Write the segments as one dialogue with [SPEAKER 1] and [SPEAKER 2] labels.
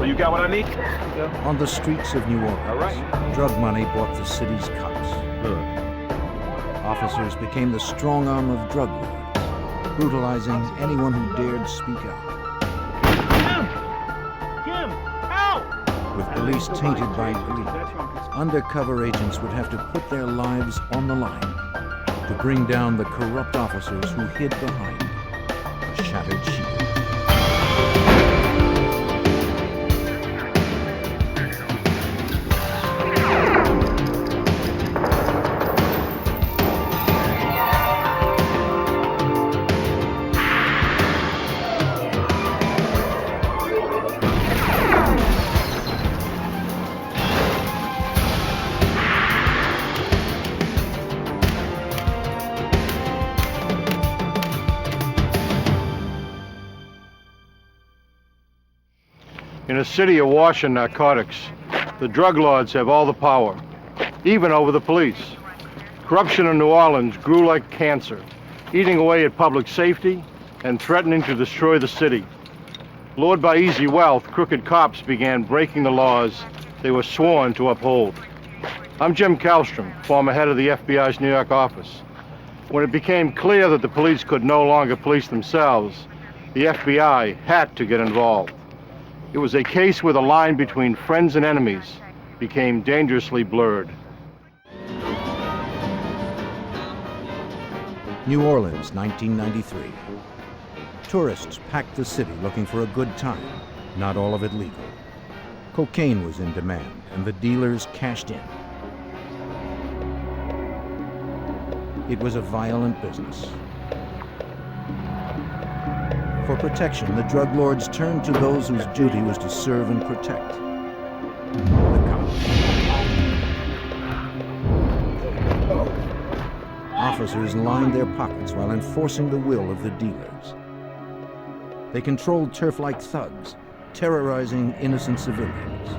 [SPEAKER 1] So you got what I need?
[SPEAKER 2] On the streets of New Orleans,
[SPEAKER 1] All right.
[SPEAKER 2] drug money bought the city's cops. Officers became the strong arm of drug lords, brutalizing anyone who dared speak out.
[SPEAKER 1] Jim! Help!
[SPEAKER 2] With police tainted by greed, undercover agents would have to put their lives on the line to bring down the corrupt officers who hid behind a shattered shield.
[SPEAKER 3] In a city awash in narcotics, the drug lords have all the power, even over the police. Corruption in New Orleans grew like cancer, eating away at public safety and threatening to destroy the city. Lured by easy wealth, crooked cops began breaking the laws they were sworn to uphold. I'm Jim Kallstrom, former head of the FBI's New York office. When it became clear that the police could no longer police themselves, the FBI had to get involved. It was a case where the line between friends and enemies became dangerously blurred.
[SPEAKER 2] New Orleans, 1993. Tourists packed the city looking for a good time, not all of it legal. Cocaine was in demand, and the dealers cashed in. It was a violent business. For protection, the drug lords turned to those whose duty was to serve and protect. The cops. Officers lined their pockets while enforcing the will of the dealers. They controlled turf like thugs, terrorizing innocent civilians.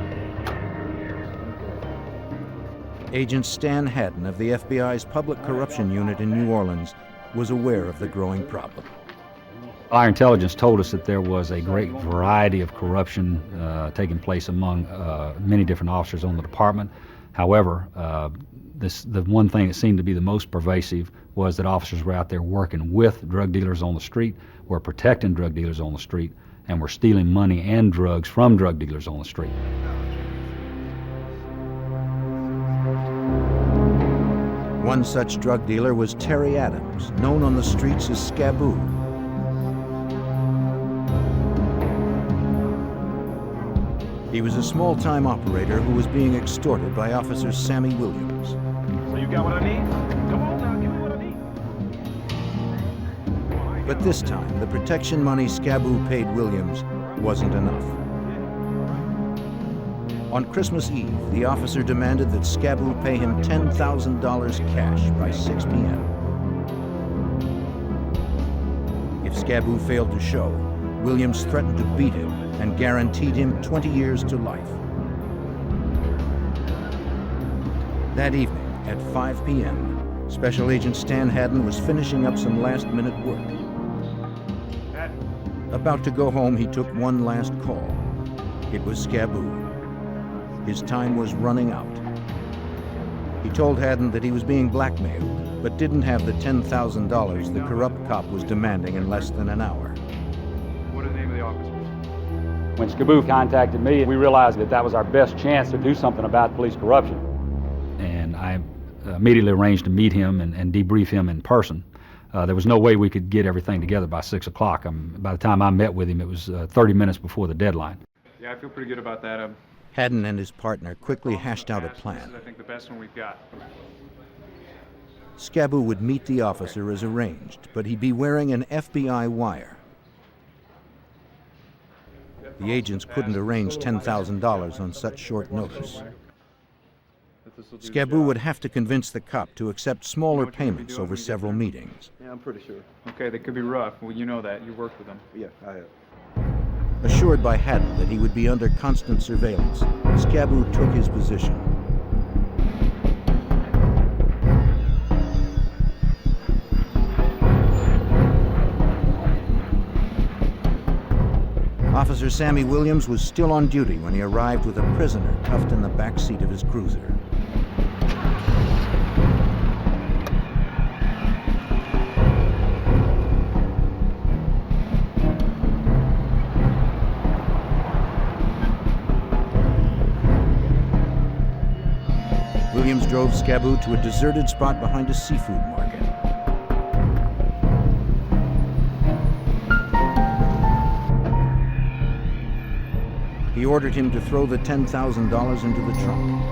[SPEAKER 2] Agent Stan Haddon of the FBI's Public Corruption Unit in New Orleans was aware of the growing problem.
[SPEAKER 4] Our intelligence told us that there was a great variety of corruption taking place among many different officers on the department. However, the one thing that seemed to be the most pervasive was that officers were out there working with drug dealers on the street, were protecting drug dealers on the street, and were stealing money and drugs from drug dealers on the street.
[SPEAKER 2] One such drug dealer was Terry Adams, known on the streets as Scaboo. He was a small-time operator who was being extorted by Officer Sammy Williams.
[SPEAKER 1] So you got what I need? Come on now, give me what I need.
[SPEAKER 2] But this time, the protection money Scaboo paid Williams wasn't enough. On Christmas Eve, the officer demanded that Scaboo pay him $10,000 cash by 6 p.m. If Scaboo failed to show, Williams threatened to beat him and guaranteed him 20 years to life. That evening, at 5 p.m., Special Agent Stan Haddon was finishing up some last-minute work. About to go home, he took one last call. It was Scaboo. His time was running out. He told Haddon that he was being blackmailed, but didn't have the $10,000 the corrupt cop was demanding in less than an hour.
[SPEAKER 1] What are the name of the officers?
[SPEAKER 4] When Scaboo contacted me, we realized that that was our best chance to do something about police corruption. And I immediately arranged to meet him and debrief him in person. There was no way we could get everything together by 6 o'clock. By the time I met with him, it was 30 minutes before the deadline.
[SPEAKER 1] Yeah, I feel pretty good about that.
[SPEAKER 2] Haddon and his partner quickly hashed out a plan.
[SPEAKER 1] This is, I think, the best one we've got.
[SPEAKER 2] Scaboo would meet the officer as arranged, but he'd be wearing an FBI wire. The agents couldn't arrange $10,000 on such short notice. Scaboo would have to convince the cop to accept smaller payments over several meetings.
[SPEAKER 5] Yeah, I'm pretty sure.
[SPEAKER 1] Okay, they could be rough. Well, you know that. You worked with them.
[SPEAKER 5] Yeah, I have.
[SPEAKER 2] Assured by Haddon that he would be under constant surveillance, Scaboo took his position. Officer Sammy Williams was still on duty when he arrived with a prisoner cuffed in the back seat of his cruiser. Williams drove Scaboo to a deserted spot behind a seafood market. He ordered him to throw the $10,000 into the trunk.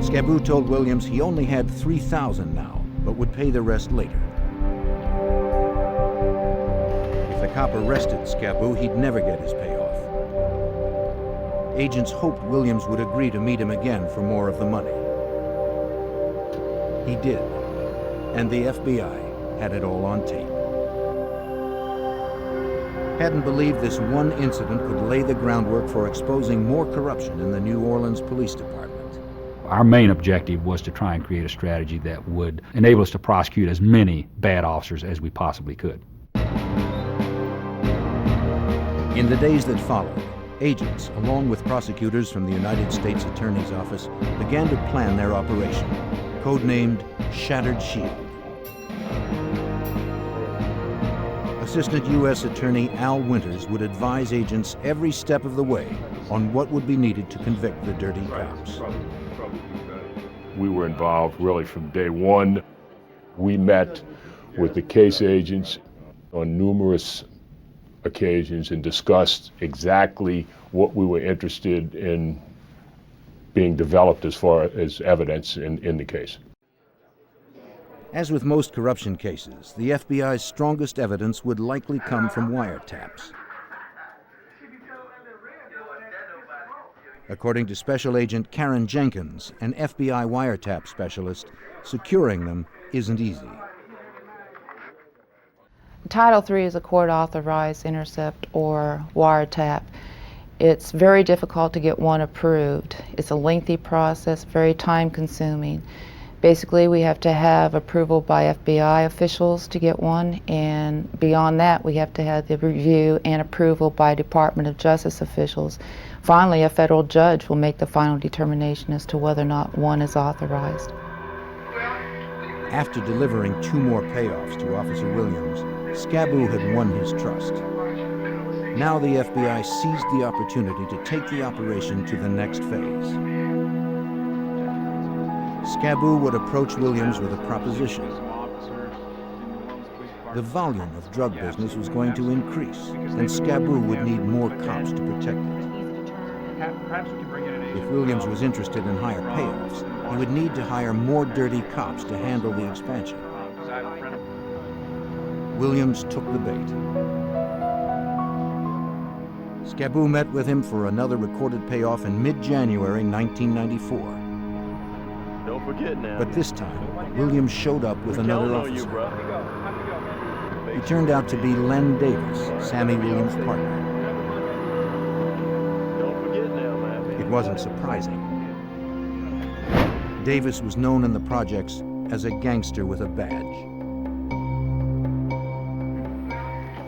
[SPEAKER 2] Scaboo told Williams he only had $3,000 now, but would pay the rest later. If the cop arrested Scaboo, he'd never get his payoff. Agents hoped Williams would agree to meet him again for more of the money. He did, and the FBI had it all on tape. Hadn't believed this one incident could lay the groundwork for exposing more corruption in the New Orleans Police Department.
[SPEAKER 4] Our main objective was to try and create a strategy that would enable us to prosecute as many bad officers as we possibly could.
[SPEAKER 2] In the days that followed, agents, along with prosecutors from the United States Attorney's Office, began to plan their operation, codenamed Shattered Shield. Assistant U.S. Attorney Al Winters would advise agents every step of the way on what would be needed to convict the dirty cops.
[SPEAKER 5] We were involved really from day one. We met with the case agents on numerous occasions and discussed exactly what we were interested in being developed as far as evidence in the case.
[SPEAKER 2] As with most corruption cases, the FBI's strongest evidence would likely come from wiretaps. According to Special Agent Karen Jenkins, an FBI wiretap specialist, securing them isn't easy.
[SPEAKER 6] Title III is a court-authorized intercept or wiretap. It's very difficult to get one approved. It's a lengthy process, very time-consuming. Basically, we have to have approval by FBI officials to get one, and beyond that, we have to have the review and approval by Department of Justice officials. Finally, a federal judge will make the final determination as to whether or not one is authorized.
[SPEAKER 2] After delivering 2 more payoffs to Officer Williams, Scaboo had won his trust. Now the FBI seized the opportunity to take the operation to the next phase. Scaboo would approach Williams with a proposition. The volume of drug business was going to increase, and Scaboo would need more cops to protect it. If Williams was interested in higher payoffs, he would need to hire more dirty cops to handle the expansion. Williams took the bait. Scaboo met with him for another recorded payoff in mid-January 1994.
[SPEAKER 7] Don't forget now.
[SPEAKER 2] But this time, Williams showed up with another officer. He turned out to be Len Davis, Sammy Williams' partner.
[SPEAKER 7] Don't forget now, man.
[SPEAKER 2] It wasn't surprising. Davis was known in the projects as a gangster with a badge.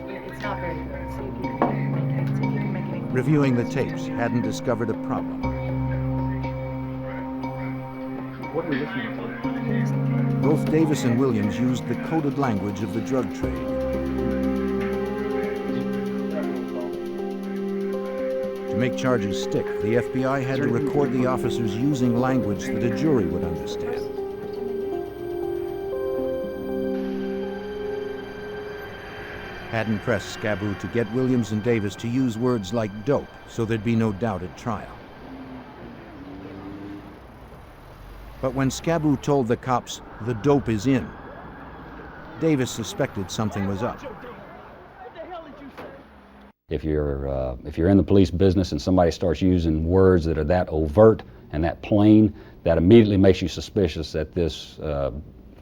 [SPEAKER 6] It's not very good. See if you can make it.
[SPEAKER 2] Reviewing the tapes, hadn't discovered a problem.
[SPEAKER 1] What are we listening to?
[SPEAKER 2] Both Davis and Williams used the coded language of the drug trade. To make charges stick, the FBI had to record the officers using language that a jury would understand. Hadn't pressed Scaboo to get Williams and Davis to use words like dope, so there'd be no doubt at trial. But when Scaboo told the cops the dope is in, Davis suspected something was up.
[SPEAKER 4] If you're in the police business and somebody starts using words that are that overt and that plain, that immediately makes you suspicious that this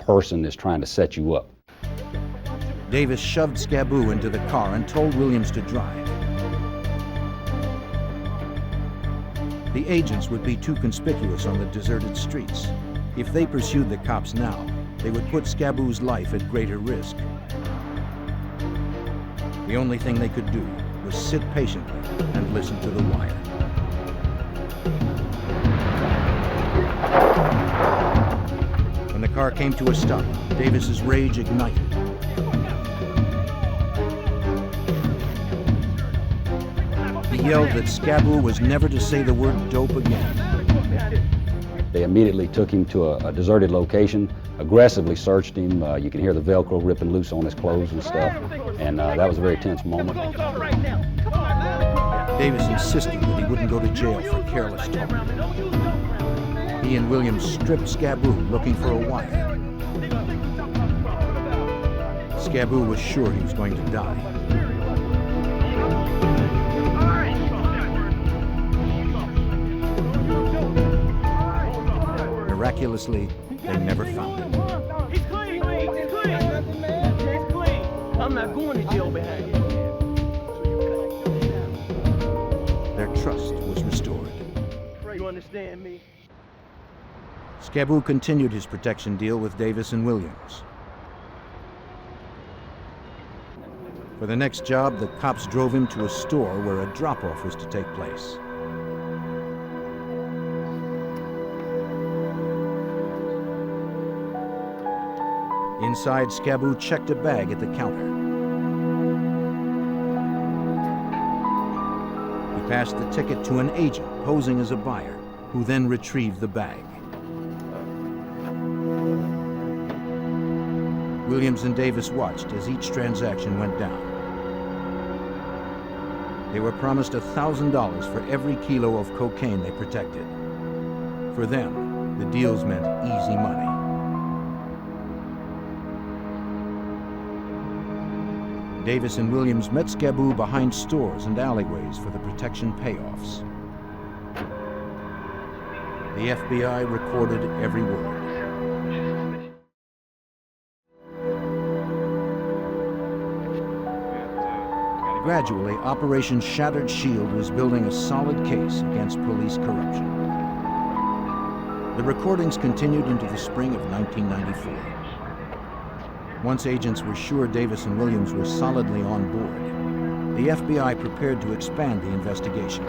[SPEAKER 4] person is trying to set you up.
[SPEAKER 2] Davis shoved Scaboo into the car and told Williams to drive. The agents would be too conspicuous on the deserted streets. If they pursued the cops now, they would put Scaboo's life at greater risk. The only thing they could do was sit patiently and listen to the wire. When the car came to a stop, Davis's rage ignited. He yelled that Scaboo was never to say the word dope again.
[SPEAKER 4] They immediately took him to a deserted location, aggressively searched him. You can hear the Velcro ripping loose on his clothes and stuff, and that was a very tense moment.
[SPEAKER 2] Davis insisted that he wouldn't go to jail for careless talk. He and Williams stripped Scaboo looking for a wire. Scaboo was sure he was going to die. Miraculously, they never found him.
[SPEAKER 7] He's clean. He's clean. He's clean. I'm not going to jail behind you.
[SPEAKER 2] Their trust was restored.
[SPEAKER 7] You understand me?
[SPEAKER 2] Scaboo continued his protection deal with Davis and Williams. For the next job, the cops drove him to a store where a drop-off was to take place. Inside, Scaboo checked a bag at the counter. He passed the ticket to an agent posing as a buyer, who then retrieved the bag. Williams and Davis watched as each transaction went down. They were promised $1,000 for every kilo of cocaine they protected. For them, the deals meant easy money. Davis and Williams met Scaboo behind stores and alleyways for the protection payoffs. The FBI recorded every word. Gradually, Operation Shattered Shield was building a solid case against police corruption. The recordings continued into the spring of 1994. Once agents were sure Davis and Williams were solidly on board, the FBI prepared to expand the investigation.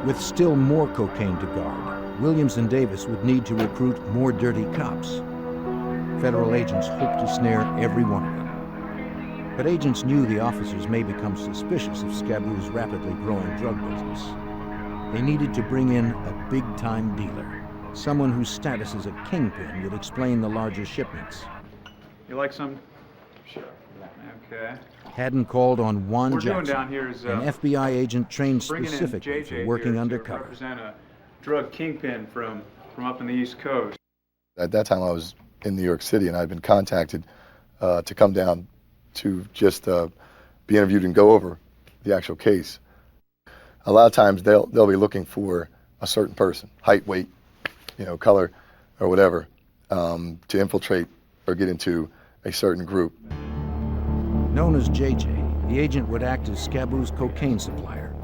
[SPEAKER 2] With still more cocaine to guard, Williams and Davis would need to recruit more dirty cops. Federal agents hoped to snare every one of them. But agents knew the officers may become suspicious of Scaboo's rapidly growing drug business. They needed to bring in a big-time dealer, someone whose status as a kingpin would explain the larger shipments.
[SPEAKER 1] You like some? Sure. Okay.
[SPEAKER 2] Haddon called on Juan
[SPEAKER 1] What we're
[SPEAKER 2] Jackson,
[SPEAKER 1] doing down here is
[SPEAKER 2] an FBI agent trained
[SPEAKER 1] bringing in
[SPEAKER 2] specifically
[SPEAKER 1] JJ
[SPEAKER 2] for working
[SPEAKER 1] here
[SPEAKER 2] undercover.
[SPEAKER 1] to represent a drug kingpin from up in the East Coast.
[SPEAKER 8] At that time, I was in New York City, and I'd been contacted to come down to just be interviewed and go over the actual case. A lot of times, they'll be looking for a certain person, height, weight, color, or whatever, to infiltrate or get into a certain group.
[SPEAKER 2] Known as JJ, the agent would act as Scaboo's cocaine supplier,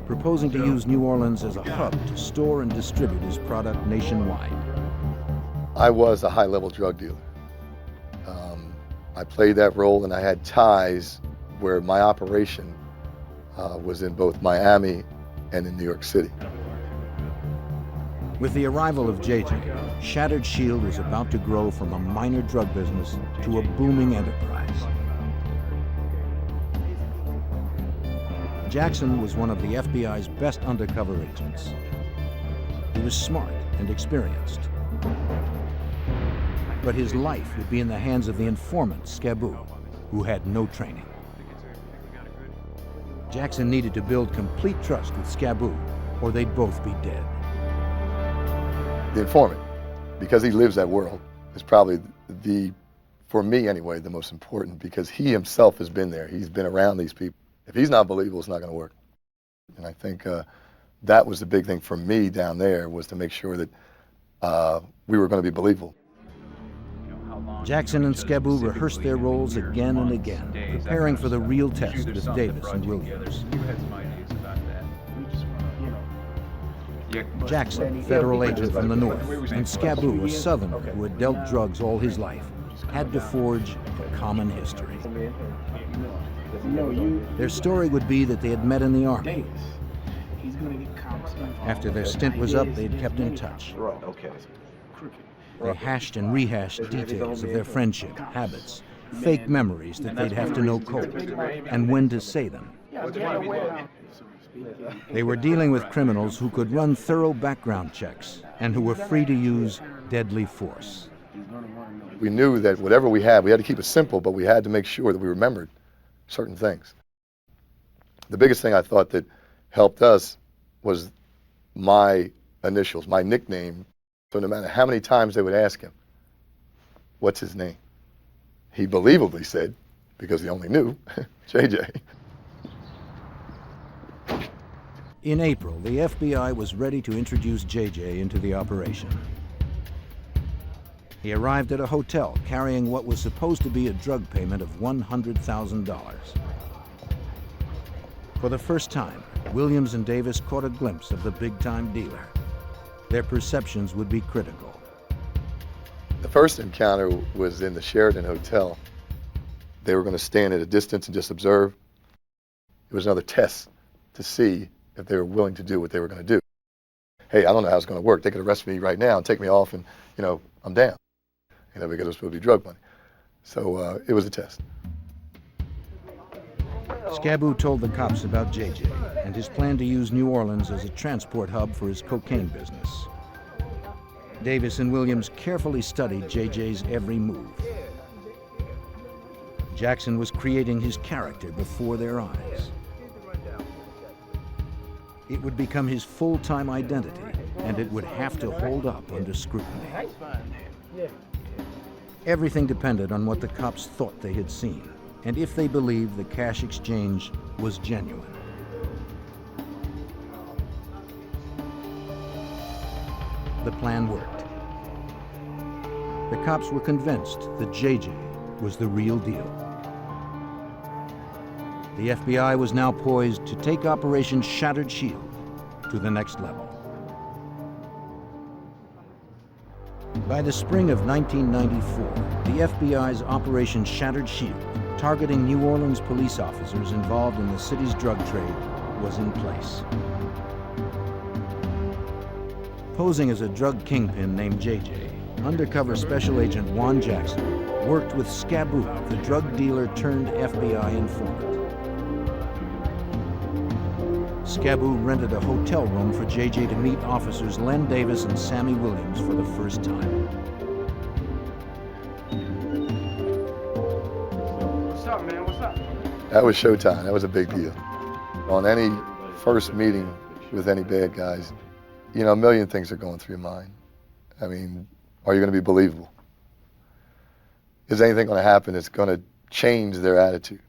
[SPEAKER 2] proposing to use New Orleans as a hub to store and distribute his product nationwide.
[SPEAKER 8] I was a high-level drug dealer. I played that role, and I had ties where my operation was in both Miami and in New York City.
[SPEAKER 2] With the arrival of JJ, Shattered Shield was about to grow from a minor drug business to a booming enterprise. Jackson was one of the FBI's best undercover agents. He was smart and experienced. But his life would be in the hands of the informant, Scaboo, who had no training. Jackson needed to build complete trust with Scaboo, or they'd both be dead.
[SPEAKER 8] The informant, because he lives that world, is probably for me anyway, the most important, because he himself has been there. He's been around these people. If he's not believable, it's not going to work. And I think that was the big thing for me down there, was to make sure that we were going to be believable.
[SPEAKER 2] Jackson and Scaboo rehearsed their roles again and again, preparing for the real test with Davis and Williams. Jackson, federal agent from the north, and Scaboo, a southerner who had dealt drugs all his life, had to forge a common history. Their story would be that they had met in the Army. After their stint was up, they'd kept in touch. They hashed and rehashed details of their friendship, habits, fake memories that they'd have to know cold, and when to say them. They were dealing with criminals who could run thorough background checks and who were free to use deadly force.
[SPEAKER 8] We knew that whatever we had to keep it simple, but we had to make sure that we remembered certain things. The biggest thing I thought that helped us was my initials, my nickname. So no matter how many times they would ask him, what's his name? He believably said, because he only knew, JJ.
[SPEAKER 2] In April, the FBI was ready to introduce JJ into the operation. He arrived at a hotel carrying what was supposed to be a drug payment of $100,000. For the first time, Williams and Davis caught a glimpse of the big-time dealer. Their perceptions would be critical.
[SPEAKER 8] The first encounter was in the Sheraton Hotel. They were going to stand at a distance and just observe. It was another test to see if they were willing to do what they were going to do. Hey, I don't know how it's going to work. They could arrest me right now and take me off and, I'm down. Because it was supposed to be drug money. So it was a test.
[SPEAKER 2] Scaboo told the cops about JJ and his plan to use New Orleans as a transport hub for his cocaine business. Davis and Williams carefully studied JJ's every move. Jackson was creating his character before their eyes. It would become his full-time identity, and it would have to hold up under scrutiny. Everything depended on what the cops thought they had seen, and if they believed the cash exchange was genuine. The plan worked. The cops were convinced that JJ was the real deal. The FBI was now poised to take Operation Shattered Shield to the next level. By the spring of 1994, the FBI's Operation Shattered Shield, targeting New Orleans police officers involved in the city's drug trade, was in place. Posing as a drug kingpin named JJ, undercover Special Agent Juan Jackson worked with Scaboo, the drug dealer turned FBI informant. Scaboo rented a hotel room for JJ to meet officers Len Davis and Sammy Williams for the first time.
[SPEAKER 7] What's up, man? What's up?
[SPEAKER 8] That was showtime. That was a big deal. On any first meeting with any bad guys, a million things are going through your mind. I mean, are you going to be believable? Is anything going to happen that's going to change their attitude?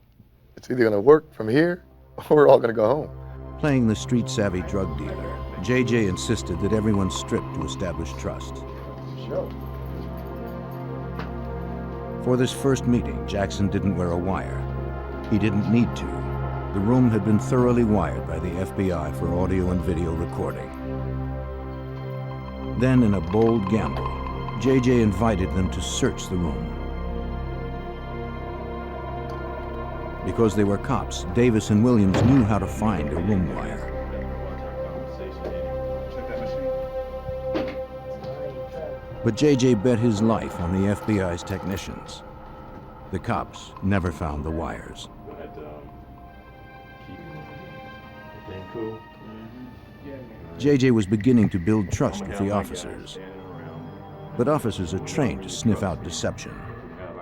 [SPEAKER 8] It's either going to work from here or we're all going to go home.
[SPEAKER 2] Playing the street-savvy drug dealer, JJ insisted that everyone strip to establish trust. For this first meeting, Jackson didn't wear a wire. He didn't need to. The room had been thoroughly wired by the FBI for audio and video recording. Then, in a bold gamble, JJ invited them to search the room. Because they were cops, Davis and Williams knew how to find a room wire. But JJ bet his life on the FBI's technicians. The cops never found the wires. JJ was beginning to build trust with the officers. But officers are trained to sniff out deception.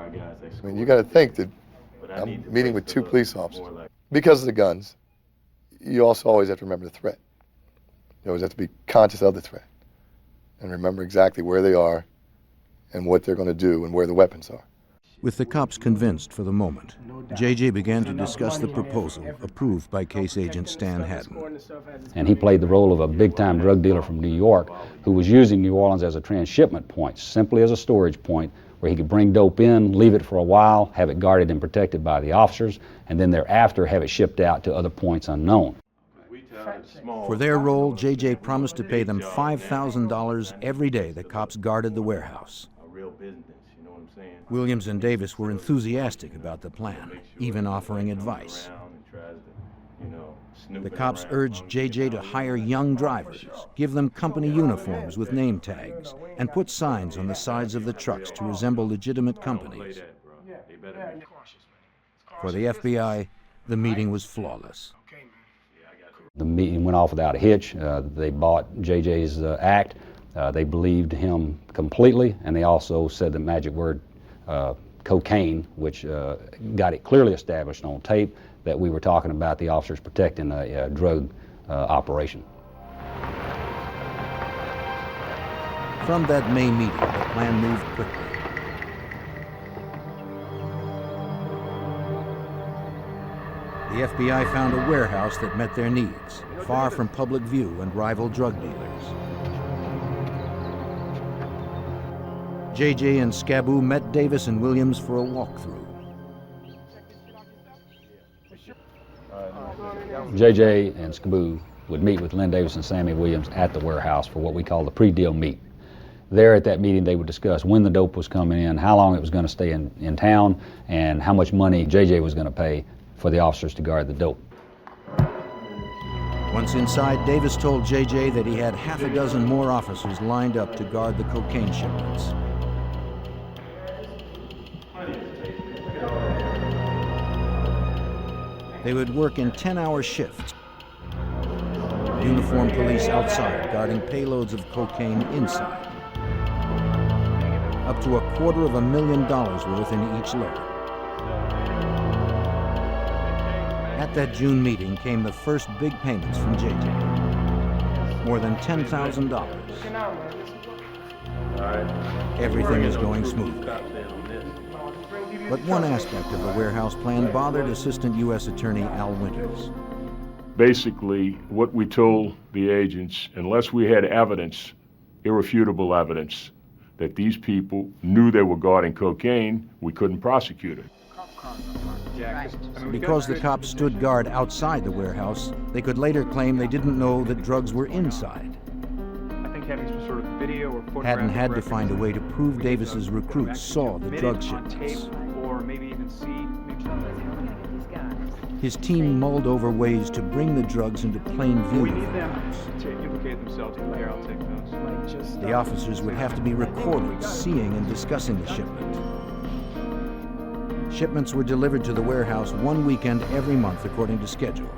[SPEAKER 8] I mean, you got to think that I'm meeting with two police officers. Because of the guns, you also always have to remember the threat. You always have to be conscious of the threat and remember exactly where they are and what they're going to do and where the weapons are.
[SPEAKER 2] With the cops convinced for the moment, JJ began to discuss the proposal approved by case agent Stan Haddon.
[SPEAKER 4] And he played the role of a big-time drug dealer from New York who was using New Orleans as a transshipment point, simply as a storage point, where he could bring dope in, leave it for a while, have it guarded and protected by the officers, and then thereafter have it shipped out to other points unknown.
[SPEAKER 2] For their role, JJ promised to pay them $5,000 every day the cops guarded the warehouse. Williams and Davis were enthusiastic about the plan, even offering advice. The cops urged JJ to hire young drivers, give them company uniforms with name tags, and put signs on the sides of the trucks to resemble legitimate companies. For the FBI, the meeting was flawless.
[SPEAKER 4] The meeting went off without a hitch. They bought JJ's act. They believed him completely, and they also said the magic word cocaine, which got it clearly established on tape that we were talking about the officers protecting a drug operation.
[SPEAKER 2] From that May meeting, the plan moved quickly. The FBI found a warehouse that met their needs, far from public view and rival drug dealers. JJ and Scaboo met Davis and Williams for a walkthrough.
[SPEAKER 4] JJ and Scaboo would meet with Len Davis and Sammy Williams at the warehouse for what we call the pre-deal meet. There at that meeting, they would discuss when the dope was coming in, how long it was going to stay in town, and how much money JJ was going to pay for the officers to guard the dope.
[SPEAKER 2] Once inside, Davis told JJ that he had half a dozen more officers lined up to guard the cocaine shipments. They would work in 10-hour shifts. Uniformed police outside guarding payloads of cocaine inside. Up to $250,000 worth in each load. At that June meeting came the first big payments from JJ. More than $10,000. Everything is going smoothly. But one aspect of the warehouse plan bothered Assistant U.S. Attorney Al Winters.
[SPEAKER 5] Basically, what we told the agents, unless we had evidence, irrefutable evidence, that these people knew they were guarding cocaine, we couldn't prosecute it.
[SPEAKER 2] Because the cops stood guard outside the warehouse, they could later claim they didn't know that drugs were inside.
[SPEAKER 1] I think having some sort of video or photographic
[SPEAKER 2] Haddon had to
[SPEAKER 1] reference
[SPEAKER 2] find a way to prove Davis's recruits saw the drug shipments.
[SPEAKER 1] Or maybe even see.
[SPEAKER 2] His team mulled over ways to bring the drugs into plain view
[SPEAKER 1] We
[SPEAKER 2] of
[SPEAKER 1] need
[SPEAKER 2] the
[SPEAKER 1] them
[SPEAKER 2] cops.
[SPEAKER 1] to implicate themselves. Here, I'll take those.
[SPEAKER 2] The officers would have to be recorded seeing and discussing the shipment. Shipments were delivered to the warehouse one weekend every month according to schedule.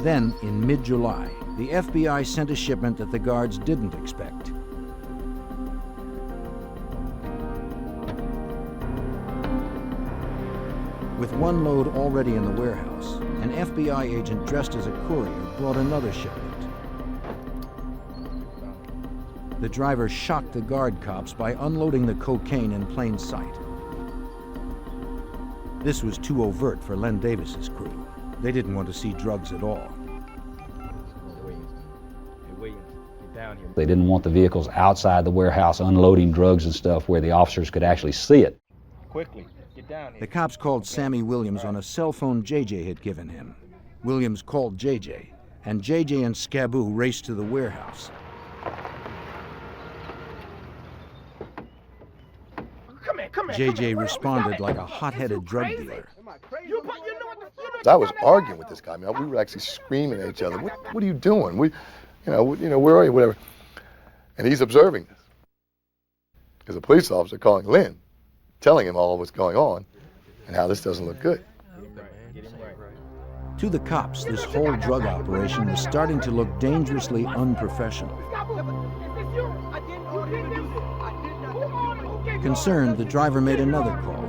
[SPEAKER 2] Then, in mid-July, the FBI sent a shipment that the guards didn't expect. With one load already in the warehouse, an FBI agent dressed as a courier brought another shipment. The driver shocked the guard cops by unloading the cocaine in plain sight. This was too overt for Len Davis's crew. They didn't want to see drugs at all.
[SPEAKER 4] They didn't want the vehicles outside the warehouse unloading drugs and stuff where the officers could actually see it.
[SPEAKER 7] Quickly, get down here.
[SPEAKER 2] The cops called Sammy Williams on a cell phone JJ had given him. Williams called JJ, and JJ and Scaboo raced to the warehouse. JJ responded like a hot-headed drug dealer.
[SPEAKER 8] I was arguing with this guy. I mean, we were actually screaming at each other. What are you doing? Where are you? Whatever. And he's observing this. There's a police officer calling Lynn, telling him all what's going on and how this doesn't look good.
[SPEAKER 2] To the cops, this whole drug operation was starting to look dangerously unprofessional. Concerned, the driver made another call.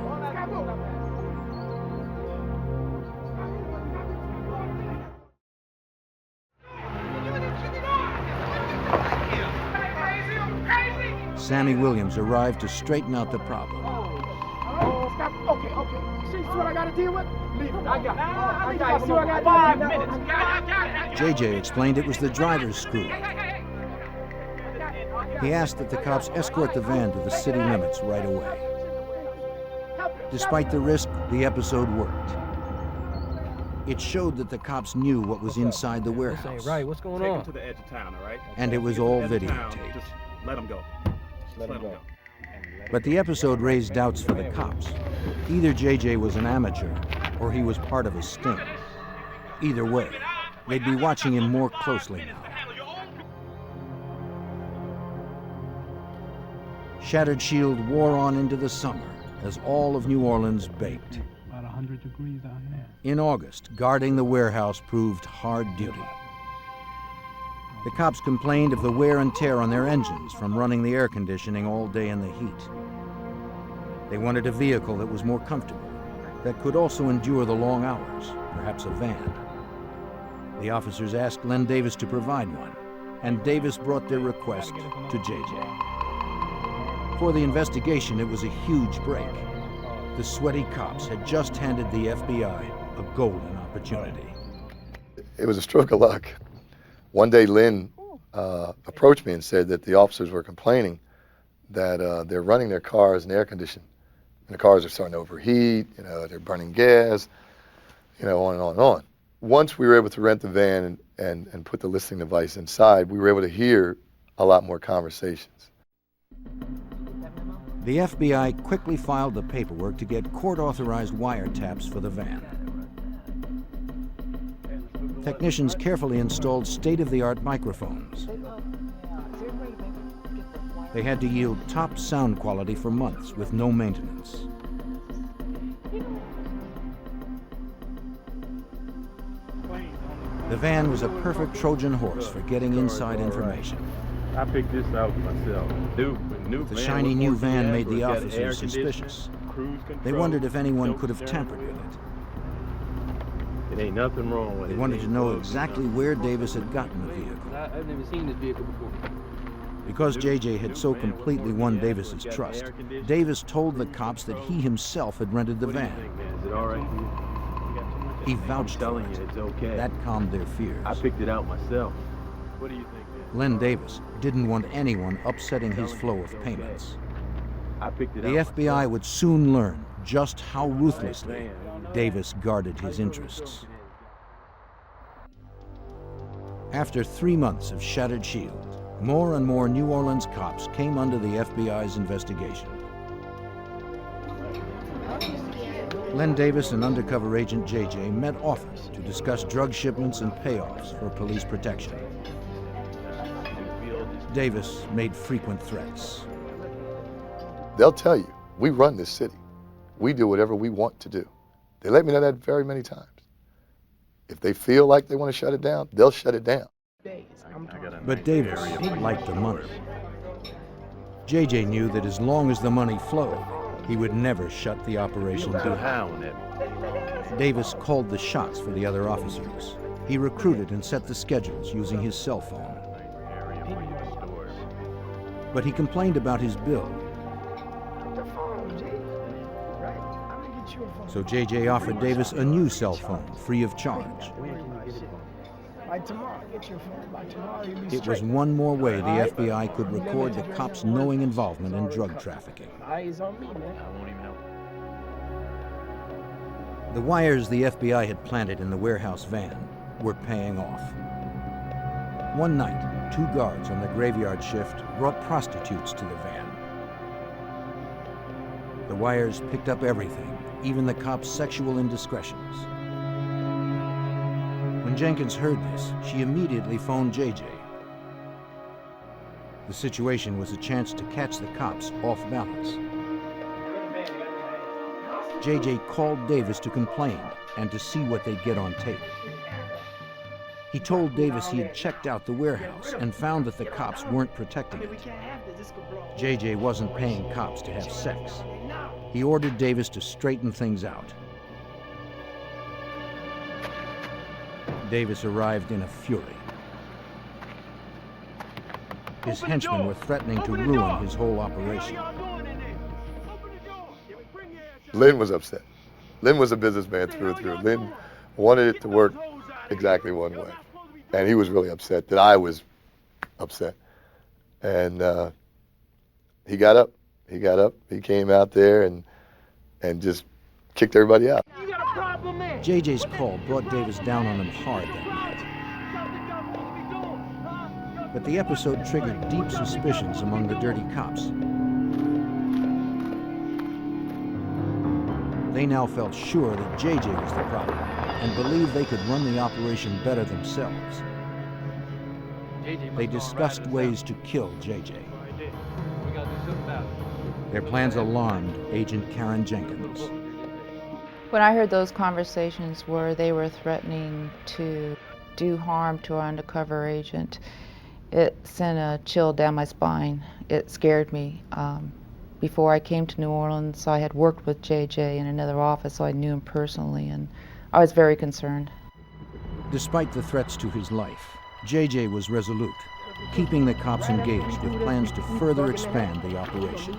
[SPEAKER 2] Sammy Williams arrived to straighten out the problem.
[SPEAKER 7] Okay. See what I gotta deal with? Leave it. I got it. See what I got 5 minutes.
[SPEAKER 2] JJ explained it was the driver's screw. He asked that the cops escort the van to the city limits right away. Despite the risk, the episode worked. It showed that the cops knew what was inside the
[SPEAKER 9] This
[SPEAKER 2] warehouse.
[SPEAKER 9] ain't right. What's going
[SPEAKER 10] Take
[SPEAKER 9] on?
[SPEAKER 10] him to the edge of town, all right?
[SPEAKER 2] And it was
[SPEAKER 10] Get to the
[SPEAKER 2] all
[SPEAKER 10] edge of town,
[SPEAKER 2] videotaped.
[SPEAKER 10] Just let him go. Just let him go.
[SPEAKER 2] But the episode raised doubts for the cops. Either JJ was an amateur, or he was part of a sting. Either way, they'd be watching him more closely now. Shattered Shield wore on into the summer as all of New Orleans baked.
[SPEAKER 11] About 100 degrees out here.
[SPEAKER 2] In August, guarding the warehouse proved hard duty. The cops complained of the wear and tear on their engines from running the air conditioning all day in the heat. They wanted a vehicle that was more comfortable, that could also endure the long hours, perhaps a van. The officers asked Len Davis to provide one, and Davis brought their request to JJ. For the investigation, it was a huge break. The sweaty cops had just handed the FBI a golden opportunity.
[SPEAKER 8] It was a stroke of luck. One day, Lynn approached me and said that the officers were complaining that they're running their cars in air conditioning, and the cars are starting to overheat, they're burning gas, on and on and on. Once we were able to rent the van and put the listening device inside, we were able to hear a lot more conversations.
[SPEAKER 2] The FBI quickly filed the paperwork to get court-authorized wiretaps for the van. Technicians carefully installed state-of-the-art microphones. They had to yield top sound quality for months with no maintenance. The van was a perfect Trojan horse for getting inside information.
[SPEAKER 12] I picked this out myself.
[SPEAKER 2] The shiny new van made the officers suspicious. They wondered if anyone could have tampered with it.
[SPEAKER 12] It ain't nothing wrong with it.
[SPEAKER 2] They wanted to know exactly where Davis had gotten the vehicle.
[SPEAKER 9] I've never seen this vehicle before.
[SPEAKER 2] Because JJ had so completely won Davis's trust, Davis told the cops that he himself had rented the van.
[SPEAKER 12] Is it all right?
[SPEAKER 2] He vouched for it.
[SPEAKER 12] It's okay.
[SPEAKER 2] That calmed their fears.
[SPEAKER 12] I picked it out myself. What do you think, man?
[SPEAKER 2] Len Davis didn't want anyone upsetting his flow of payments.
[SPEAKER 12] I picked it
[SPEAKER 2] The
[SPEAKER 12] out
[SPEAKER 2] FBI would soon learn just how ruthlessly Davis guarded his interests. After 3 months of Shattered Shield, more and more New Orleans cops came under the FBI's investigation. Len Davis and undercover agent JJ met often to discuss drug shipments and payoffs for police protection. Davis made frequent threats.
[SPEAKER 8] They'll tell you, we run this city. We do whatever we want to do. They let me know that very many times. If they feel like they want to shut it down, they'll shut it down.
[SPEAKER 2] But Davis liked the money. JJ knew that as long as the money flowed, he would never shut the operation down. Davis called the shots for the other officers. He recruited and set the schedules using his cell phone. But he complained about his bill. So JJ offered Davis a new cell phone, free of charge. It was one more way the FBI could record the cops' knowing involvement in drug trafficking. The wires the FBI had planted in the warehouse van were paying off. One night, 2 guards on the graveyard shift brought prostitutes to the van. The wires picked up everything, even the cops' sexual indiscretions. When Jenkins heard this, she immediately phoned JJ. The situation was a chance to catch the cops off balance. JJ called Davis to complain and to see what they'd get on tape. He told Davis he had checked out the warehouse and found that the cops weren't protecting it. JJ wasn't paying cops to have sex. He ordered Davis to straighten things out. Davis arrived in a fury. His henchmen were threatening to ruin his whole operation.
[SPEAKER 8] Lynn was upset. Lynn was a businessman through and through. Lynn wanted it to work exactly one way. And he was really upset that I was upset. And he got up. He came out there and just kicked everybody out.
[SPEAKER 7] You got a problem, man.
[SPEAKER 2] JJ's call brought Davis down on him hard that night. But the episode triggered deep suspicions among the dirty cops. They now felt sure that JJ was the problem and believed they could run the operation better themselves. They discussed ways to kill JJ. Their plans alarmed Agent Karen Jenkins.
[SPEAKER 6] When I heard those conversations where they were threatening to do harm to our undercover agent, it sent a chill down my spine. It scared me. Before I came to New Orleans, I had worked with JJ in another office, so I knew him personally, and I was very concerned.
[SPEAKER 2] Despite the threats to his life, JJ was resolute, keeping the cops engaged with plans to further expand the operation.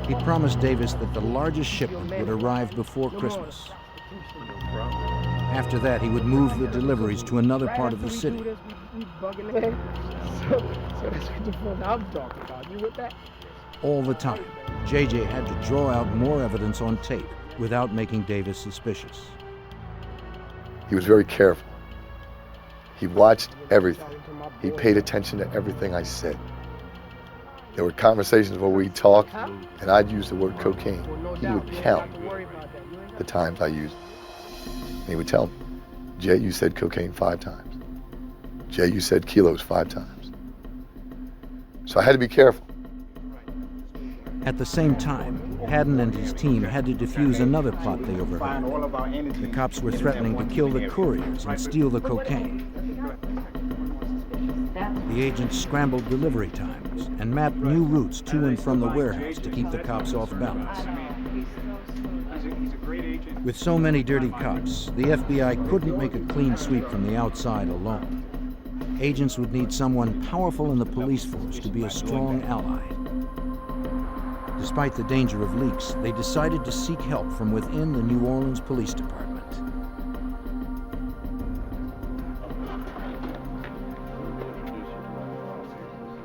[SPEAKER 2] He promised Davis that the largest shipment would arrive before Christmas. After that, he would move the deliveries to another part of the city.
[SPEAKER 7] So that's what the phone I'm talking about. You with that?
[SPEAKER 2] All the time, JJ had to draw out more evidence on tape without making Davis suspicious.
[SPEAKER 8] He was very careful. He watched everything. He paid attention to everything I said. There were conversations where we'd talk, and I'd use the word cocaine. He would count the times I used it. And he would tell me, Jay, you said cocaine 5 times. Jay, you said kilos 5 times. So I had to be careful.
[SPEAKER 2] At the same time, Haddon and his team had to defuse another plot they overheard. The cops were threatening to kill the couriers and steal the cocaine. The agents scrambled delivery times and mapped new routes to and from the warehouse to keep the cops off balance. With so many dirty cops, the FBI couldn't make a clean sweep from the outside alone. Agents would need someone powerful in the police force to be a strong ally. Despite the danger of leaks, they decided to seek help from within the New Orleans Police Department.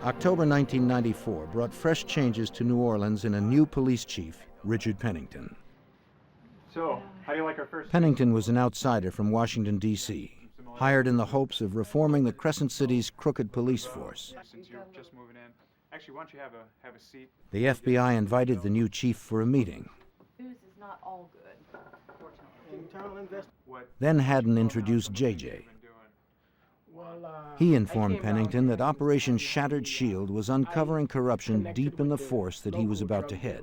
[SPEAKER 2] October 1994 brought fresh changes to New Orleans and a new police chief, Richard Pennington.
[SPEAKER 1] So, how do you like our first?
[SPEAKER 2] Pennington was an outsider from Washington, D.C., hired in the hopes of reforming the Crescent City's crooked police force.
[SPEAKER 1] Since you're just moving in, actually, why don't you have a seat?
[SPEAKER 2] The FBI invited the new chief for a meeting.
[SPEAKER 6] News is not all good, fortunately.
[SPEAKER 2] Then Haddon introduced JJ. He informed Pennington that Operation Shattered Shield was uncovering corruption deep in the force that he was about to head.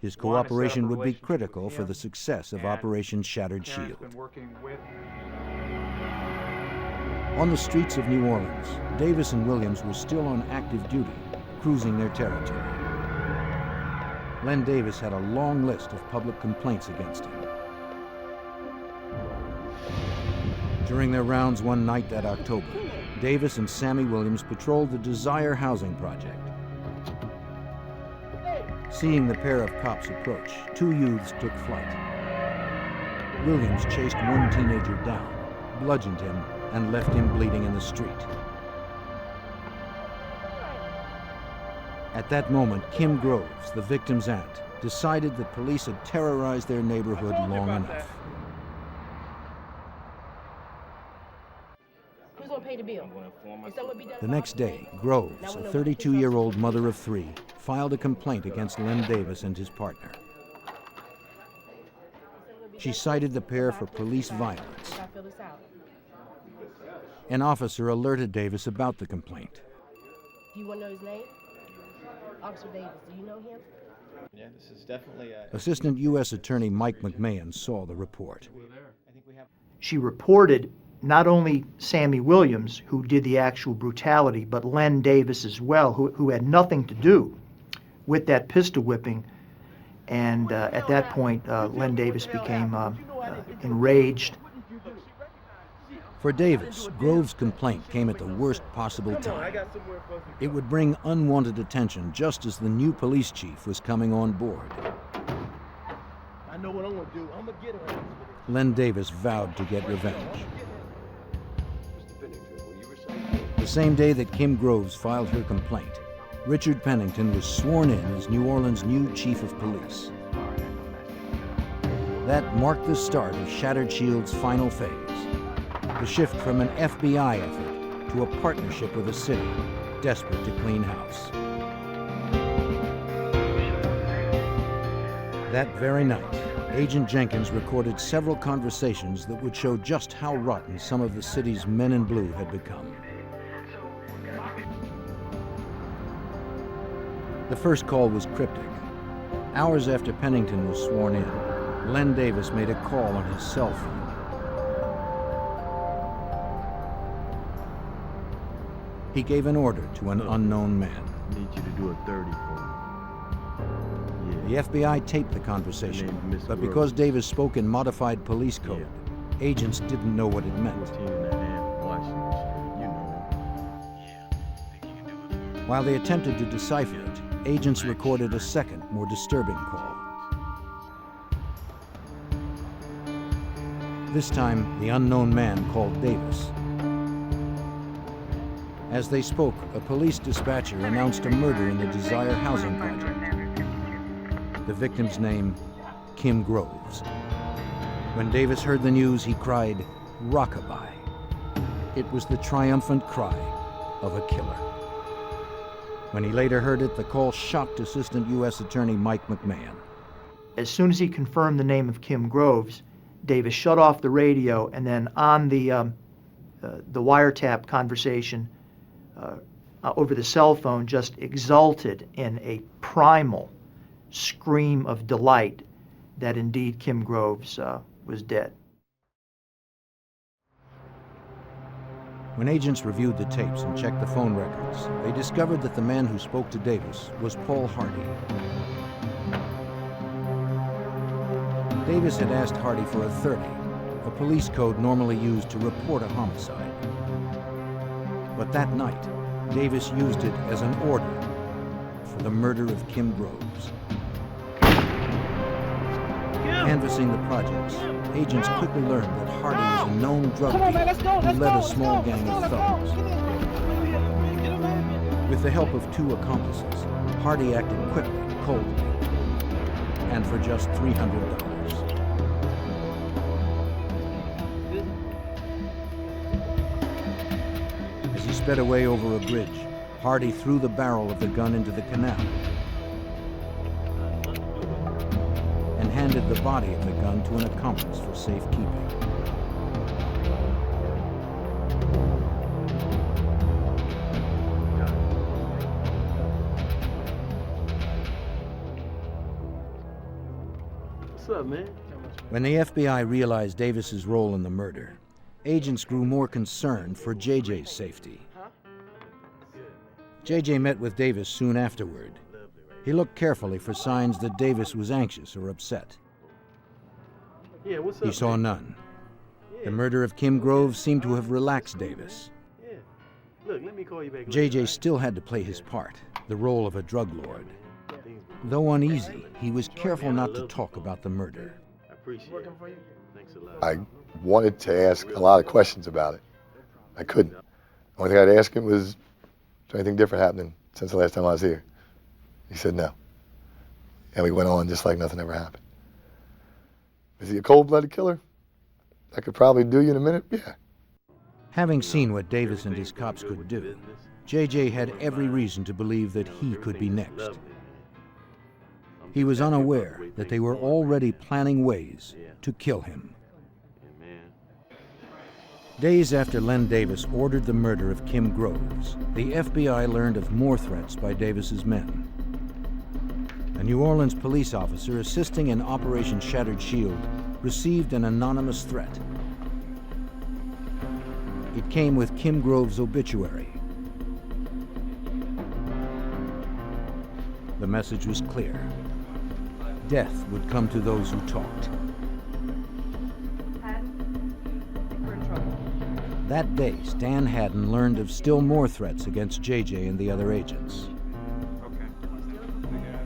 [SPEAKER 2] His cooperation would be critical for the success of Operation Shattered Shield. On the streets of New Orleans, Davis and Williams were still on active duty, cruising their territory. Len Davis had a long list of public complaints against him. During their rounds one night that October, Davis and Sammy Williams patrolled the Desire housing project. Seeing the pair of cops approach, 2 youths took flight. Williams chased one teenager down, bludgeoned him, and left him bleeding in the street. At that moment, Kim Groves, the victim's aunt, decided that police had terrorized their neighborhood long enough.
[SPEAKER 13] Who's gonna pay the bill?
[SPEAKER 2] The next day, Groves, a 32-year-old mother of 3, filed a complaint against Len Davis and his partner. She cited the pair for police violence. An officer alerted Davis about the complaint.
[SPEAKER 13] Do you want to know his name? Officer Davis, do you know him?
[SPEAKER 14] Yeah, this is definitely
[SPEAKER 2] Assistant U.S. Attorney Mike McMahon saw the report.
[SPEAKER 15] She reported not only Sammy Williams, who did the actual brutality, but Len Davis as well, who had nothing to do with that pistol whipping. And at that point, Len Davis became enraged.
[SPEAKER 2] For Davis, Groves' complaint came at the worst possible time. It would bring unwanted attention just as the new police chief was coming on board.
[SPEAKER 7] I know what I'm gonna do. I'm gonna get her.
[SPEAKER 2] Len Davis vowed to get revenge. The same day that Kim Groves filed her complaint, Richard Pennington was sworn in as New Orleans' new chief of police. That marked the start of Shattered Shield's final phase, the shift from an FBI effort to a partnership with a city desperate to clean house. That very night, Agent Jenkins recorded several conversations that would show just how rotten some of the city's men in blue had become. The first call was cryptic. Hours after Pennington was sworn in, Len Davis made a call on his cell phone. He gave an order to an unknown man.
[SPEAKER 12] I need you to do a 30 for me.
[SPEAKER 2] The FBI taped the conversation, but because Davis spoke in modified police code, agents didn't know what it meant.
[SPEAKER 12] 14 and a half washing machine, you know.
[SPEAKER 2] While they attempted to decipher it, agents recorded a second, more disturbing call. This time, the unknown man called Davis. As they spoke, a police dispatcher announced a murder in the Desire housing project. The victim's name, Kim Groves. When Davis heard the news, he cried, "Rockabye." It was the triumphant cry of a killer. When he later heard it, the call shocked Assistant U.S. Attorney Mike McMahon.
[SPEAKER 15] As soon as he confirmed the name of Kim Groves, Davis shut off the radio, and then on the wiretap conversation over the cell phone just exulted in a primal scream of delight that indeed Kim Groves was dead.
[SPEAKER 2] When agents reviewed the tapes and checked the phone records, they discovered that the man who spoke to Davis was Paul Hardy. Davis had asked Hardy for a 30, a police code normally used to report a homicide. But that night, Davis used it as an order for the murder of Kim Groves. Canvassing the projects, agents quickly learned that Hardy was a known drug dealer who led a small gang of thugs. With the help of 2 accomplices, Hardy acted quickly, coldly, and for just $300. As he sped away over a bridge, Hardy threw the barrel of the gun into the canal and handed the body of the gun to an accomplice for safekeeping.
[SPEAKER 12] What's up, man?
[SPEAKER 2] When the FBI realized Davis's role in the murder, agents grew more concerned for JJ's safety. JJ met with Davis soon afterward. He looked carefully for signs that Davis was anxious or upset.
[SPEAKER 12] Yeah, what's up,
[SPEAKER 2] He saw
[SPEAKER 12] man?
[SPEAKER 2] none. The murder of Kim Groves seemed to have relaxed Davis.
[SPEAKER 12] Yeah. Look, let me call you back later,
[SPEAKER 2] JJ
[SPEAKER 12] all right?
[SPEAKER 2] still had to play his part, the role of a drug lord. Though uneasy, he was careful not to talk about the murder.
[SPEAKER 12] I appreciate it. Thanks a lot.
[SPEAKER 8] I wanted to ask a lot of questions about it. I couldn't. The only thing I'd ask him was, is there anything different happening since the last time I was here? He said no. And we went on just like nothing ever happened. Is he a cold-blooded killer? That could probably do you in a minute? Yeah.
[SPEAKER 2] Having seen what Davis and his cops could do, JJ had every reason to believe that he could be next. He was unaware that they were already planning ways to kill him. Days after Len Davis ordered the murder of Kim Groves, the FBI learned of more threats by Davis's men. A New Orleans police officer assisting in Operation Shattered Shield received an anonymous threat. It came with Kim Groves' obituary. The message was clear. Death would come to those who talked. That day, Stan Haddon learned of still more threats against JJ and the other agents.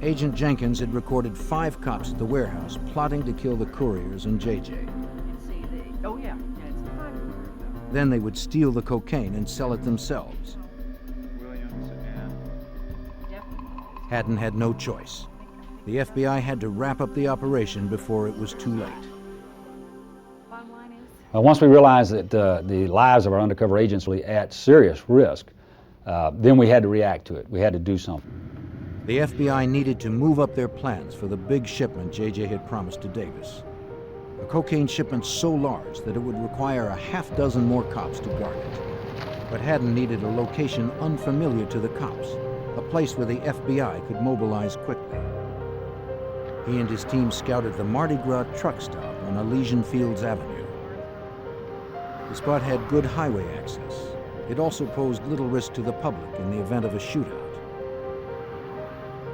[SPEAKER 2] Agent Jenkins had recorded 5 cops at the warehouse plotting to kill the couriers and JJ.
[SPEAKER 9] Oh, yeah.
[SPEAKER 2] Then they would steal the cocaine and sell it themselves. Haddon had no choice. The FBI had to wrap up the operation before it was too late.
[SPEAKER 4] Well, once we realized that the lives of our undercover agents were at serious risk, then we had to react to it. We had to do something.
[SPEAKER 2] The FBI needed to move up their plans for the big shipment JJ had promised to Davis. A cocaine shipment so large that it would require a half dozen more cops to guard it. But Haddon needed a location unfamiliar to the cops, a place where the FBI could mobilize quickly. He and his team scouted the Mardi Gras truck stop on Elysian Fields Avenue. The spot had good highway access. It also posed little risk to the public in the event of a shootout.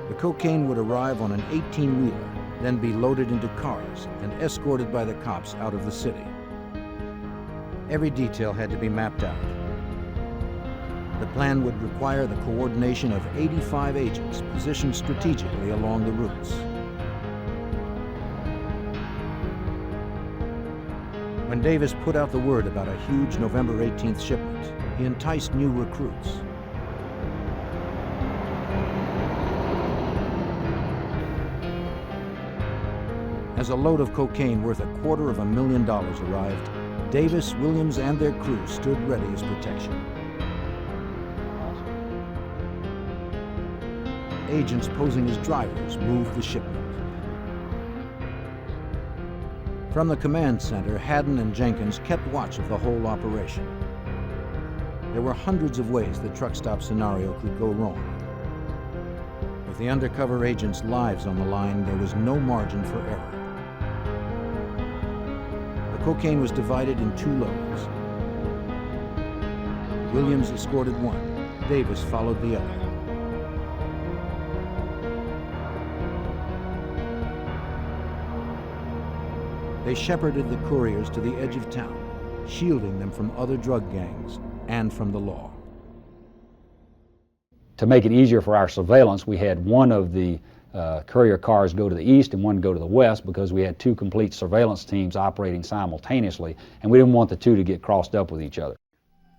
[SPEAKER 2] The cocaine would arrive on an 18-wheeler, then be loaded into cars and escorted by the cops out of the city. Every detail had to be mapped out. The plan would require the coordination of 85 agents positioned strategically along the routes. When Davis put out the word about a huge November 18th shipment, he enticed new recruits. As a load of cocaine worth $250,000 arrived, Davis, Williams, and their crew stood ready as protection. Agents posing as drivers moved the shipment. From the command center, Haddon and Jenkins kept watch of the whole operation. There were hundreds of ways the truck stop scenario could go wrong. With the undercover agents' lives on the line, there was no margin for error. The cocaine was divided in 2 loads. Williams escorted one. Davis followed the other. They shepherded the couriers to the edge of town, shielding them from other drug gangs and from the law.
[SPEAKER 4] To make it easier for our surveillance, we had one of the courier cars go to the east and one go to the west because we had 2 complete surveillance teams operating simultaneously, and we didn't want the 2 to get crossed up with each other.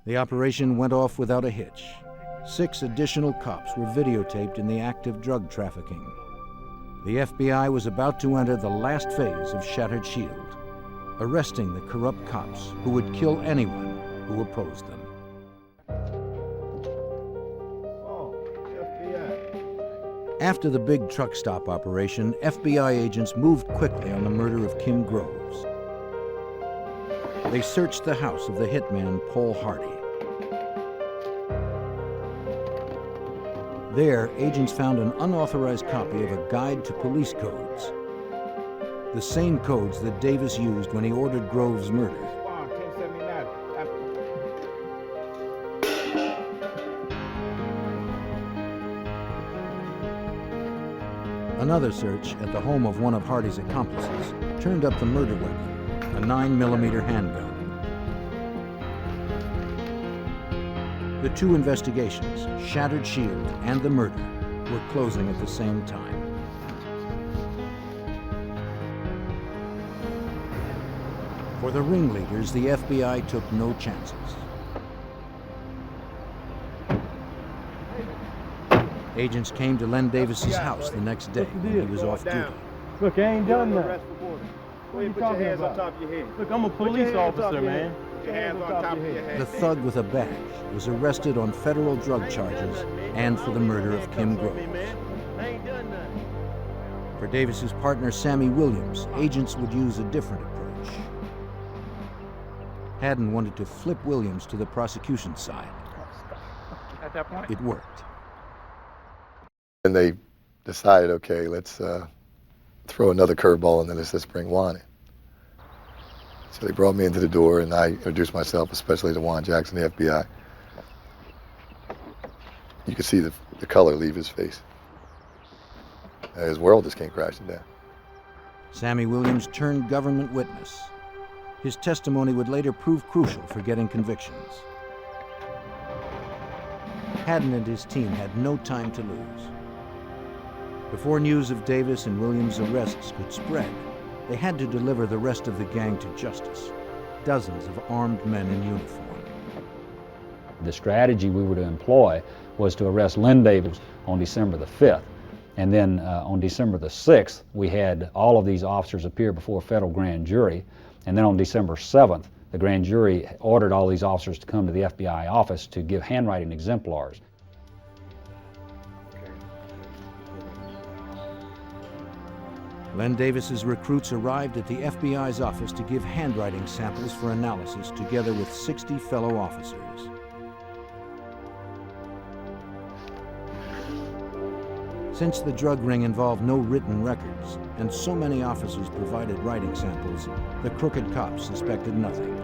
[SPEAKER 2] The operation went off without a hitch. 6 additional cops were videotaped in the act of drug trafficking. The FBI was about to enter the last phase of Shattered Shield, arresting the corrupt cops who would kill anyone who opposed them. After the big truck stop operation, FBI agents moved quickly on the murder of Kim Groves. They searched the house of the hitman Paul Hardy. There, agents found an unauthorized copy of a guide to police codes, the same codes that Davis used when he ordered Groves murdered. Another search at the home of one of Hardy's accomplices turned up the murder weapon, a 9mm handgun. The 2 investigations, Shattered Shield and the murder, were closing at the same time. For the ringleaders, the FBI took no chances. Agents came to Len Davis's house the next day when he was off duty.
[SPEAKER 10] Look, I ain't done nothing. What are you talking about? Look, I'm a police officer, man.
[SPEAKER 2] The thug with a badge was arrested on federal drug charges and for the murder of Kim Groves. For Davis's partner, Sammy Williams, agents would use a different approach. Haddon wanted to flip Williams to the prosecution side.
[SPEAKER 7] At that point,
[SPEAKER 2] it worked.
[SPEAKER 8] And they decided, okay, let's throw another curveball and then let's bring Juan in. So they brought me into the door and I introduced myself, especially to Juan Jackson, the FBI. You could see the color leave his face. His world just came crashing down.
[SPEAKER 2] Sammy Williams turned government witness. His testimony would later prove crucial for getting convictions. Haddon and his team had no time to lose. Before news of Davis and Williams' arrests could spread, they had to deliver the rest of the gang to justice. Dozens of armed men in uniform.
[SPEAKER 4] The strategy we were to employ was to arrest Len Davis on December the 5th. And then on December the 6th, we had all of these officers appear before a federal grand jury. And then on December 7th, the grand jury ordered all these officers to come to the FBI office to give handwriting exemplars.
[SPEAKER 2] Len Davis's recruits arrived at the FBI's office to give handwriting samples for analysis together with 60 fellow officers. Since the drug ring involved no written records, and so many officers provided writing samples, the crooked cops suspected nothing.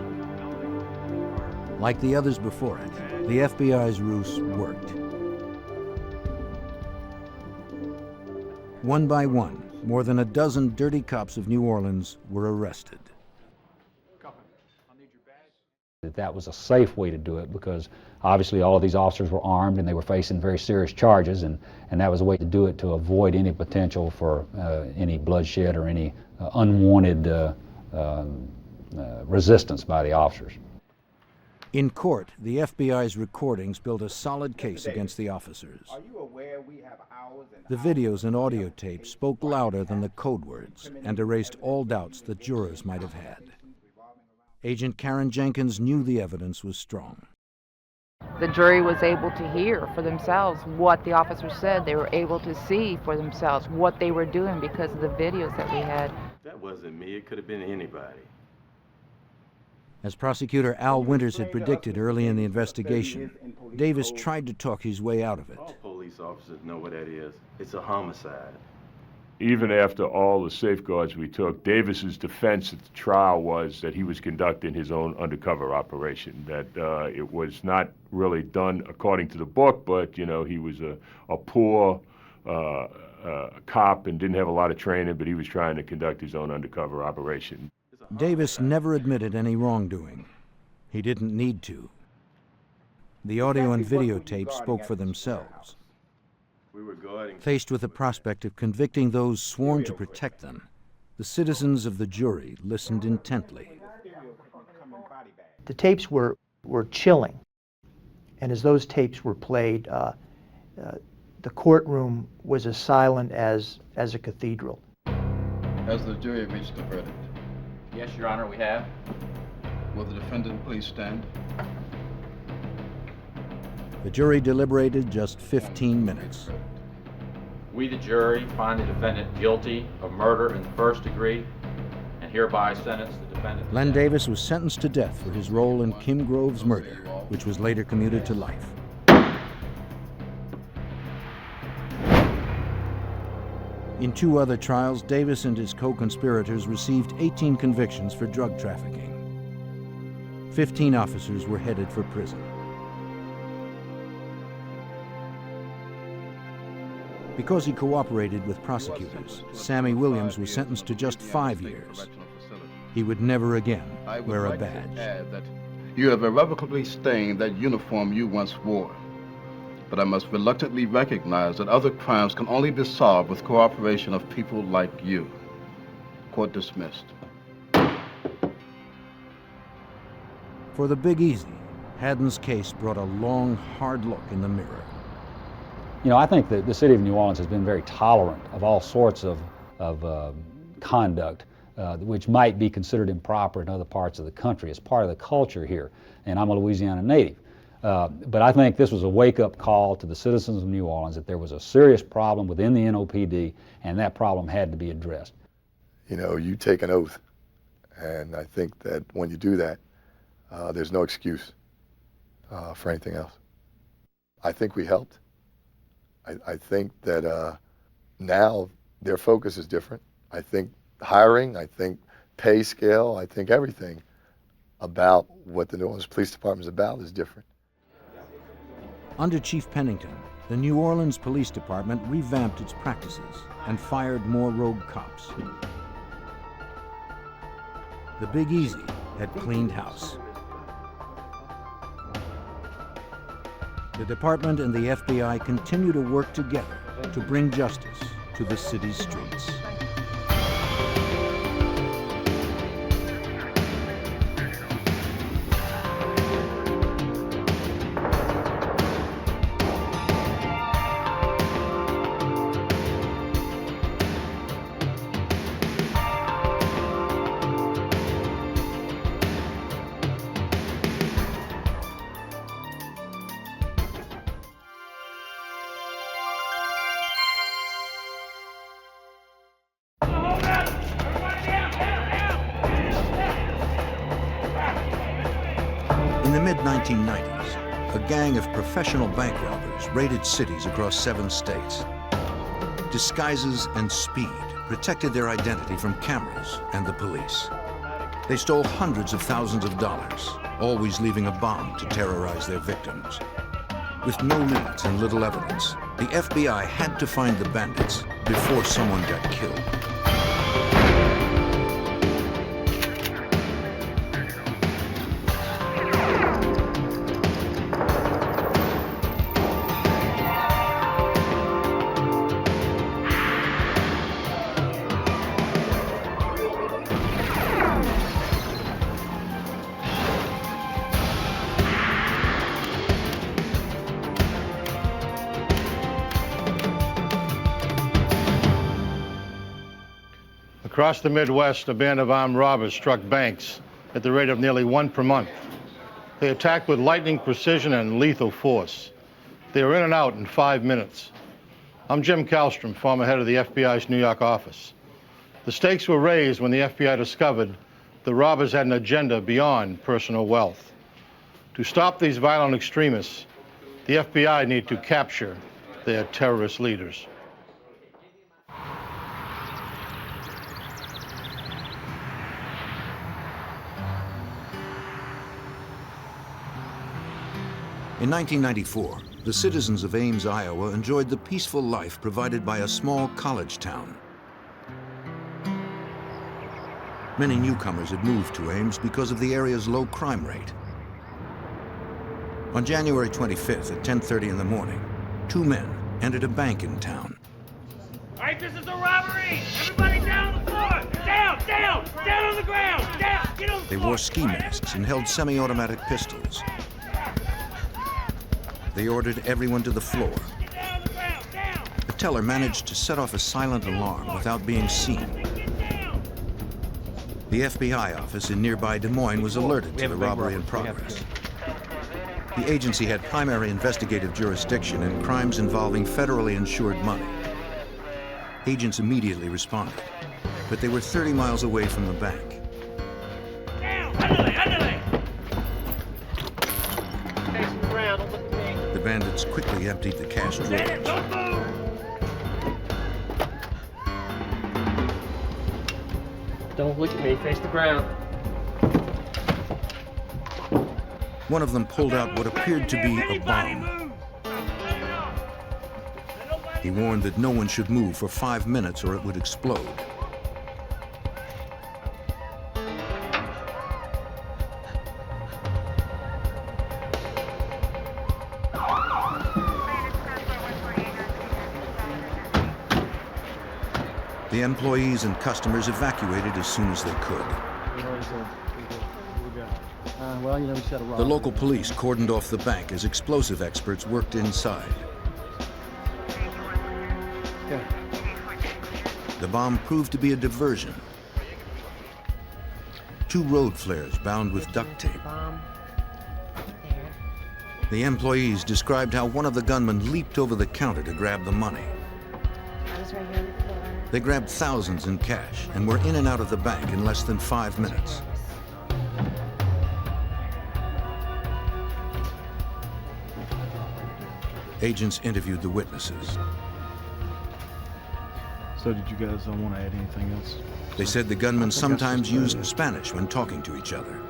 [SPEAKER 2] Like the others before it, the FBI's ruse worked. One by one, more than a dozen dirty cops of New Orleans were arrested.
[SPEAKER 4] That was a safe way to do it because obviously all of these officers were armed and they were facing very serious charges, and that was a way to do it to avoid any potential for any bloodshed or any unwanted resistance by the officers.
[SPEAKER 2] In court, the FBI's recordings built a solid case against the officers.
[SPEAKER 7] Are you aware we have hours and
[SPEAKER 2] The videos and audio tapes spoke louder than the code words and erased all doubts that jurors might have had. Agent Karen Jenkins knew the evidence was strong.
[SPEAKER 6] The jury was able to hear for themselves what the officer said. They were able to see for themselves what they were doing because of the videos that we had.
[SPEAKER 12] That wasn't me. It could have been anybody.
[SPEAKER 2] As prosecutor Al Winters had predicted early in the investigation, Davis tried to talk his way out of it.
[SPEAKER 12] All police officers know what that is. It's a homicide.
[SPEAKER 5] Even after all the safeguards we took, Davis's defense at the trial was that he was conducting his own undercover operation, that it was not really done according to the book, but, you know, he was a poor cop and didn't have a lot of training, but he was trying to conduct his own undercover operation.
[SPEAKER 2] Davis never admitted any wrongdoing. He didn't need to. The audio and videotape spoke for themselves. Faced with the prospect of convicting those sworn to protect them, the citizens of the jury listened intently.
[SPEAKER 15] The tapes were chilling, and as those tapes were played, the courtroom was as silent as a cathedral.
[SPEAKER 16] Has the jury reached a verdict?
[SPEAKER 17] Yes, Your Honor, we have.
[SPEAKER 16] Will the defendant please stand?
[SPEAKER 2] The jury deliberated just 15 minutes.
[SPEAKER 17] We, the jury, find the defendant guilty of murder in the first degree and hereby sentence the defendant.
[SPEAKER 2] Len Davis was sentenced to death for his role in Kim Grove's murder, which was later commuted to life. In two other trials, Davis and his co-conspirators received 18 convictions for drug trafficking. 15 officers were headed for prison. Because he cooperated with prosecutors, Sammy Williams was sentenced to just 5 years. He would never again wear a badge.
[SPEAKER 16] That you have irrevocably stained that uniform you once wore. But I must reluctantly recognize that other crimes can only be solved with cooperation of people like you. Court dismissed.
[SPEAKER 2] For the Big Easy, Haddon's case brought a long, hard look in the mirror.
[SPEAKER 4] You know, I think that the city of New Orleans has been very tolerant of all sorts of conduct which might be considered improper in other parts of the country. It's part of the culture here, and I'm a Louisiana native. But I think this was a wake-up call to the citizens of New Orleans that there was a serious problem within the NOPD, and that problem had to be addressed.
[SPEAKER 8] You know, you take an oath, and I think that when you do that, there's no excuse for anything else. I think we helped. I think that now their focus is different. I think hiring, I think pay scale, I think everything about what the New Orleans Police Department is about is different.
[SPEAKER 2] Under Chief Pennington, the New Orleans Police Department revamped its practices and fired more rogue cops. The Big Easy had cleaned house. The department and the FBI continue to work together to bring justice to the city's streets. In the mid-1990s, a gang of professional bank robbers raided cities across 7 states. Disguises and speed protected their identity from cameras and the police. They stole hundreds of thousands of dollars, always leaving a bomb to terrorize their victims. With no leads and little evidence, the FBI had to find the bandits before someone got killed.
[SPEAKER 3] Across the Midwest, a band of armed robbers struck banks at the rate of nearly 1 per month. They attacked with lightning precision and lethal force. They were in and out in 5 minutes. I'm Jim Kallstrom, former head of the FBI's New York office. The stakes were raised when the FBI discovered the robbers had an agenda beyond personal wealth. To stop these violent extremists, the FBI need to capture their terrorist leaders.
[SPEAKER 2] In 1994, the citizens of Ames, Iowa enjoyed the peaceful life provided by a small college town. Many newcomers had moved to Ames because of the area's low crime rate. On January 25th at 10:30 in the morning, 2 men entered a bank in town.
[SPEAKER 7] All right, this is a robbery! Everybody down on the floor! Down, down, down on the ground! Down, get on the floor!
[SPEAKER 2] They wore ski masks and held semi-automatic pistols. They ordered everyone to the floor. The teller managed to set off a silent alarm without being seen. The FBI office in nearby Des Moines was alerted to the robbery in progress. The agency had primary investigative jurisdiction in crimes involving federally insured money. Agents immediately responded, but they were 30 miles away from the bank. The bandits quickly emptied the cash drawers.
[SPEAKER 18] Don't look at me, face the ground.
[SPEAKER 2] One of them pulled out what appeared to be a bomb. He warned that no one should move for 5 minutes or it would explode. The employees and customers evacuated as soon as they could. The local police cordoned off the bank as explosive experts worked inside. The bomb proved to be a diversion. 2 road flares bound with duct tape. The employees described how one of the gunmen leaped over the counter to grab the money. They grabbed thousands in cash and were in and out of the bank in less than 5 minutes. Agents interviewed the witnesses.
[SPEAKER 10] So did you guys want to add anything else?
[SPEAKER 2] They said the gunmen sometimes used Spanish when talking to each other.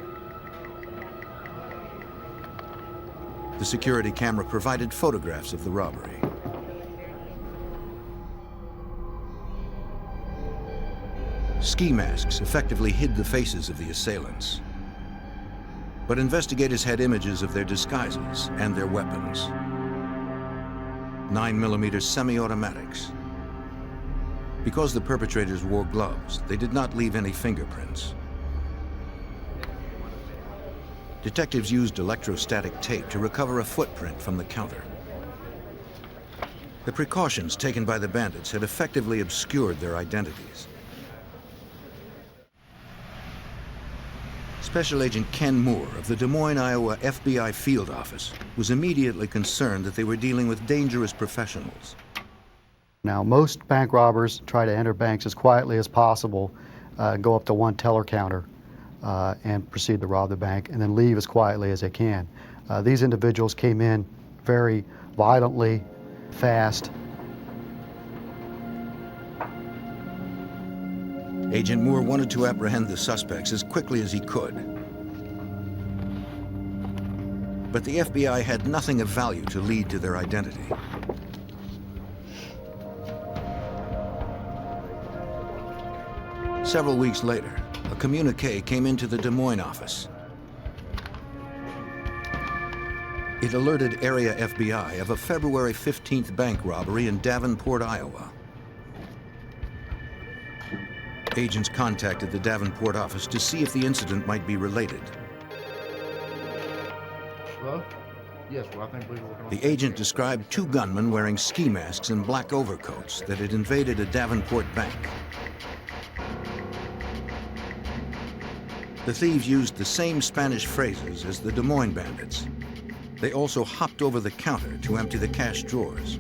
[SPEAKER 2] The security camera provided photographs of the robbery. Ski masks effectively hid the faces of the assailants. But investigators had images of their disguises and their weapons. 9mm semi-automatics. Because the perpetrators wore gloves, they did not leave any fingerprints. Detectives used electrostatic tape to recover a footprint from the counter. The precautions taken by the bandits had effectively obscured their identities. Special Agent Ken Moore of the Des Moines, Iowa FBI field office was immediately concerned that they were dealing with dangerous professionals.
[SPEAKER 19] Now, most bank robbers try to enter banks as quietly as possible, go up to one teller counter. and proceed to rob the bank and then leave as quietly as they can. These individuals came in very violently, fast.
[SPEAKER 2] Agent Moore wanted to apprehend the suspects as quickly as he could. But the FBI had nothing of value to lead to their identity. Several weeks later, a communique came into the Des Moines office. It alerted area FBI of a February 15th bank robbery in Davenport, Iowa. Agents contacted the Davenport office to see if the incident might be related.
[SPEAKER 16] Hello? Yes, well, I think we will.
[SPEAKER 2] The agent described two gunmen wearing ski masks and black overcoats that had invaded a Davenport bank. The thieves used the same Spanish phrases as the Des Moines bandits. They also hopped over the counter to empty the cash drawers.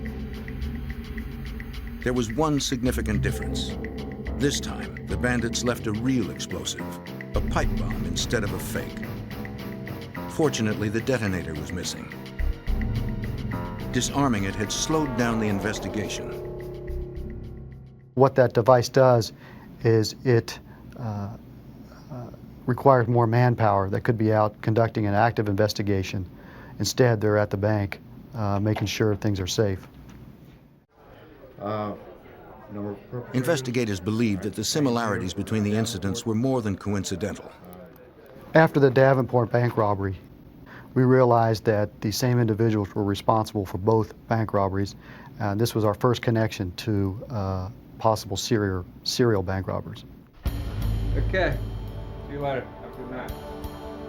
[SPEAKER 2] There was one significant difference. This time, the bandits left a real explosive, a pipe bomb instead of a fake. Fortunately, the detonator was missing. Disarming it had slowed down the investigation.
[SPEAKER 19] What that device does is it requires more manpower that could be out conducting an active investigation. Instead, they're at the bank making sure things are safe.
[SPEAKER 2] Investigators believed that the similarities between the incidents were more than coincidental.
[SPEAKER 19] After the Davenport bank robbery, we realized that the same individuals were responsible for both bank robberies. This was our first connection to possible serial bank robbers.
[SPEAKER 10] Okay. See you later. Have a good night.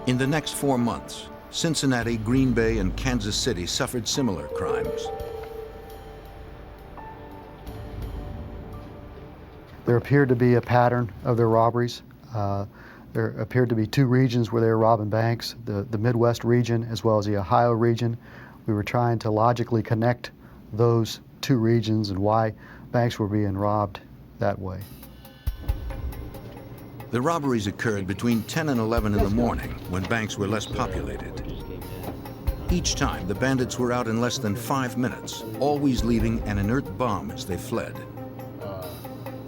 [SPEAKER 2] In the next 4 months, Cincinnati, Green Bay, and Kansas City suffered similar crimes.
[SPEAKER 19] There appeared to be a pattern of their robberies. There appeared to be two regions where they were robbing banks, the Midwest region as well as the Ohio region. We were trying to logically connect those two regions and why banks were being robbed that way.
[SPEAKER 2] The robberies occurred between 10 and 11 in the morning when banks were less populated. Each time, the bandits were out in less than 5 minutes, always leaving an inert bomb as they fled.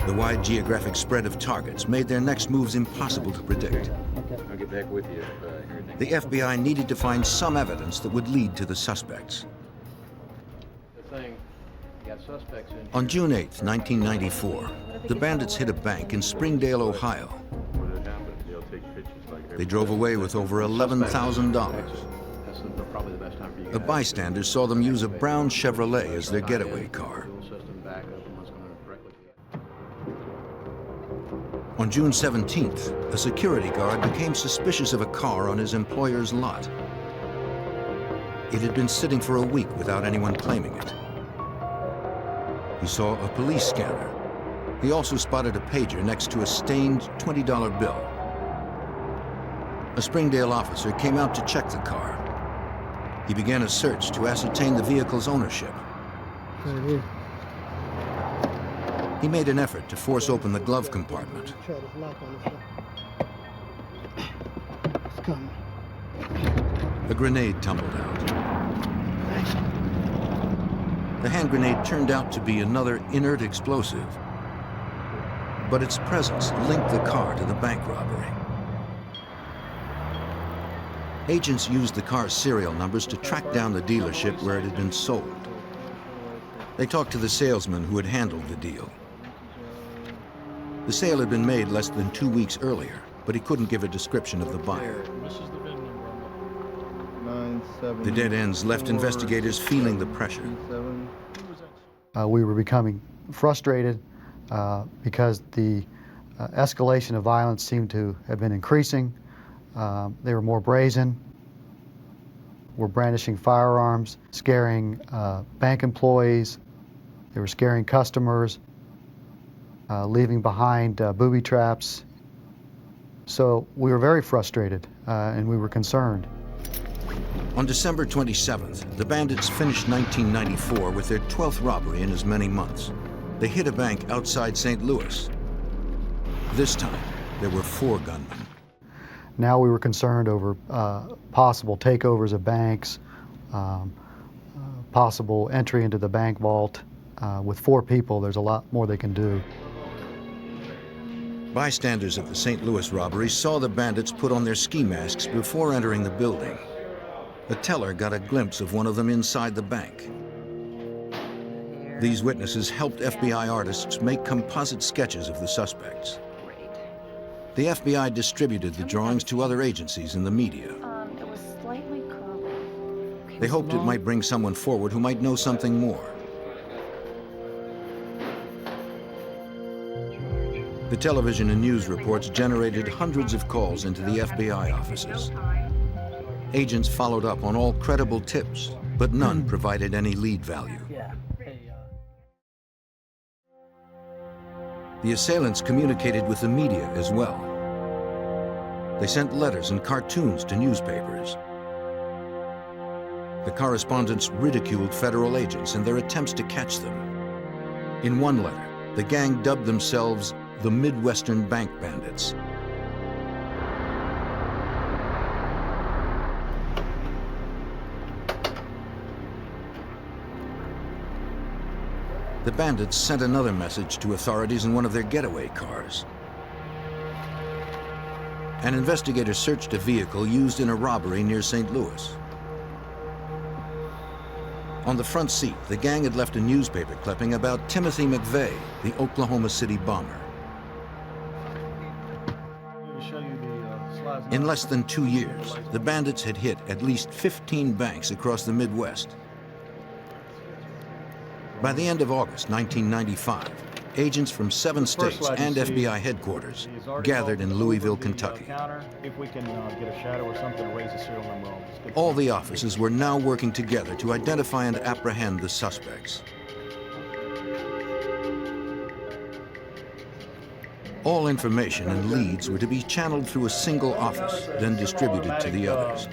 [SPEAKER 2] The wide geographic spread of targets made their next moves impossible to predict.
[SPEAKER 12] I'll get back with you.
[SPEAKER 2] The FBI needed to find some evidence that would lead to the suspects. On June 8, 1994, the bandits hit a bank in Springdale, Ohio. They drove away with over $11,000. A bystander saw them use a brown Chevrolet as their getaway car. On June 17th, a security guard became suspicious of a car on his employer's lot. It had been sitting for a week without anyone claiming it. He saw a police scanner. He also spotted a pager next to a stained $20 bill. A Springdale officer came out to check the car. He began a search to ascertain the vehicle's ownership. He made an effort to force open the glove compartment. A grenade tumbled out. The hand grenade turned out to be another inert explosive, but its presence linked the car to the bank robbery. Agents used the car's serial numbers to track down the dealership where it had been sold. They talked to the salesman who had handled the deal. The sale had been made less than 2 weeks earlier, but he couldn't give a description of the buyer. The dead ends left investigators feeling the pressure.
[SPEAKER 19] We were becoming frustrated because the escalation of violence seemed to have been increasing. They were more brazen, were brandishing firearms, scaring bank employees. They were scaring customers, leaving behind booby traps. So we were very frustrated and we were concerned.
[SPEAKER 2] On December 27th, the bandits finished 1994 with their 12th robbery in as many months. They hit a bank outside St. Louis. This time, there were 4 gunmen.
[SPEAKER 19] Now we were concerned over possible takeovers of banks, possible entry into the bank vault. With 4 people, there's a lot more they can do.
[SPEAKER 2] Bystanders of the St. Louis robbery saw the bandits put on their ski masks before entering the building. A teller got a glimpse of one of them inside the bank. These witnesses helped FBI artists make composite sketches of the suspects. The FBI distributed the drawings to other agencies in the media.
[SPEAKER 9] It was slightly curly.
[SPEAKER 2] They hoped it might bring someone forward who might know something more. The television and news reports generated hundreds of calls into the FBI offices. Agents followed up on all credible tips, but none provided any lead value. The assailants communicated with the media as well. They sent letters and cartoons to newspapers. The correspondents ridiculed federal agents and their attempts to catch them. In one letter, the gang dubbed themselves the Midwestern Bank Bandits. The bandits sent another message to authorities in one of their getaway cars. An investigator searched a vehicle used in a robbery near St. Louis. On the front seat, the gang had left a newspaper clipping about Timothy McVeigh, the Oklahoma City bomber. In less than 2 years, the bandits had hit at least 15 banks across the Midwest. By the end of August 1995, agents from 7 states and FBI headquarters gathered in Louisville, Kentucky.
[SPEAKER 10] If we can get a shadow or something to raise the serial number.
[SPEAKER 2] All the offices were now working together to identify and apprehend the suspects. All information and leads were to be channeled through a single office, then distributed to the others.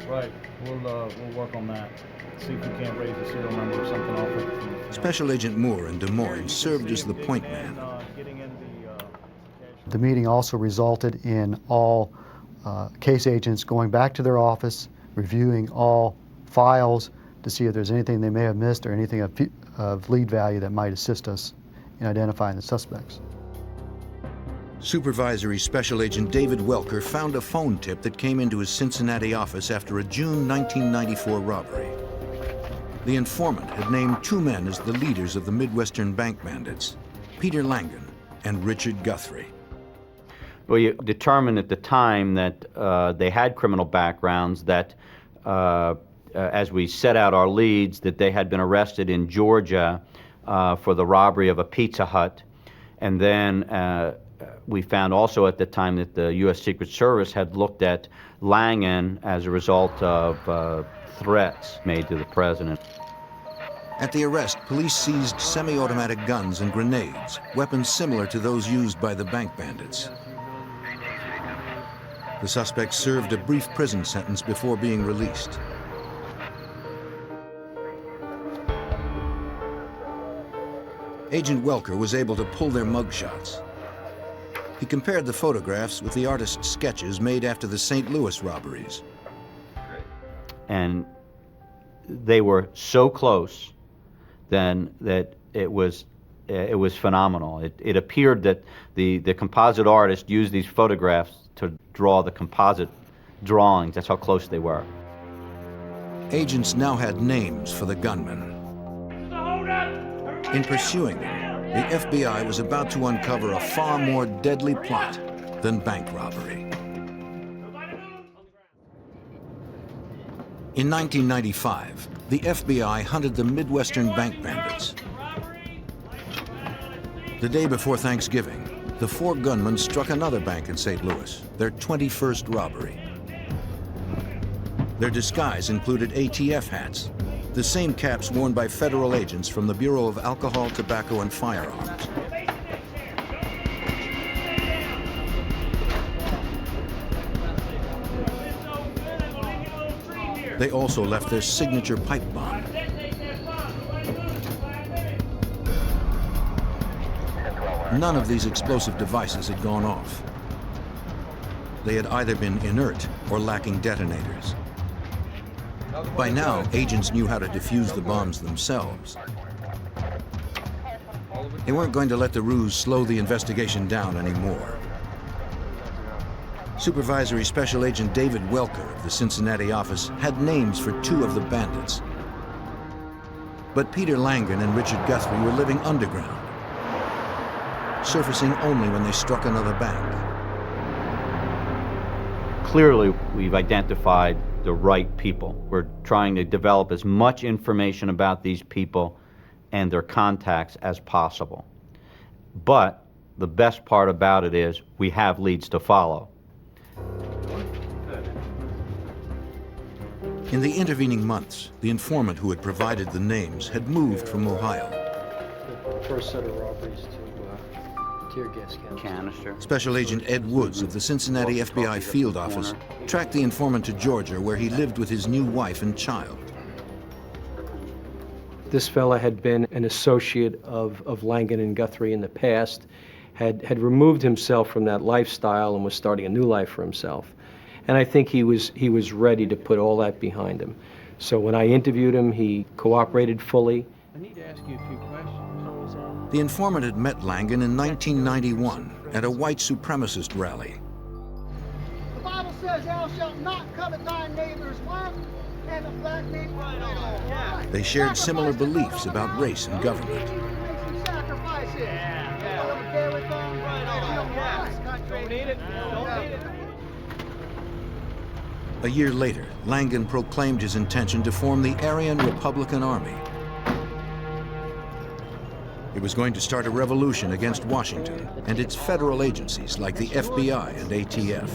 [SPEAKER 10] Right, we'll work on that. See if we can't raise the serial number or something off it.
[SPEAKER 2] Special Agent Moore in Des Moines served as the point man.
[SPEAKER 19] The meeting also resulted in all case agents going back to their office, reviewing all files to see if there's anything they may have missed or anything of lead value that might assist us in identifying the suspects.
[SPEAKER 2] Supervisory Special Agent David Welker found a phone tip that came into his Cincinnati office after a June 1994 robbery. The informant had named 2 men as the leaders of the Midwestern Bank Bandits, Peter Langan and Richard Guthrie.
[SPEAKER 17] We determined at the time that they had criminal backgrounds, that as we set out our leads, that they had been arrested in Georgia for the robbery of a Pizza Hut. And then we found also at the time that the U.S. Secret Service had looked at Langan as a result of threats made to the president.
[SPEAKER 2] At the arrest, police seized semi-automatic guns and grenades, weapons similar to those used by the bank bandits. The suspects served a brief prison sentence before being released. Agent Welker was able to pull their mugshots. He compared the photographs with the artist's sketches made after the St. Louis robberies.
[SPEAKER 17] And they were so close then that it was phenomenal. It appeared that the composite artist used these photographs to draw the composite drawings. That's how close they were.
[SPEAKER 2] Agents now had names for the gunmen. In pursuing them, the FBI was about to uncover a far more deadly plot than bank robbery. In 1995, the FBI hunted the Midwestern Bank Bandits. The day before Thanksgiving, the 4 gunmen struck another bank in St. Louis, their 21st robbery. Their disguise included ATF hats, the same caps worn by federal agents from the Bureau of Alcohol, Tobacco, and Firearms. They also left their signature pipe bomb. None of these explosive devices had gone off. they had either been inert or lacking detonators. By now, agents knew how to defuse the bombs themselves. They weren't going to let the ruse slow the investigation down anymore. Supervisory Special Agent David Welker of the Cincinnati office had names for 2 of the bandits. But Peter Langan and Richard Guthrie were living underground, surfacing only when they struck another bank.
[SPEAKER 17] Clearly, we've identified the right people. We're trying to develop as much information about these people and their contacts as possible. But the best part about it is we have leads to follow.
[SPEAKER 2] In the intervening months, the informant who had provided the names had moved from Ohio.
[SPEAKER 18] The first set of robberies to tear gas
[SPEAKER 17] canister.
[SPEAKER 2] Special Agent Ed Woods of the Cincinnati FBI field office tracked the informant to Georgia, where he lived with his new wife and child.
[SPEAKER 18] This fella had been an associate of Langan and Guthrie in the past, had removed himself from that lifestyle and was starting a new life for himself. And I think he was ready to put all that behind him. So when I interviewed him, he cooperated fully.
[SPEAKER 10] I need to ask you a few questions.
[SPEAKER 2] The informant had met Langan in 1991 at a white supremacist rally.
[SPEAKER 7] The Bible says, thou shalt not covet thy neighbor's wife and a black neighbor.
[SPEAKER 2] They shared similar beliefs about race and government. A year later, Langan proclaimed his intention to form the Aryan Republican Army. It was going to start a revolution against Washington and its federal agencies like the FBI and ATF.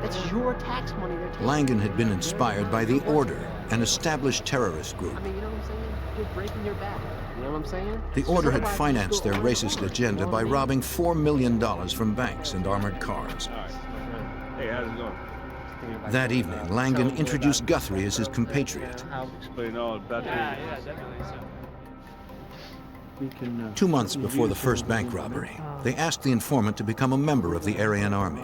[SPEAKER 13] That's your tax money they're taking.
[SPEAKER 2] Langan had been inspired by the Order, an established terrorist group.
[SPEAKER 13] I mean, you know what I'm saying? You're breaking your back. You know what I'm saying?
[SPEAKER 2] The Order had financed their racist agenda by robbing $4 million from banks and armored cars.
[SPEAKER 10] Hey, how's it going?
[SPEAKER 2] That evening, Langan introduced Guthrie as his compatriot.
[SPEAKER 10] I'll explain all about that. Yeah, definitely.
[SPEAKER 2] 2 months before the first bank robbery, they asked the informant to become a member of the Aryan Army.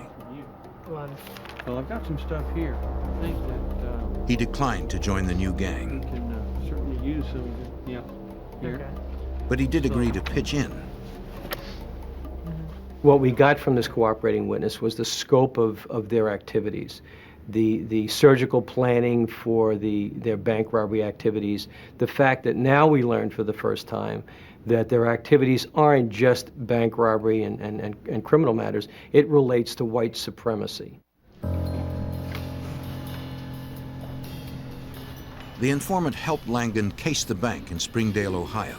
[SPEAKER 10] Well, I've got some stuff here. I think that
[SPEAKER 2] He declined to join the new gang.
[SPEAKER 10] we can certainly use some of it. Yeah, here.
[SPEAKER 18] Okay.
[SPEAKER 2] But he did agree to pitch in.
[SPEAKER 18] What we got from this cooperating witness was the scope of their activities, the surgical planning for their bank robbery activities, the fact that now we learned for the first time that their activities aren't just bank robbery and criminal matters. It relates to white supremacy.
[SPEAKER 2] The informant helped Langan case the bank in Springdale, Ohio.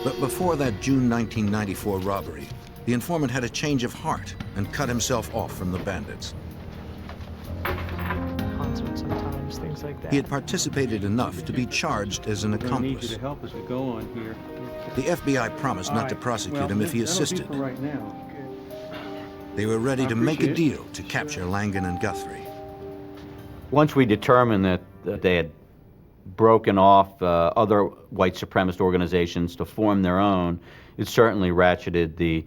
[SPEAKER 2] But before that June 1994 robbery, the informant had a change of heart and cut himself off from the bandits.
[SPEAKER 11] Concerts sometimes, things like that.
[SPEAKER 2] He had participated enough to be charged as an
[SPEAKER 10] We're gonna need you
[SPEAKER 2] accomplice.
[SPEAKER 10] to help as we go on here.
[SPEAKER 2] The FBI promised not to prosecute him if he
[SPEAKER 10] that'll be
[SPEAKER 2] assisted.
[SPEAKER 10] for right now.
[SPEAKER 2] They were ready to make a
[SPEAKER 10] appreciate it.
[SPEAKER 2] deal to capture Langan and Guthrie.
[SPEAKER 17] Once we determined that they had broken off other white supremacist organizations to form their own, it certainly ratcheted the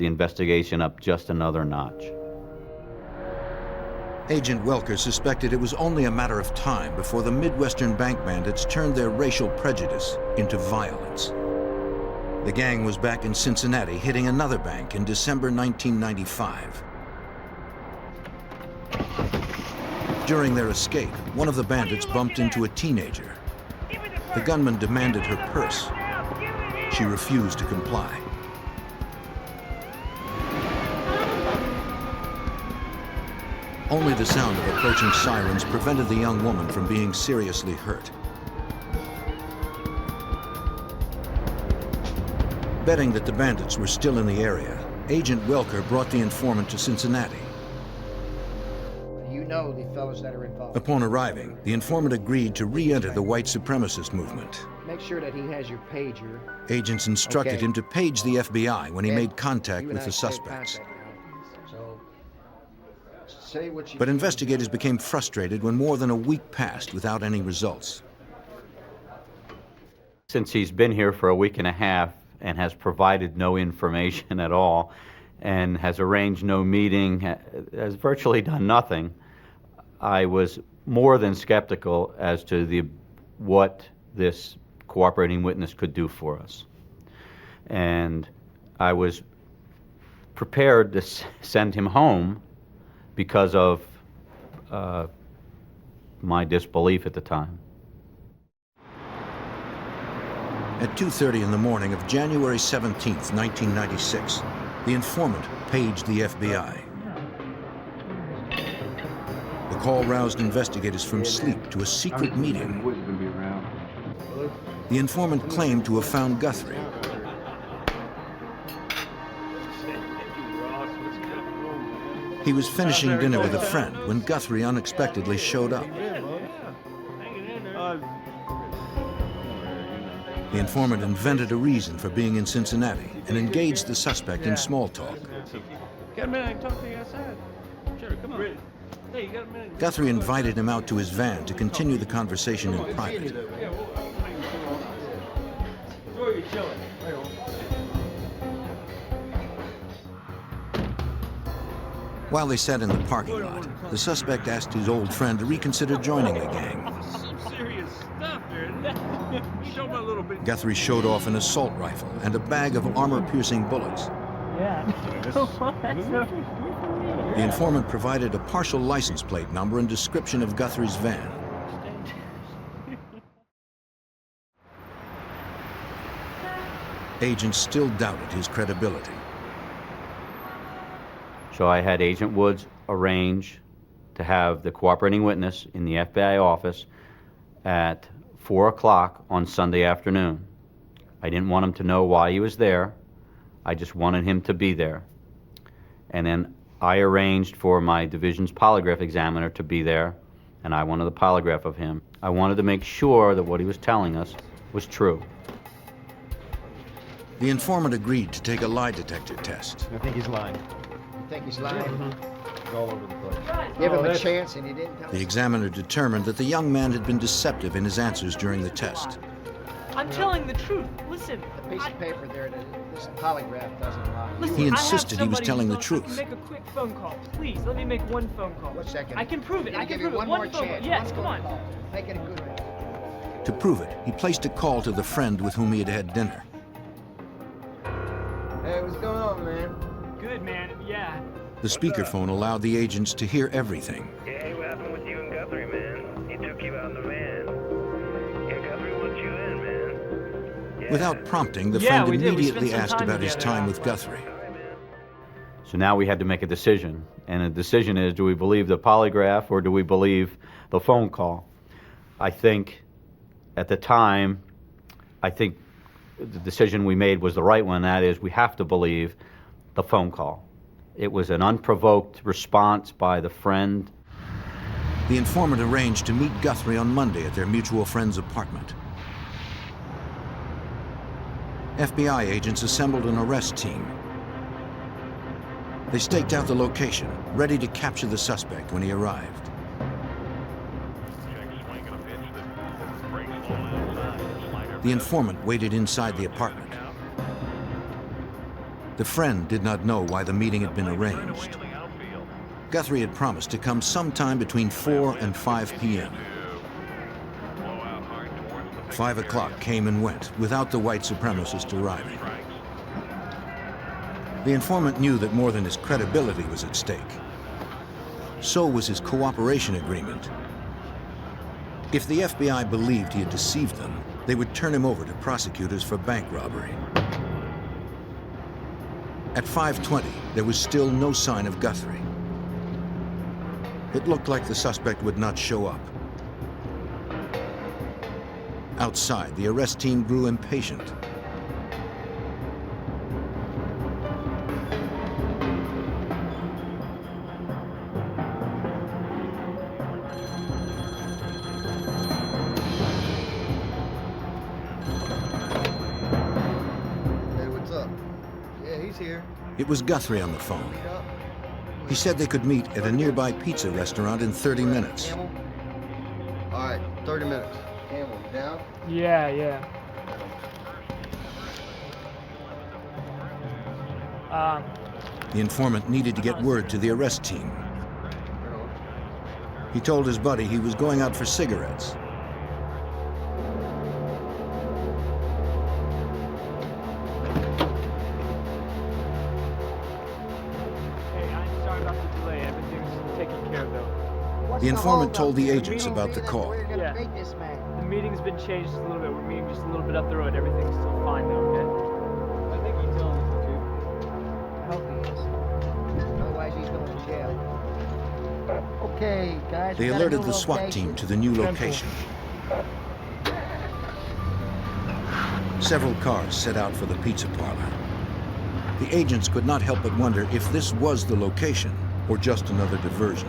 [SPEAKER 17] investigation up just another notch.
[SPEAKER 2] Agent Welker suspected it was only a matter of time before the Midwestern bank bandits turned their racial prejudice into violence. The gang was back in Cincinnati, hitting another bank in December 1995. During their escape, one of the bandits bumped into a teenager. The gunman demanded her purse. She refused to comply. Only the sound of approaching sirens prevented the young woman from being seriously hurt. Betting that the bandits were still in the area, Agent Welker brought the informant to Cincinnati.
[SPEAKER 20] You know the fellows that are involved.
[SPEAKER 2] Upon arriving, the informant agreed to re-enter the white supremacist movement.
[SPEAKER 20] Make sure that he has your pager.
[SPEAKER 2] Agents instructed
[SPEAKER 20] Okay.
[SPEAKER 2] him to page the FBI when he
[SPEAKER 20] Ed,
[SPEAKER 2] made contact
[SPEAKER 20] you and
[SPEAKER 2] with the
[SPEAKER 20] I stay
[SPEAKER 2] suspects.
[SPEAKER 20] contact now. So, say what you
[SPEAKER 2] But investigators became frustrated when more than a week passed without any results.
[SPEAKER 17] Since he's been here for a week and a half and has provided no information at all and has arranged no meeting, has virtually done nothing, I was more than skeptical as to what this cooperating witness could do for us. And I was prepared to send him home because of my disbelief at the time.
[SPEAKER 2] At 2:30 in the morning of January 17th, 1996, the informant paged the FBI. The call roused investigators from sleep to a secret meeting. The informant claimed to have found Guthrie. He was finishing dinner with a friend when Guthrie unexpectedly showed up. The informant invented a reason for being in Cincinnati and engaged the suspect in small talk.
[SPEAKER 10] Got a minute, I can talk to you outside. Sure, come on. Hey, you got a minute?
[SPEAKER 2] Guthrie invited him out to his van to continue the conversation in private.
[SPEAKER 10] Where are you chilling?
[SPEAKER 2] While they sat in the parking lot, the suspect asked his old friend to reconsider joining the gang.
[SPEAKER 10] Some serious stuff there. You talking about a little bit.
[SPEAKER 2] Guthrie showed off an assault rifle and a bag of armor-piercing bullets.
[SPEAKER 11] Yeah.
[SPEAKER 2] The informant provided a partial license plate number and description of Guthrie's van. Agents still doubted his credibility.
[SPEAKER 17] So I had Agent Woods arrange to have the cooperating witness in the FBI office at 4 o'clock on Sunday afternoon. I didn't want him to know why he was there. I just wanted him to be there. And then I arranged for my division's polygraph examiner to be there, and I wanted a polygraph of him. I wanted to make sure that what he was telling us was true.
[SPEAKER 2] The informant agreed to take a lie detector test.
[SPEAKER 20] I think he's lying. You think he's lying?
[SPEAKER 10] He's all over the place.
[SPEAKER 20] Give him a chance and he didn't tell
[SPEAKER 2] The examiner determined that the young man had been deceptive in his answers during the test.
[SPEAKER 11] I'm telling the truth. Listen.
[SPEAKER 20] The piece of paper there, this polygraph doesn't lie.
[SPEAKER 11] Listen,
[SPEAKER 2] He insisted he was telling the truth.
[SPEAKER 11] Make a quick phone call, please. Let me make one phone call.
[SPEAKER 20] 1 second.
[SPEAKER 11] I can prove it. I can
[SPEAKER 20] give
[SPEAKER 11] prove
[SPEAKER 20] you
[SPEAKER 11] it.
[SPEAKER 20] one more
[SPEAKER 11] phone
[SPEAKER 20] chance.
[SPEAKER 11] call. Yes,
[SPEAKER 20] One
[SPEAKER 11] come on.
[SPEAKER 20] phone call. Make it a good one.
[SPEAKER 2] To prove it, he placed a call to the friend with whom he had had dinner.
[SPEAKER 10] Hey, what's going on, man?
[SPEAKER 11] Good, man. Yeah.
[SPEAKER 2] The speakerphone allowed the agents to hear everything.
[SPEAKER 21] Hey, what happened with you and Guthrie, man? He took you out in the van. Yeah, Guthrie wants you in, man. Yeah.
[SPEAKER 2] Without prompting, the
[SPEAKER 11] Yeah,
[SPEAKER 2] friend
[SPEAKER 11] we did. We
[SPEAKER 2] immediately
[SPEAKER 11] spent some
[SPEAKER 2] asked
[SPEAKER 11] time
[SPEAKER 2] about his
[SPEAKER 11] together.
[SPEAKER 2] time with Guthrie.
[SPEAKER 17] So now we had to make a decision, and the decision is, do we believe the polygraph or do we believe the phone call? I think at the time, the decision we made was the right one. That is, we have to believe the phone call. It was an unprovoked response by the friend.
[SPEAKER 2] The informant arranged to meet Guthrie on Monday at their mutual friend's apartment. FBI agents assembled an arrest team. They staked out the location, ready to capture the suspect when he arrived. The informant waited inside the apartment. The friend did not know why the meeting had been arranged. Guthrie had promised to come sometime between 4 and 5 p.m. 5 o'clock came and went without the white supremacist arriving. The informant knew that more than his credibility was at stake. So was his cooperation agreement. If the FBI believed he had deceived them, they would turn him over to prosecutors for bank robbery. At 5:20, there was still no sign of Guthrie. It looked like the suspect would not show up. Outside, the arrest team grew impatient.
[SPEAKER 20] Hey, what's up? Yeah, he's here.
[SPEAKER 2] It was Guthrie on the phone. He said they could meet at a nearby pizza restaurant in 30 minutes.
[SPEAKER 20] All right, 30 minutes. Campbell, you down?
[SPEAKER 11] Yeah, yeah.
[SPEAKER 2] The informant needed to get word to the arrest team. He told his buddy he was going out for cigarettes.
[SPEAKER 11] Hey, I'm sorry about the delay. Everything's taken care of, though.
[SPEAKER 2] The informant told the agents about the call.
[SPEAKER 11] Yeah. The meeting's been changed just a little bit. We're meeting just a little bit up the road. Everything's still fine, though, okay?
[SPEAKER 20] I think you're telling us the truth. I hope he is. Otherwise, he's going to jail. Okay, guys.
[SPEAKER 2] They alerted the SWAT team to the new location. Several cars set out for the pizza parlor. The agents could not help but wonder if this was the location or just another diversion.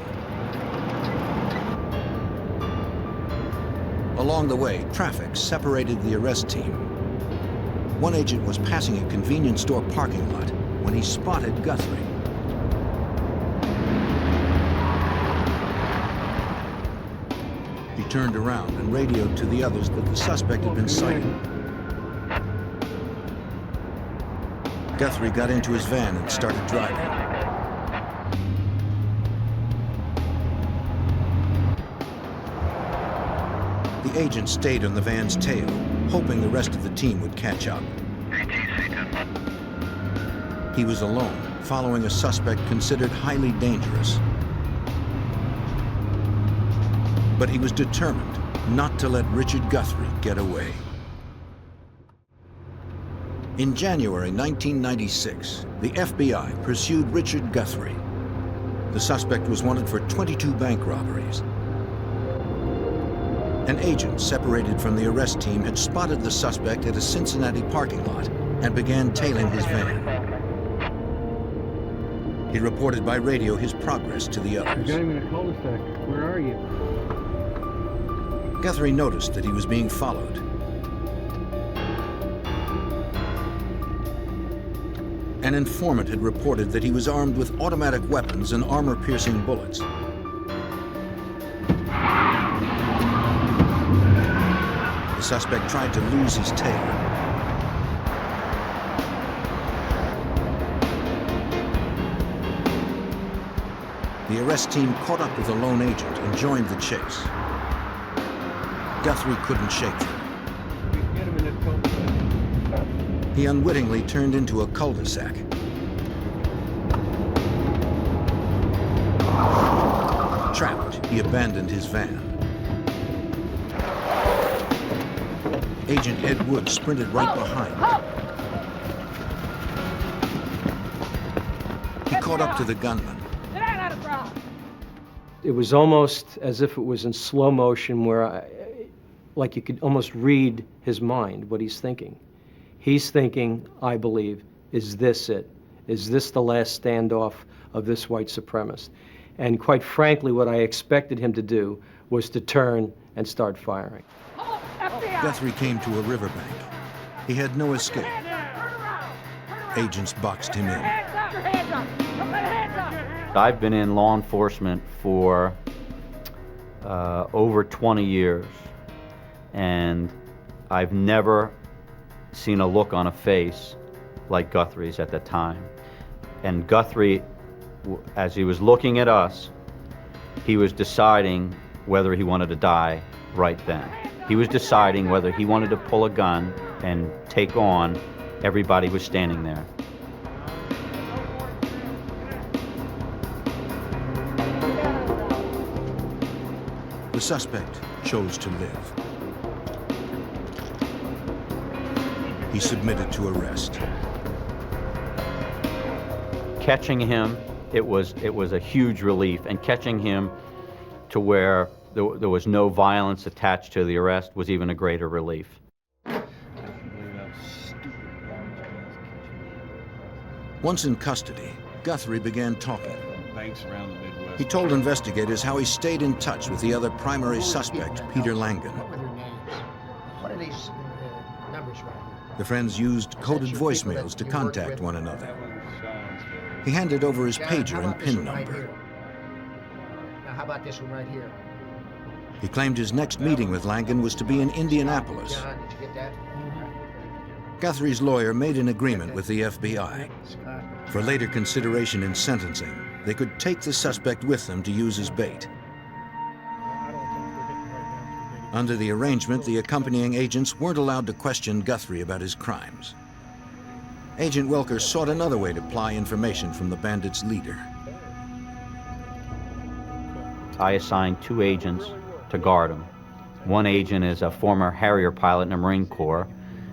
[SPEAKER 2] Along the way, traffic separated the arrest team. One agent was passing a convenience store parking lot when he spotted Guthrie. He turned around and radioed to the others that the suspect had been sighted. Guthrie got into his van and started driving. The agent stayed on the van's tail, hoping the rest of the team would catch up. He was alone, following a suspect considered highly dangerous. But he was determined not to let Richard Guthrie get away. In January 1996, the FBI pursued Richard Guthrie. The suspect was wanted for 22 bank robberies. An agent separated from the arrest team had spotted the suspect at a Cincinnati parking lot and began tailing his van. He reported by radio his progress to the others.
[SPEAKER 10] You got him in a cul-de-sac. Where are you?
[SPEAKER 2] Guthrie noticed that he was being followed. An informant had reported that he was armed with automatic weapons and armor-piercing bullets. The suspect tried to lose his tail. The arrest team caught up with the lone agent and joined the chase. Guthrie couldn't shake them. He unwittingly turned into a cul-de-sac. Trapped, he abandoned his van. Agent Ed Wood sprinted right behind. He caught up to the gunman.
[SPEAKER 18] It was almost as if it was in slow motion where like you could almost read his mind, what he's thinking. He's thinking, I believe, is this it? Is this the last standoff of this white supremacist? And quite frankly, what I expected him to do was to turn and start firing.
[SPEAKER 2] Guthrie came to a riverbank. He had no escape. Agents boxed him in.
[SPEAKER 17] I've been in law enforcement for over 20 years, and I've never seen a look on a face like Guthrie's at that time. And Guthrie, as he was looking at us, he was deciding whether he wanted to die right then. He was deciding whether he wanted to pull a gun and take on everybody who was standing there.
[SPEAKER 2] The suspect chose to live. He submitted to arrest.
[SPEAKER 17] Catching him, it was a huge relief, and catching him to where there was no violence attached to the arrest was even a greater relief.
[SPEAKER 2] Once in custody, Guthrie began talking. He told investigators how he stayed in touch with the other primary suspect, Peter Langan.
[SPEAKER 20] What are these numbers right here?
[SPEAKER 2] The friends used coded voicemails to contact one another. He handed over his pager and PIN number.
[SPEAKER 20] Now, how about this one right here?
[SPEAKER 2] He claimed his next meeting with Langan was to be in Indianapolis.
[SPEAKER 20] John, did you get that?
[SPEAKER 2] Guthrie's lawyer made an agreement with the FBI. For later consideration in sentencing, they could take the suspect with them to use as bait. Under the arrangement, the accompanying agents weren't allowed to question Guthrie about his crimes. Agent Welker sought another way to ply information from the bandits' leader.
[SPEAKER 17] I assigned 2 agents to guard him. One agent is a former Harrier pilot in the Marine Corps,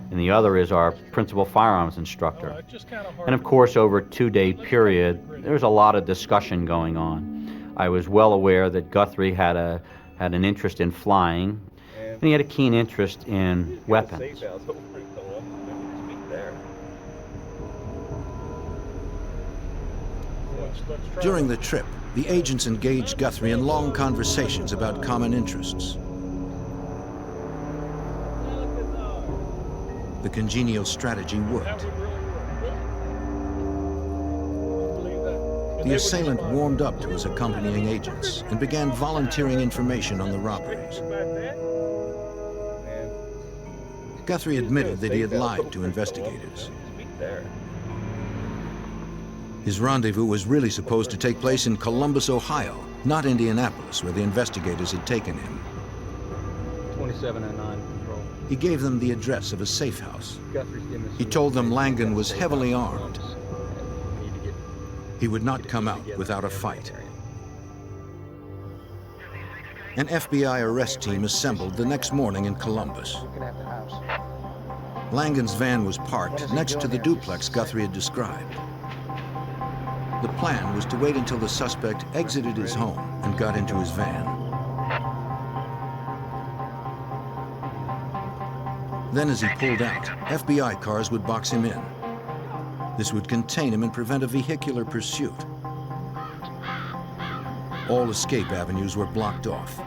[SPEAKER 17] and the other is our principal firearms instructor. And of course, over a 2-day period, there was a lot of discussion going on. I was well aware that Guthrie had an interest in flying, and he had a keen interest in weapons.
[SPEAKER 2] During the trip, the agents engaged Guthrie in long conversations about common interests. The congenial strategy worked. The assailant warmed up to his accompanying agents and began volunteering information on the robberies. Guthrie admitted that he had lied to investigators. His rendezvous was really supposed to take place in Columbus, Ohio, not Indianapolis, where the investigators had taken him.
[SPEAKER 4] 2709 Control.
[SPEAKER 2] He gave them the address of a safe house. He told them Langan was heavily armed. He would not come out without a fight. An FBI arrest team assembled the next morning in Columbus. Langan's van was parked next to the duplex Guthrie had described. The plan was to wait until the suspect exited his home and got into his van. Then as he pulled out, FBI cars would box him in. This would contain him and prevent a vehicular pursuit. All escape avenues were blocked off.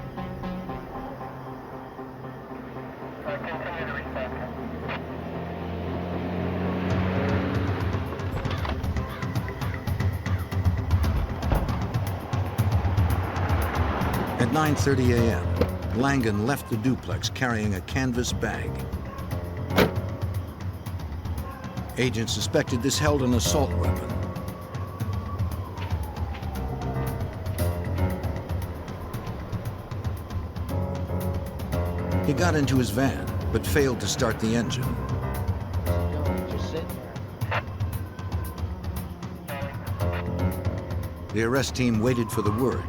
[SPEAKER 2] At 9:30 a.m., Langan left the duplex carrying a canvas bag. Agents suspected this held an assault weapon. He got into his van, but failed to start the engine. The arrest team waited for the word.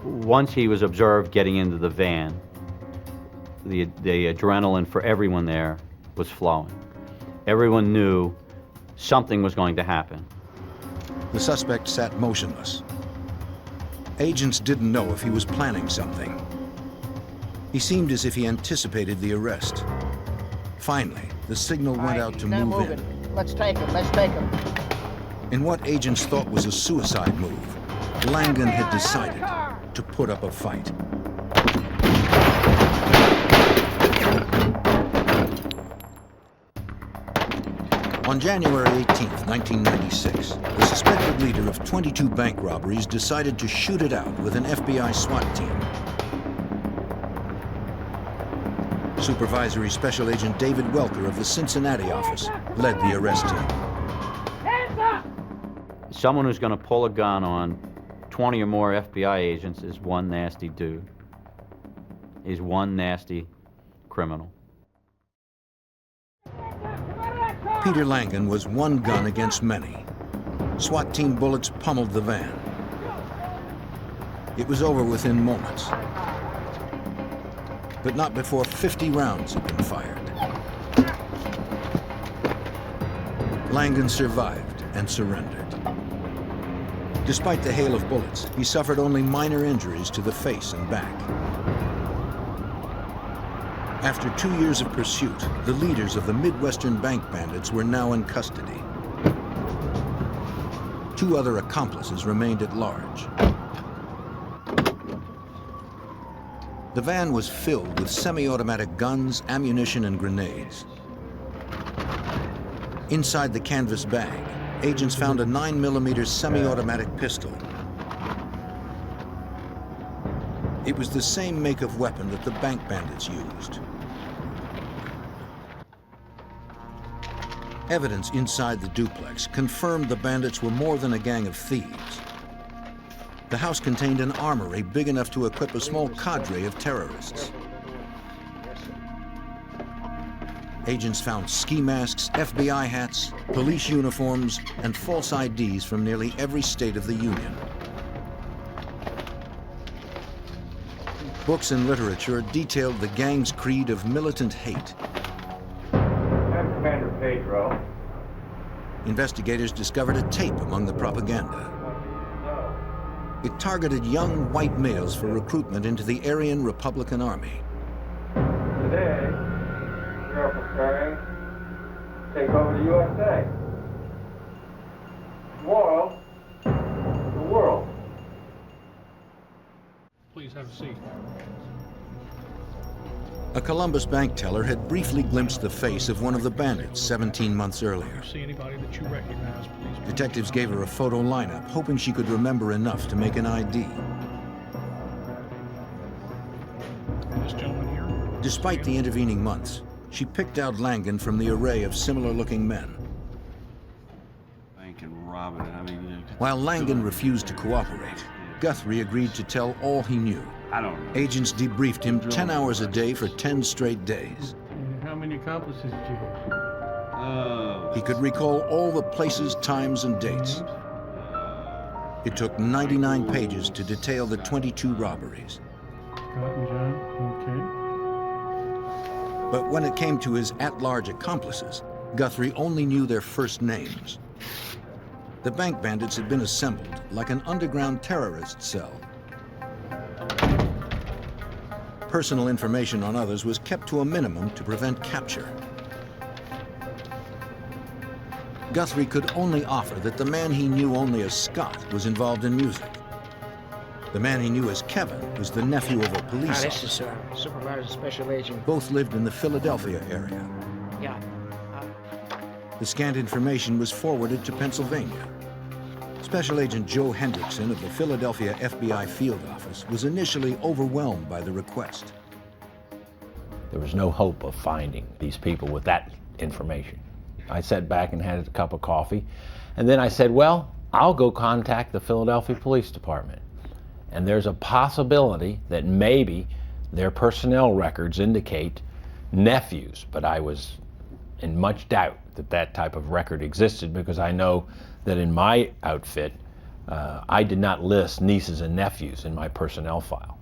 [SPEAKER 17] Once he was observed getting into the van, the adrenaline for everyone there was flowing. Everyone knew something was going to happen.
[SPEAKER 2] The suspect sat motionless. Agents didn't know if he was planning something. He seemed as if he anticipated the arrest. Finally, the signal went out to move in.
[SPEAKER 20] Let's take him, let's take him.
[SPEAKER 2] In what agents thought was a suicide move, Langan had decided to put up a fight. On January 18th, 1996, the suspected leader of 22 bank robberies decided to shoot it out with an FBI SWAT team. Supervisory Special Agent David Welker of the Cincinnati office led the arrest team.
[SPEAKER 17] Someone who's going to pull a gun on 20 or more FBI agents is one nasty dude. He's one nasty criminal.
[SPEAKER 2] Peter Langan was one gun against many. SWAT team bullets pummeled the van. It was over within moments, but not before 50 rounds had been fired. Langan survived and surrendered. Despite the hail of bullets, he suffered only minor injuries to the face and back. After 2 years of pursuit, the leaders of the Midwestern bank bandits were now in custody. 2 other accomplices remained at large. The van was filled with semi-automatic guns, ammunition, and grenades. Inside the canvas bag, agents found a 9mm semi-automatic pistol. It was the same make of weapon that the bank bandits used. Evidence inside the duplex confirmed the bandits were more than a gang of thieves. The house contained an armory big enough to equip a small cadre of terrorists. Agents found ski masks, FBI hats, police uniforms, and false IDs from nearly every state of the Union. Books and literature detailed the gang's creed of militant hate.
[SPEAKER 3] I'm Commander Pedro.
[SPEAKER 2] Investigators discovered a tape among the propaganda. It targeted young white males for recruitment into the Aryan Republican Army.
[SPEAKER 3] Today, we are preparing to take over the USA. Tomorrow, the world.
[SPEAKER 10] Please have a seat.
[SPEAKER 2] A Columbus bank teller had briefly glimpsed the face of one of the bandits 17 months earlier.
[SPEAKER 10] See anybody that you recognize, please?
[SPEAKER 2] Detectives gave her a photo lineup, hoping she could remember enough to make an ID.
[SPEAKER 10] This gentleman here?
[SPEAKER 2] Despite the intervening months, she picked out Langan from the array of similar-looking men.
[SPEAKER 12] Bank and robbing it. I mean,
[SPEAKER 2] While Langan refused to cooperate, Guthrie agreed to tell all he knew.
[SPEAKER 12] I don't know.
[SPEAKER 2] Agents debriefed him 10 hours a day for 10 straight days.
[SPEAKER 10] How many accomplices did you have?
[SPEAKER 2] He could recall all the places, times, and dates. It took 99 pages to detail the 22 robberies.
[SPEAKER 10] Scott and John, okay.
[SPEAKER 2] But when it came to his at-large accomplices, Guthrie only knew their first names. The bank bandits had been assembled like an underground terrorist cell. Personal information on others was kept to a minimum to prevent capture. Guthrie could only offer that the man he knew only as Scott was involved in music. The man he knew as Kevin was the nephew of a police
[SPEAKER 20] This is
[SPEAKER 2] officer.
[SPEAKER 20] Supervisor Special Agent.
[SPEAKER 2] Both lived in the Philadelphia area.
[SPEAKER 20] Yeah.
[SPEAKER 2] The scant information was forwarded to Pennsylvania. Special Agent Joe Hendrickson of the Philadelphia FBI field office was initially overwhelmed by the request.
[SPEAKER 1] There was no hope of finding these people with that information. I sat back and had a cup of coffee, and then I said, well, I'll go contact the Philadelphia Police Department. And there's a possibility that maybe their personnel records indicate nephews, but I was in much doubt that that type of record existed, because I know that in my outfit, I did not list nieces and nephews in my personnel file.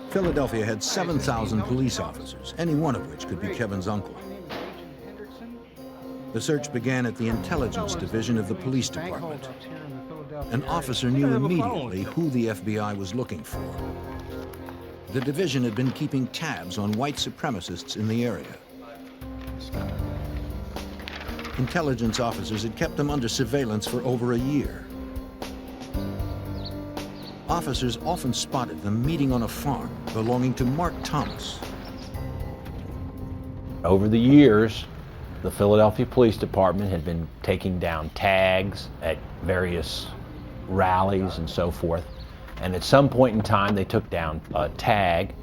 [SPEAKER 2] Philadelphia had 7,000 police officers, any one of which could be Kevin's uncle. The search began at the intelligence division of the police department. An officer knew immediately who the FBI was looking for. The division had been keeping tabs on white supremacists in the area. Intelligence officers had kept them under surveillance for over a year. Officers often spotted them meeting on a farm belonging to Mark Thomas.
[SPEAKER 1] Over the years, the Philadelphia Police Department had been taking down tags at various rallies and so forth. And at some point in time, they took down a tag,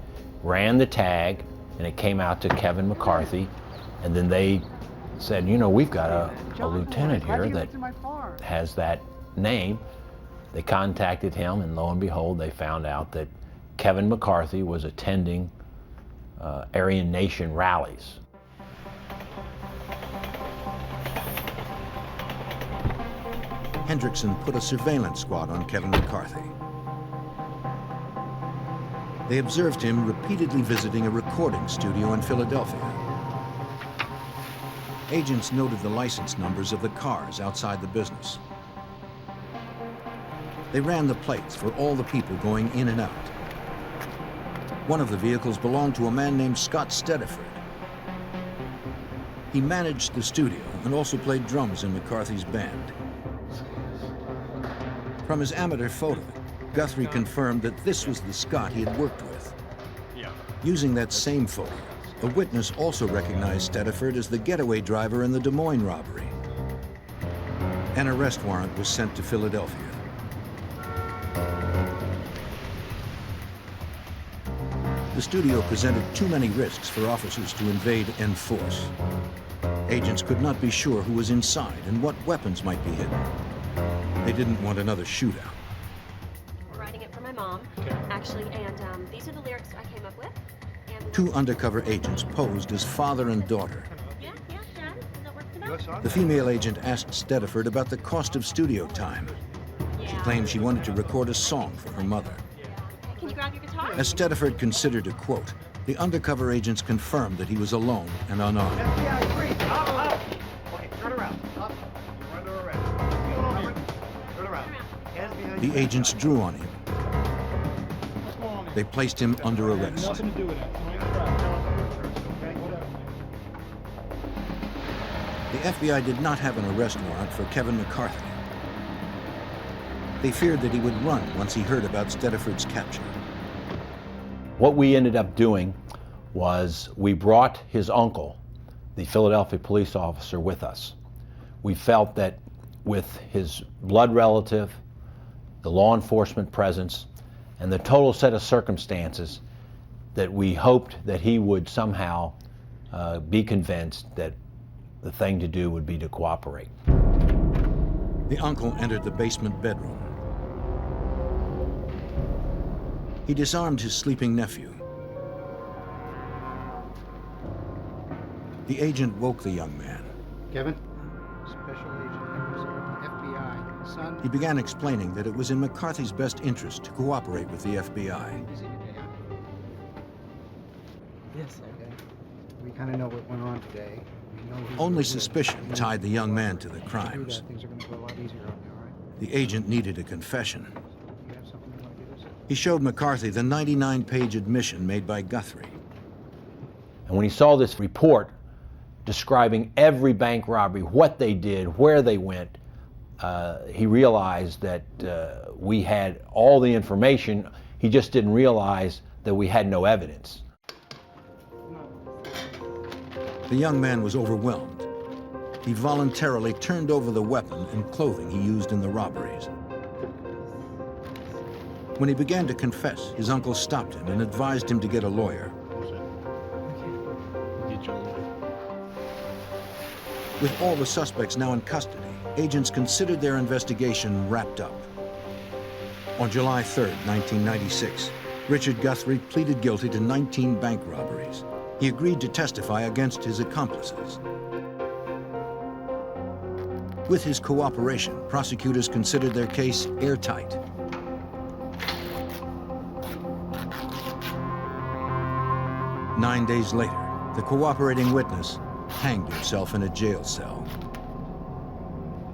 [SPEAKER 1] ran the tag, and it came out to Kevin McCarthy. And then they said, you know, we've got a lieutenant here that has that name. They contacted him, and lo and behold, they found out that Kevin McCarthy was attending Aryan Nation rallies.
[SPEAKER 2] Hendrickson put a surveillance squad on Kevin McCarthy. They observed him repeatedly visiting a recording studio in Philadelphia. Agents noted the license numbers of the cars outside the business. They ran the plates for all the people going in and out. One of the vehicles belonged to a man named Scott Stediford. He managed the studio and also played drums in McCarthy's band. From his amateur photo, Guthrie confirmed that this was the Scott he had worked with. Using that same photo, a witness also recognized Stediford as the getaway driver in the Des Moines robbery. An arrest warrant was sent to Philadelphia. The studio presented too many risks for officers to invade en force. Agents could not be sure who was inside and what weapons might be hidden. They didn't want another shootout.
[SPEAKER 14] I'm writing it for my mom, actually, and these are the lyrics I came up with. And
[SPEAKER 2] Two undercover agents posed as father and daughter. The female agent asked Stediford about the cost of studio time. She claimed she wanted to record a song for her mother.
[SPEAKER 14] Can you grab your guitar?
[SPEAKER 2] As Stediford considered a quote, the undercover agents confirmed that he was alone and unarmed.
[SPEAKER 10] Okay, turn around. Up. You're under arrest. Turn around. Hands behind
[SPEAKER 2] The agents drew on him. They placed him under arrest.
[SPEAKER 10] Nothing to do with that.
[SPEAKER 2] The FBI did not have an arrest warrant for Kevin McCarthy. They feared that he would run once he heard about Stediford's capture.
[SPEAKER 1] What we ended up doing was we brought his uncle, the Philadelphia police officer, with us. We felt that with his blood relative, the law enforcement presence, and the total set of circumstances, that we hoped that he would somehow be convinced that the thing to do would be to cooperate.
[SPEAKER 2] The uncle entered the basement bedroom. He disarmed his sleeping nephew. The agent woke the young man.
[SPEAKER 20] Kevin? Special Agent FBI. Son?
[SPEAKER 2] He began explaining that it was in McCarthy's best interest to cooperate with the FBI.
[SPEAKER 20] Yes, okay. We kind of know what went on today. We know who
[SPEAKER 2] Only
[SPEAKER 20] was with.
[SPEAKER 2] suspicion tied the young man to the crimes.
[SPEAKER 20] Things are going to go a lot easier on you, all right?
[SPEAKER 2] The agent needed a confession.
[SPEAKER 20] You have something you want to give us?
[SPEAKER 2] He showed McCarthy the 99-page admission made by Guthrie.
[SPEAKER 1] And when he saw this report describing every bank robbery, what they did, where they went, he realized that we had all the information. He just didn't realize that we had no evidence.
[SPEAKER 2] The young man was overwhelmed. He voluntarily turned over the weapon and clothing he used in the robberies. When he began to confess, his uncle stopped him and advised him to get a lawyer. With all the suspects now in custody, agents considered their investigation wrapped up. On July 3rd, 1996, Richard Guthrie pleaded guilty to 19 bank robberies. He agreed to testify against his accomplices. With his cooperation, prosecutors considered their case airtight. Nine days later, the cooperating witness hanged himself in a jail cell.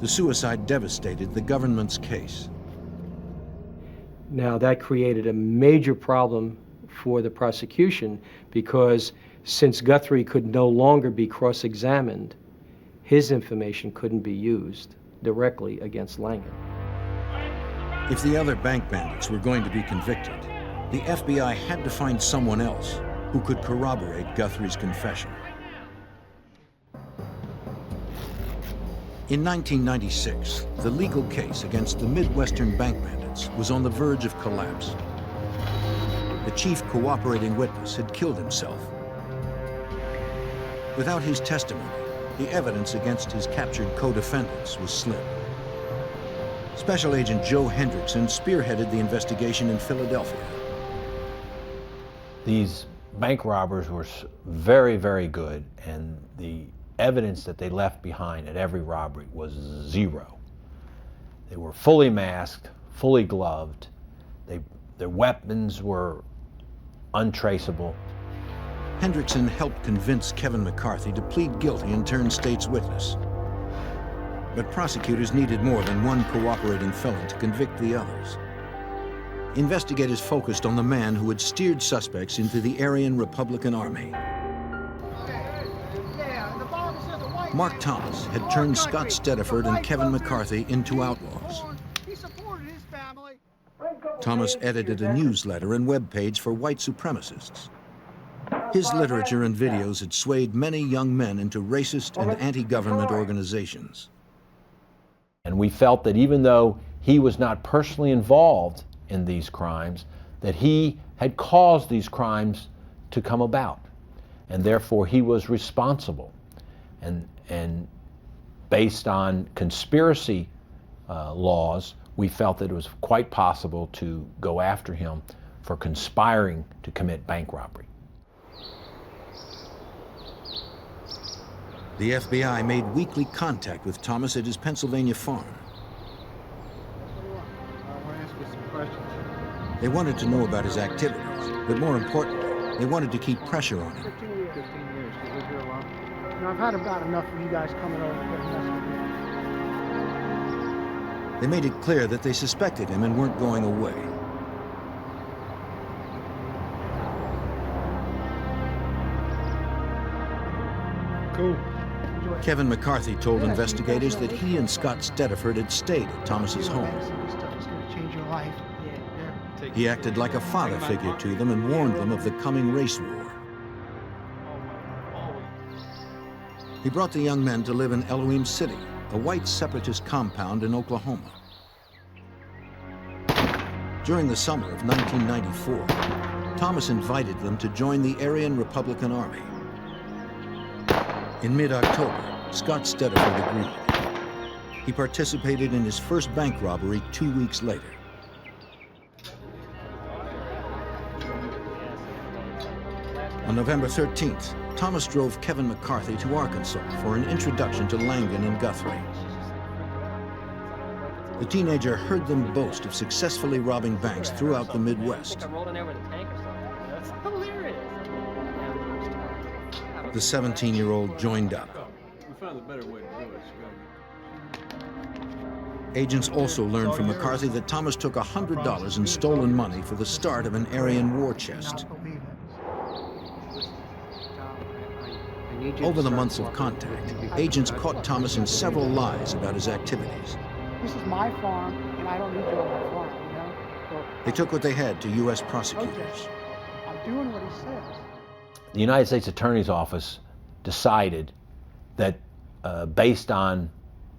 [SPEAKER 2] The suicide devastated the government's case.
[SPEAKER 18] Now, that created a major problem for the prosecution because since Guthrie could no longer be cross-examined, his information couldn't be used directly against Langer.
[SPEAKER 2] If the other bank bandits were going to be convicted, the FBI had to find someone else who could corroborate Guthrie's confession. In 1996, the legal case against the Midwestern bank bandits was on the verge of collapse. The chief cooperating witness had killed himself. Without his testimony, the evidence against his captured co-defendants was slim. Special Agent Joe Hendrickson spearheaded the investigation in Philadelphia.
[SPEAKER 1] These bank robbers were very, very good, and the evidence that they left behind at every robbery was zero. They were fully masked, fully gloved. Their weapons were untraceable.
[SPEAKER 2] Hendrickson helped convince Kevin McCarthy to plead guilty and turn state's witness. But prosecutors needed more than one cooperating felon to convict the others. Investigators focused on the man who had steered suspects into the Aryan Republican Army. Mark Thomas had turned Scott Stediford and Kevin McCarthy into outlaws. Thomas edited a newsletter and webpage for white supremacists. His literature and videos had swayed many young men into racist and anti-government organizations.
[SPEAKER 1] And we felt that even though he was not personally involved in these crimes, that he had caused these crimes to come about, and therefore he was responsible. And based on conspiracy laws, we felt that it was quite possible to go after him for conspiring to commit bank robbery.
[SPEAKER 2] The FBI made weekly contact with Thomas at his Pennsylvania farm. They wanted to know about his activities, but more importantly, they wanted to keep pressure on him.
[SPEAKER 7] 15 years. 15 years. You live here alone? No, I've had about enough of you guys coming over and messing with me.
[SPEAKER 2] They made it clear that they suspected him and weren't going away.
[SPEAKER 7] Cool.
[SPEAKER 2] Kevin McCarthy told investigators that he and Scott Stediford had stayed at Thomas's home.
[SPEAKER 7] Stuff is going to change your life.
[SPEAKER 2] He acted like a father figure to them and warned them of the coming race war. He brought the young men to live in Elohim City, a white separatist compound in Oklahoma. During the summer of 1994, Thomas invited them to join the Aryan Republican Army. In mid-October, Scott Stediford agreed. He participated in his first bank robbery 2 weeks later. On November 13th, Thomas drove Kevin McCarthy to Arkansas for an introduction to Langan and Guthrie. The teenager heard them boast of successfully robbing banks throughout the Midwest. The 17-year-old joined up.
[SPEAKER 12] We found a better way to do it.
[SPEAKER 2] Agents also learned from McCarthy that Thomas took $100 in stolen money for the start of an Aryan war chest. Over the months of contact, agents caught Thomas in several lies about his activities.
[SPEAKER 7] This is my farm, and I don't need you on my farm, you know? So,
[SPEAKER 2] They took what they had to U.S. prosecutors.
[SPEAKER 7] okay. I'm doing what he says.
[SPEAKER 1] The United States Attorney's Office decided that based on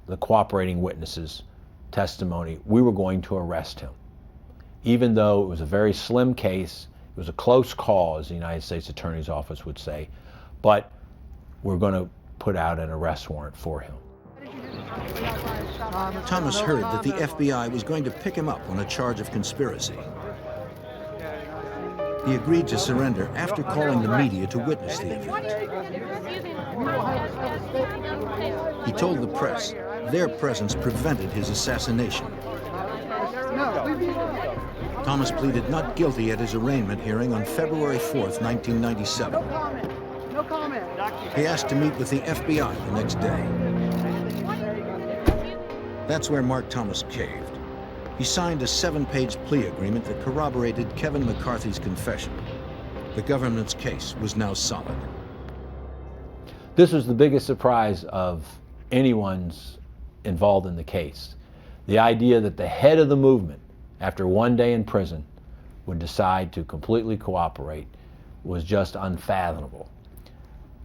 [SPEAKER 1] the cooperating witnesses' testimony, we were going to arrest him. Even though it was a very slim case, it was a close call, as the United States Attorney's Office would say, but we're going to put out an arrest warrant for him.
[SPEAKER 2] Thomas heard that the FBI was going to pick him up on a charge of conspiracy. He agreed to surrender after calling the media to witness the event. He told the press their presence prevented his assassination. Thomas pleaded not guilty at his arraignment hearing on February 4th, 1997.
[SPEAKER 7] No comment.
[SPEAKER 2] He asked to meet with the FBI the next day. That's where Mark Thomas caved. He signed a 7-page plea agreement that corroborated Kevin McCarthy's confession. The government's case was now solid.
[SPEAKER 1] This was the biggest surprise of anyone's involved in the case. The idea that the head of the movement, after one day in prison, would decide to completely cooperate was just unfathomable.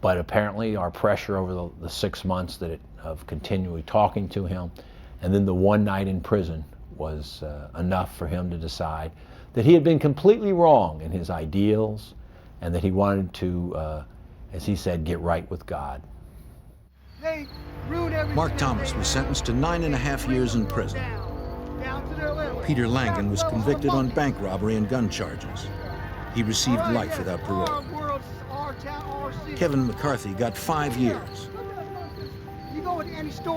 [SPEAKER 1] But apparently our pressure over the 6 months of continually talking to him, and then the one night in prison, was enough for him to decide that he had been completely wrong in his ideals and that he wanted to, as he said, get right with God.
[SPEAKER 2] Mark Thomas was sentenced to 9.5 years in prison. Peter Langan was convicted on bank robbery and gun charges. He received life without parole. Kevin McCarthy got 5 years.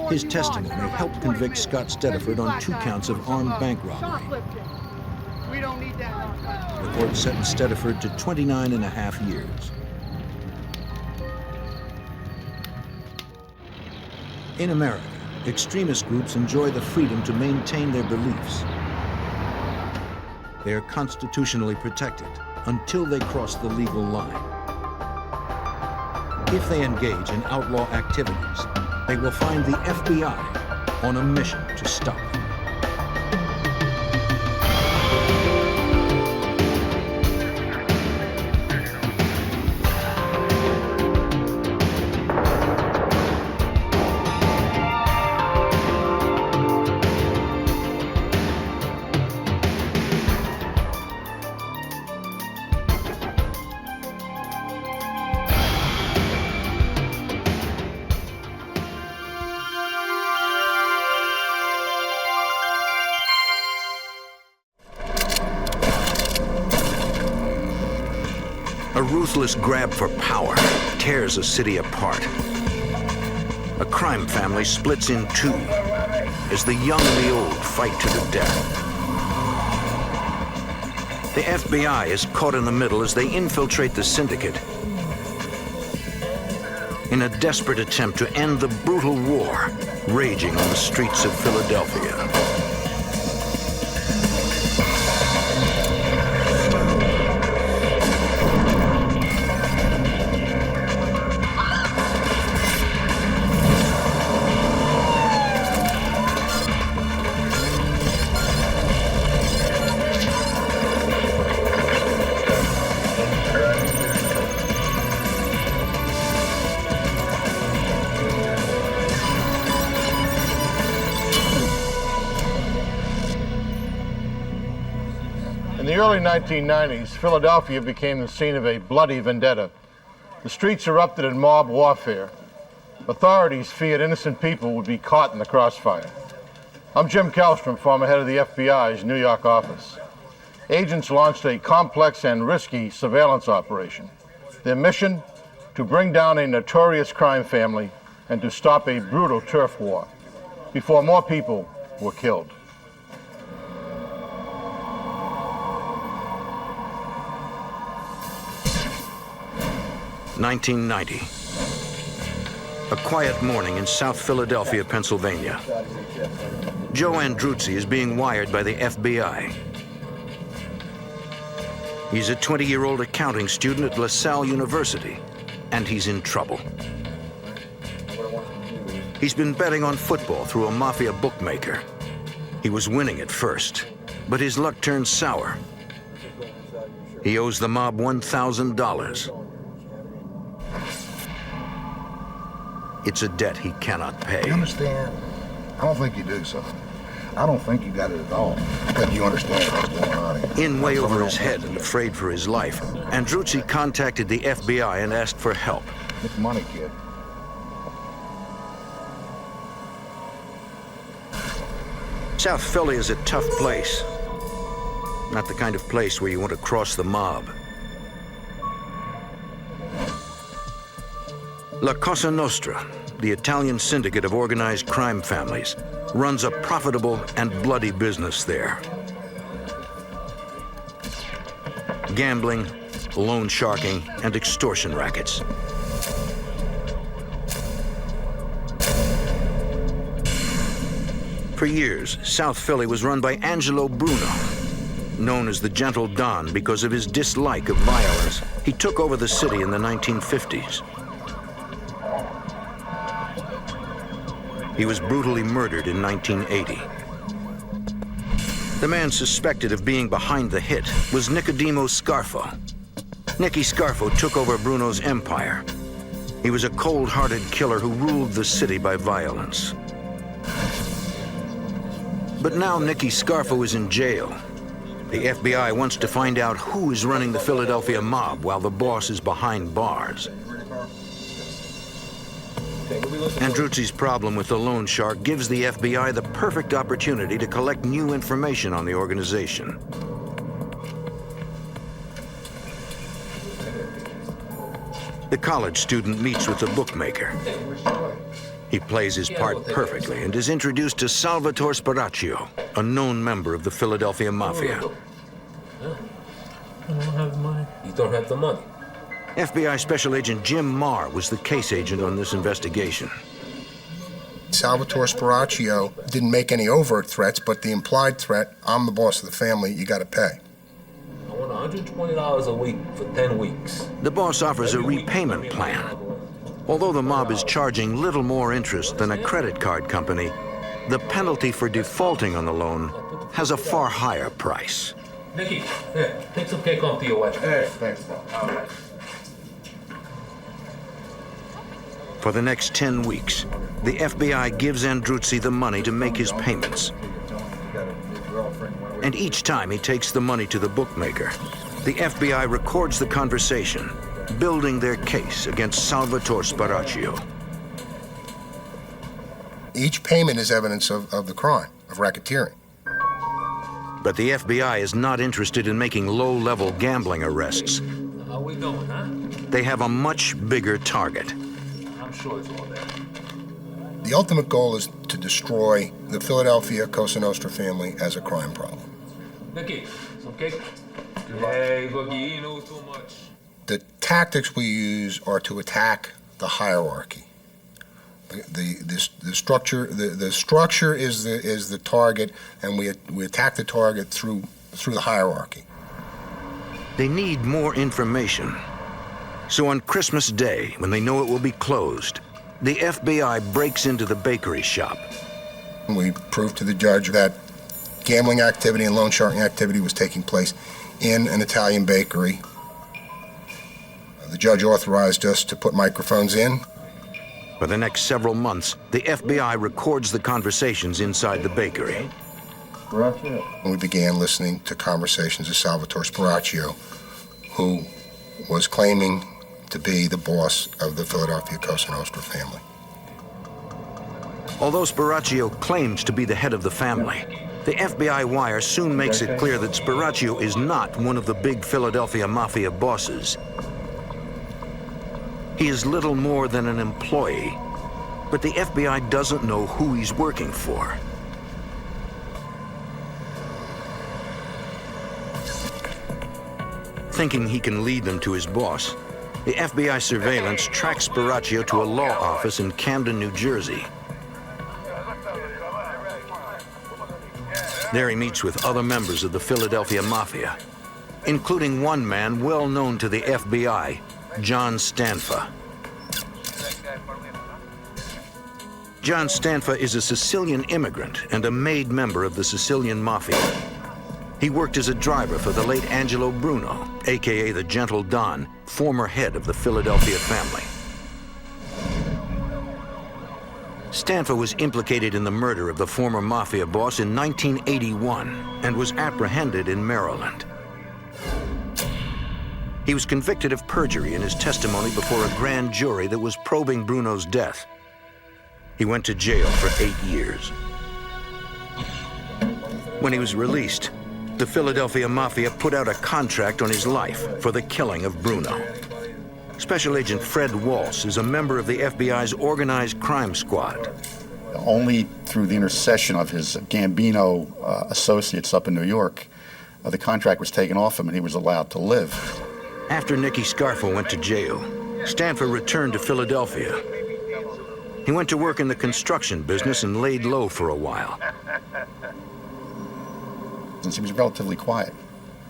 [SPEAKER 2] His testimony helped convict Scott Stediford on 2 counts of armed bank robbery. The court sentenced Stediford to 29.5 years. In America, extremist groups enjoy the freedom to maintain their beliefs. They are constitutionally protected until they cross the legal line. If they engage in outlaw activities, they will find the FBI on a mission to stop them. ruthless grab for power tears a city apart. A crime family splits in two as the young and the old fight to the death. The FBI is caught in the middle as they infiltrate the syndicate in a desperate attempt to end the brutal war raging on the streets of Philadelphia.
[SPEAKER 3] In the early 1990s, Philadelphia became the scene of a bloody vendetta. The streets erupted in mob warfare. Authorities feared innocent people would be caught in the crossfire. I'm Jim Kallstrom, former head of the FBI's New York office. Agents launched a complex and risky surveillance operation. Their mission, to bring down a notorious crime family and to stop a brutal turf war before more people were killed.
[SPEAKER 2] (1990). A quiet morning in South Philadelphia, Pennsylvania. Joe Andruzzi is being wired by the FBI. He's a 20-year-old accounting student at LaSalle University, and he's in trouble. He's been betting on football through a mafia bookmaker. He was winning at first, but his luck turned sour. He owes the mob $1,000. It's a debt he cannot pay.
[SPEAKER 6] You understand? I don't think you do, son. I don't think you got it at all. But you understand what's going on here.
[SPEAKER 2] In way over his head and afraid for his life, Andruzzi contacted the FBI and asked for help.
[SPEAKER 6] Get money, kid.
[SPEAKER 2] South Philly is a tough place. Not the kind of place where you want to cross the mob. La Cosa Nostra, the Italian syndicate of organized crime families, runs a profitable and bloody business there. Gambling, loan sharking, and extortion rackets. For years, South Philly was run by Angelo Bruno, known as the Gentle Don because of his dislike of violence. He took over the city in the 1950s. He was brutally murdered in 1980. The man suspected of being behind the hit was Nicodemo Scarfo. Nicky Scarfo took over Bruno's empire. He was a cold-hearted killer who ruled the city by violence. But now Nicky Scarfo is in jail. The FBI wants to find out who is running the Philadelphia mob while the boss is behind bars. Andruzzi's problem with the loan shark gives the FBI the perfect opportunity to collect new information on the organization. The college student meets with the bookmaker. He plays his part perfectly and is introduced to Salvatore Sparacchio, a known member of the Philadelphia Mafia.
[SPEAKER 22] I don't have the money. You don't have the money.
[SPEAKER 2] FBI Special Agent Jim Marr was the case agent on this investigation.
[SPEAKER 23] Salvatore Sparacchio didn't make any overt threats, but the implied threat, I'm the boss of the family, you gotta pay.
[SPEAKER 22] I want $120 a week for 10 weeks.
[SPEAKER 2] The boss offers a repayment plan. Although the mob is charging little more interest than a credit card company, the penalty for defaulting on the loan has a far higher price.
[SPEAKER 22] Nicky, here, take some cake home to your wife.
[SPEAKER 6] Hey, thanks, Bob. All right.
[SPEAKER 2] For the next 10 weeks, the FBI gives Andruzzi the money to make his payments. And each time he takes the money to the bookmaker, the FBI records the conversation, building their case against Salvatore Sparacchio.
[SPEAKER 23] Each payment is evidence of the crime, of racketeering.
[SPEAKER 2] But the FBI is not interested in making low-level gambling arrests.
[SPEAKER 22] we going, huh?
[SPEAKER 2] They have a much bigger target.
[SPEAKER 22] I'm sure it's all there.
[SPEAKER 23] The ultimate goal is to destroy the Philadelphia Cosa Nostra family as a crime problem.
[SPEAKER 22] Nicky, some cake? Hey, look, you know too much.
[SPEAKER 23] The tactics we use are to attack the hierarchy. The structure is the target, and we attack the target through the hierarchy.
[SPEAKER 2] They need more information. So on Christmas Day, when they know it will be closed, the FBI breaks into the bakery shop.
[SPEAKER 23] We proved to the judge that gambling activity and loan sharking activity was taking place in an Italian bakery. The judge authorized us to put microphones in.
[SPEAKER 2] For the next several months, the FBI records the conversations inside the bakery.
[SPEAKER 23] We began listening to conversations of Salvatore Spiraccio, who was claiming to be the boss of the Philadelphia Cosa Nostra family.
[SPEAKER 2] Although Spiraccio claims to be the head of the family, the FBI wire soon makes it clear that Spiraccio is not one of the big Philadelphia mafia bosses. He is little more than an employee, but the FBI doesn't know who he's working for. Thinking he can lead them to his boss, the FBI surveillance tracks Spiraccio to a law office in Camden, New Jersey. There he meets with other members of the Philadelphia Mafia, including one man well known to the FBI, John Stanfa. John Stanfa is a Sicilian immigrant and a made member of the Sicilian Mafia. He worked as a driver for the late Angelo Bruno, aka the Gentle Don, former head of the Philadelphia family. Stanfa was implicated in the murder of the former mafia boss in 1981 and was apprehended in Maryland. He was convicted of perjury in his testimony before a grand jury that was probing Bruno's death. He went to jail for 8 years. When he was released, the Philadelphia Mafia put out a contract on his life for the killing of Bruno. Special Agent Fred Walsh is a member of the FBI's organized crime squad.
[SPEAKER 5] Only through the intercession of his Gambino associates up in New York, the contract was taken off him and he was allowed to live.
[SPEAKER 2] After Nicky Scarfo went to jail, Stanford returned to Philadelphia. He went to work in the construction business and laid low for a while.
[SPEAKER 5] Since he was relatively quiet.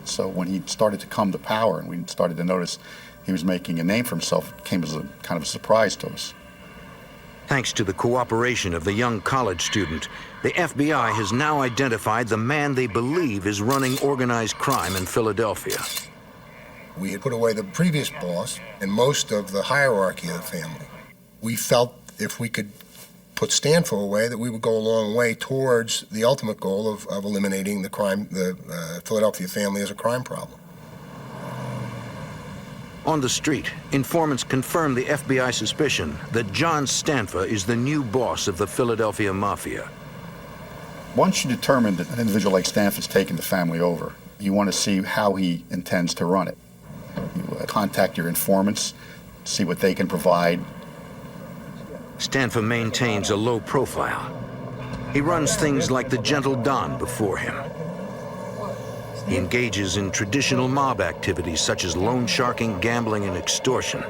[SPEAKER 5] So when he started to come to power and we started to notice he was making a name for himself, it came as a kind of a surprise to us.
[SPEAKER 2] Thanks to the cooperation of the young college student, the FBI has now identified the man they believe is running organized crime in Philadelphia.
[SPEAKER 23] We had put away the previous boss and most of the hierarchy of the family. We felt if we could put Stanford away, that we would go a long way towards the ultimate goal of eliminating the Philadelphia family as a crime problem.
[SPEAKER 2] On the street, informants confirm the FBI suspicion that John Stanfa is the new boss of the Philadelphia Mafia.
[SPEAKER 5] Once you determine that an individual like Stanford's taken the family over, you want to see how he intends to run it. You contact your informants, see what they can provide.
[SPEAKER 2] Stanfa maintains a low profile. He runs things like the Gentle Don before him. He engages in traditional mob activities such as loan sharking, gambling, and extortion.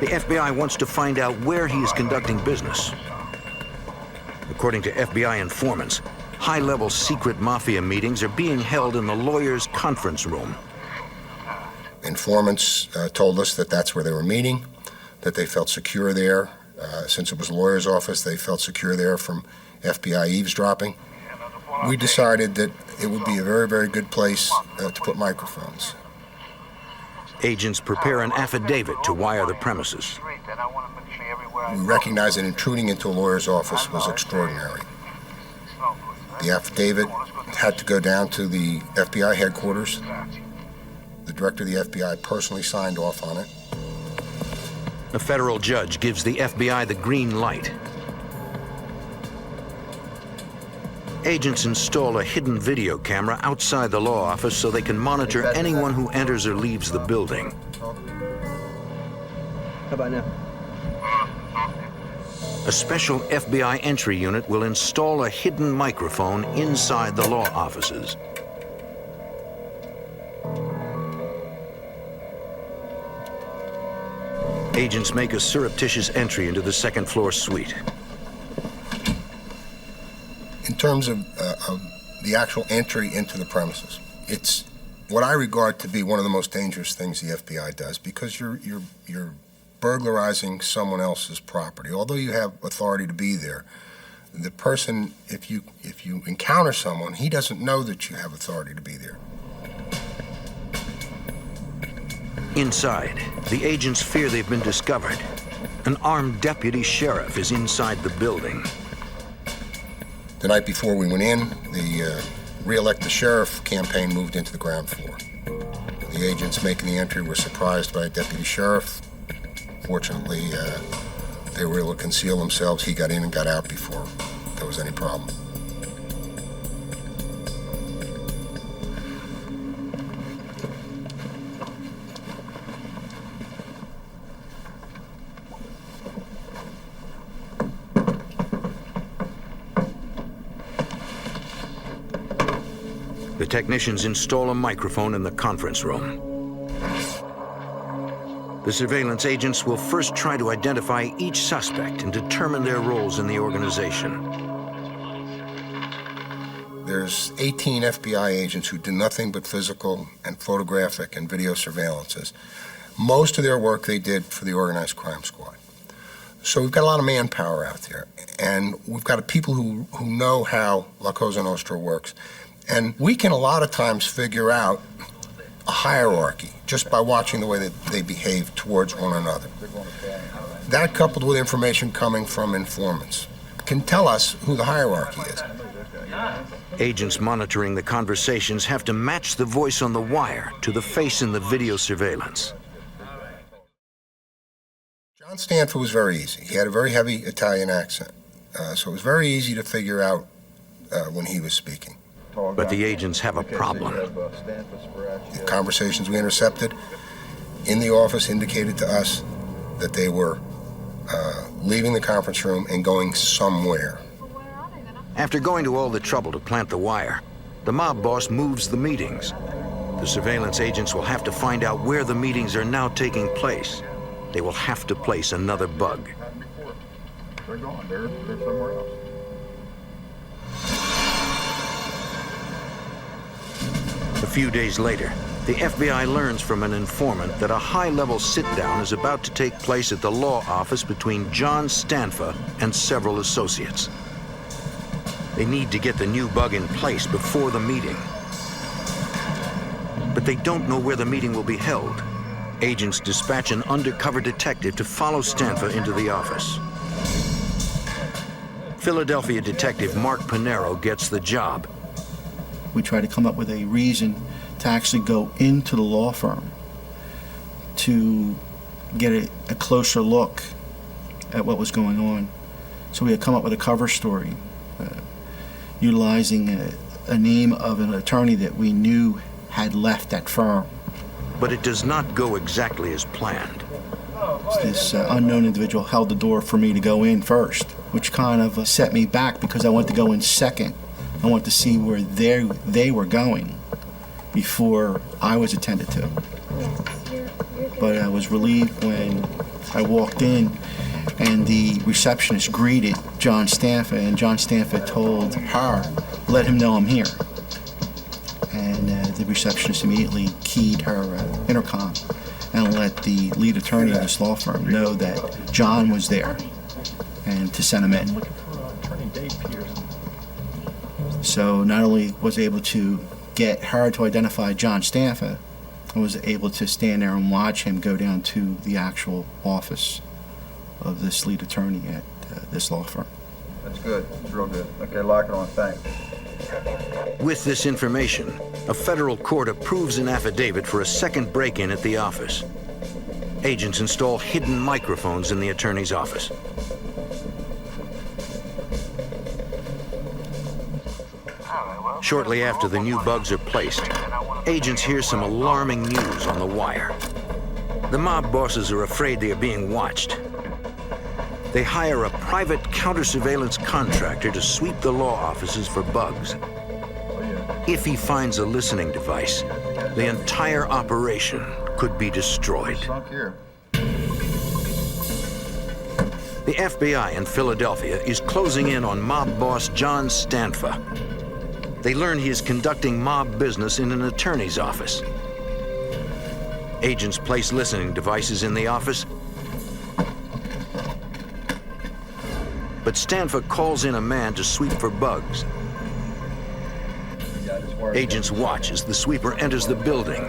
[SPEAKER 2] The FBI wants to find out where he is conducting business. According to FBI informants, high-level secret mafia meetings are being held in the lawyer's conference room.
[SPEAKER 23] Informants told us that that's where they were meeting, that they felt secure there. Since it was a lawyer's office, they felt secure there from FBI eavesdropping. We decided that it would be a very, very good place to put microphones.
[SPEAKER 2] Agents prepare an affidavit to wire the premises.
[SPEAKER 23] We recognized that intruding into a lawyer's office was extraordinary. The affidavit had to go down to the FBI headquarters. The director of the FBI personally signed off on it.
[SPEAKER 2] A federal judge gives the FBI the green light. Agents install a hidden video camera outside the law office so they can monitor anyone who enters or leaves the building.
[SPEAKER 18] How about now?
[SPEAKER 2] A special FBI entry unit will install a hidden microphone inside the law offices. Agents make a surreptitious entry into the second-floor suite.
[SPEAKER 23] In terms of the actual entry into the premises, it's what I regard to be one of the most dangerous things the FBI does, because you're burglarizing someone else's property. Although you have authority to be there, the person, if you encounter someone, he doesn't know that you have authority to be there.
[SPEAKER 2] Inside, the agents fear they've been discovered. An armed deputy sheriff is inside the building.
[SPEAKER 23] The night before we went in, the Re-elect the Sheriff campaign moved into the ground floor. The agents making the entry were surprised by a deputy sheriff. Fortunately, they were able to conceal themselves. He got in and got out before there was any problem.
[SPEAKER 2] The technicians install a microphone in the conference room. The surveillance agents will first try to identify each suspect and determine their roles in the organization.
[SPEAKER 23] There's 18 FBI agents who do nothing but physical and photographic and video surveillances. Most of their work they did for the organized crime squad. So we've got a lot of manpower out there, and we've got people who know how La Cosa Nostra works. And we can a lot of times figure out a hierarchy just by watching the way that they behave towards one another. That, coupled with information coming from informants, can tell us who the hierarchy is.
[SPEAKER 2] Agents monitoring the conversations have to match the voice on the wire to the face in the video surveillance.
[SPEAKER 23] John Stanford was very easy. He had a very heavy Italian accent, so it was very easy to figure out when he was speaking.
[SPEAKER 2] But the agents have a problem.
[SPEAKER 23] The conversations we intercepted in the office indicated to us that they were leaving the conference room and going somewhere.
[SPEAKER 2] After going to all the trouble to plant the wire, the mob boss moves the meetings. The surveillance agents will have to find out where the meetings are now taking place. They will have to place another bug.
[SPEAKER 6] They're gone. They're somewhere else.
[SPEAKER 2] A few days later, the FBI learns from an informant that a high-level sit-down is about to take place at the law office between John Stanford and several associates. They need to get the new bug in place before the meeting. But they don't know where the meeting will be held. Agents dispatch an undercover detective to follow Stanford into the office. Philadelphia detective Mark Pinero gets the job.
[SPEAKER 8] We tried to come up with a reason to actually go into the law firm to get a closer look at what was going on. So we had come up with a cover story utilizing a name of an attorney that we knew had left that firm.
[SPEAKER 2] But it does not go exactly as planned.
[SPEAKER 8] This unknown individual held the door for me to go in first, which kind of set me back because I wanted to go in second. I wanted to see where they were going before I was attended to. But I was relieved when I walked in and the receptionist greeted John Stanford, and John Stanford told her, "Let him know I'm here." And the receptionist immediately keyed her intercom and let the lead attorney of this law firm know that John was there and to send him in. So not only was I able to get her to identify John Stanford, I was able to stand there and watch him go down to the actual office of this lead attorney at this law firm.
[SPEAKER 6] That's good. That's real good. Okay, lock it on. Thanks.
[SPEAKER 2] With this information, a federal court approves an affidavit for a second break-in at the office. Agents install hidden microphones in the attorney's office. Shortly after the new bugs are placed, agents hear some alarming news on the wire. The mob bosses are afraid they are being watched. They hire a private counter-surveillance contractor to sweep the law offices for bugs. If he finds a listening device, the entire operation could be destroyed. The FBI in Philadelphia is closing in on mob boss John Stanford. They learn he is conducting mob business in an attorney's office. Agents place listening devices in the office, but Stanford calls in a man to sweep for bugs. Agents watch as the sweeper enters the building.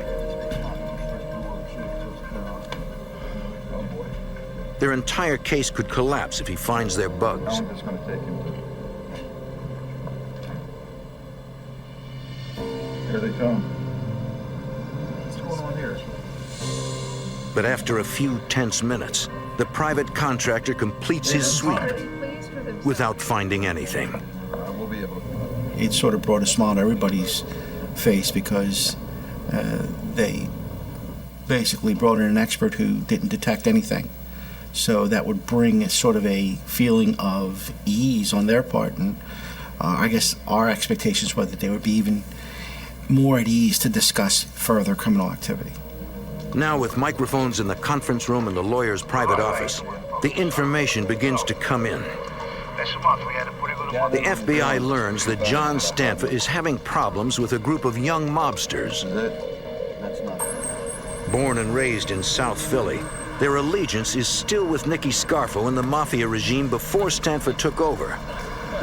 [SPEAKER 2] Their entire case could collapse if he finds their bugs.
[SPEAKER 5] Here they come. What's going on here?
[SPEAKER 2] But after a few tense minutes, the private contractor completes his sweep without finding anything.
[SPEAKER 8] It sort of brought a smile to everybody's face because they basically brought in an expert who didn't detect anything. So that would bring a sort of a feeling of ease on their part, and I guess our expectations were that they would be even more at ease to discuss further criminal activity.
[SPEAKER 2] Now, with microphones in the conference room and the lawyer's private office, the information begins to come in. The FBI learns that John Stanford is having problems with a group of young mobsters. Born and raised in South Philly, their allegiance is still with Nicky Scarfo and the Mafia regime before Stanford took over.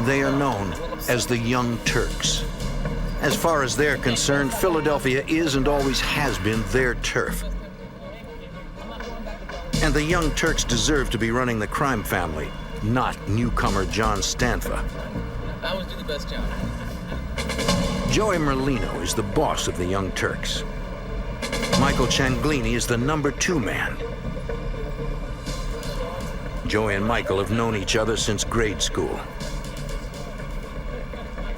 [SPEAKER 2] They are known as the Young Turks. As far as they're concerned, Philadelphia is and always has been their turf. And the Young Turks deserve to be running the crime family, not newcomer John Stanford.
[SPEAKER 22] I always do the best job.
[SPEAKER 2] Joey Merlino is the boss of the Young Turks. Michael Changlini is the #2 man. Joey and Michael have known each other since grade school.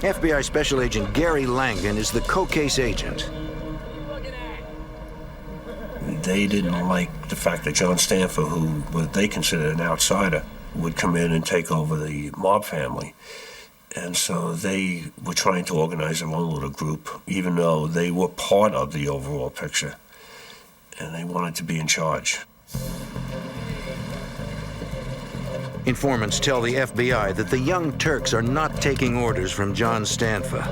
[SPEAKER 2] FBI Special Agent Gary Langan is the co-case agent.
[SPEAKER 9] They didn't like the fact that John Stanford, who what they considered an outsider, would come in and take over the mob family. And so they were trying to organize their own little group, even though they were part of the overall picture. And they wanted to be in charge.
[SPEAKER 2] Informants tell the FBI that the Young Turks are not taking orders from John Stanford.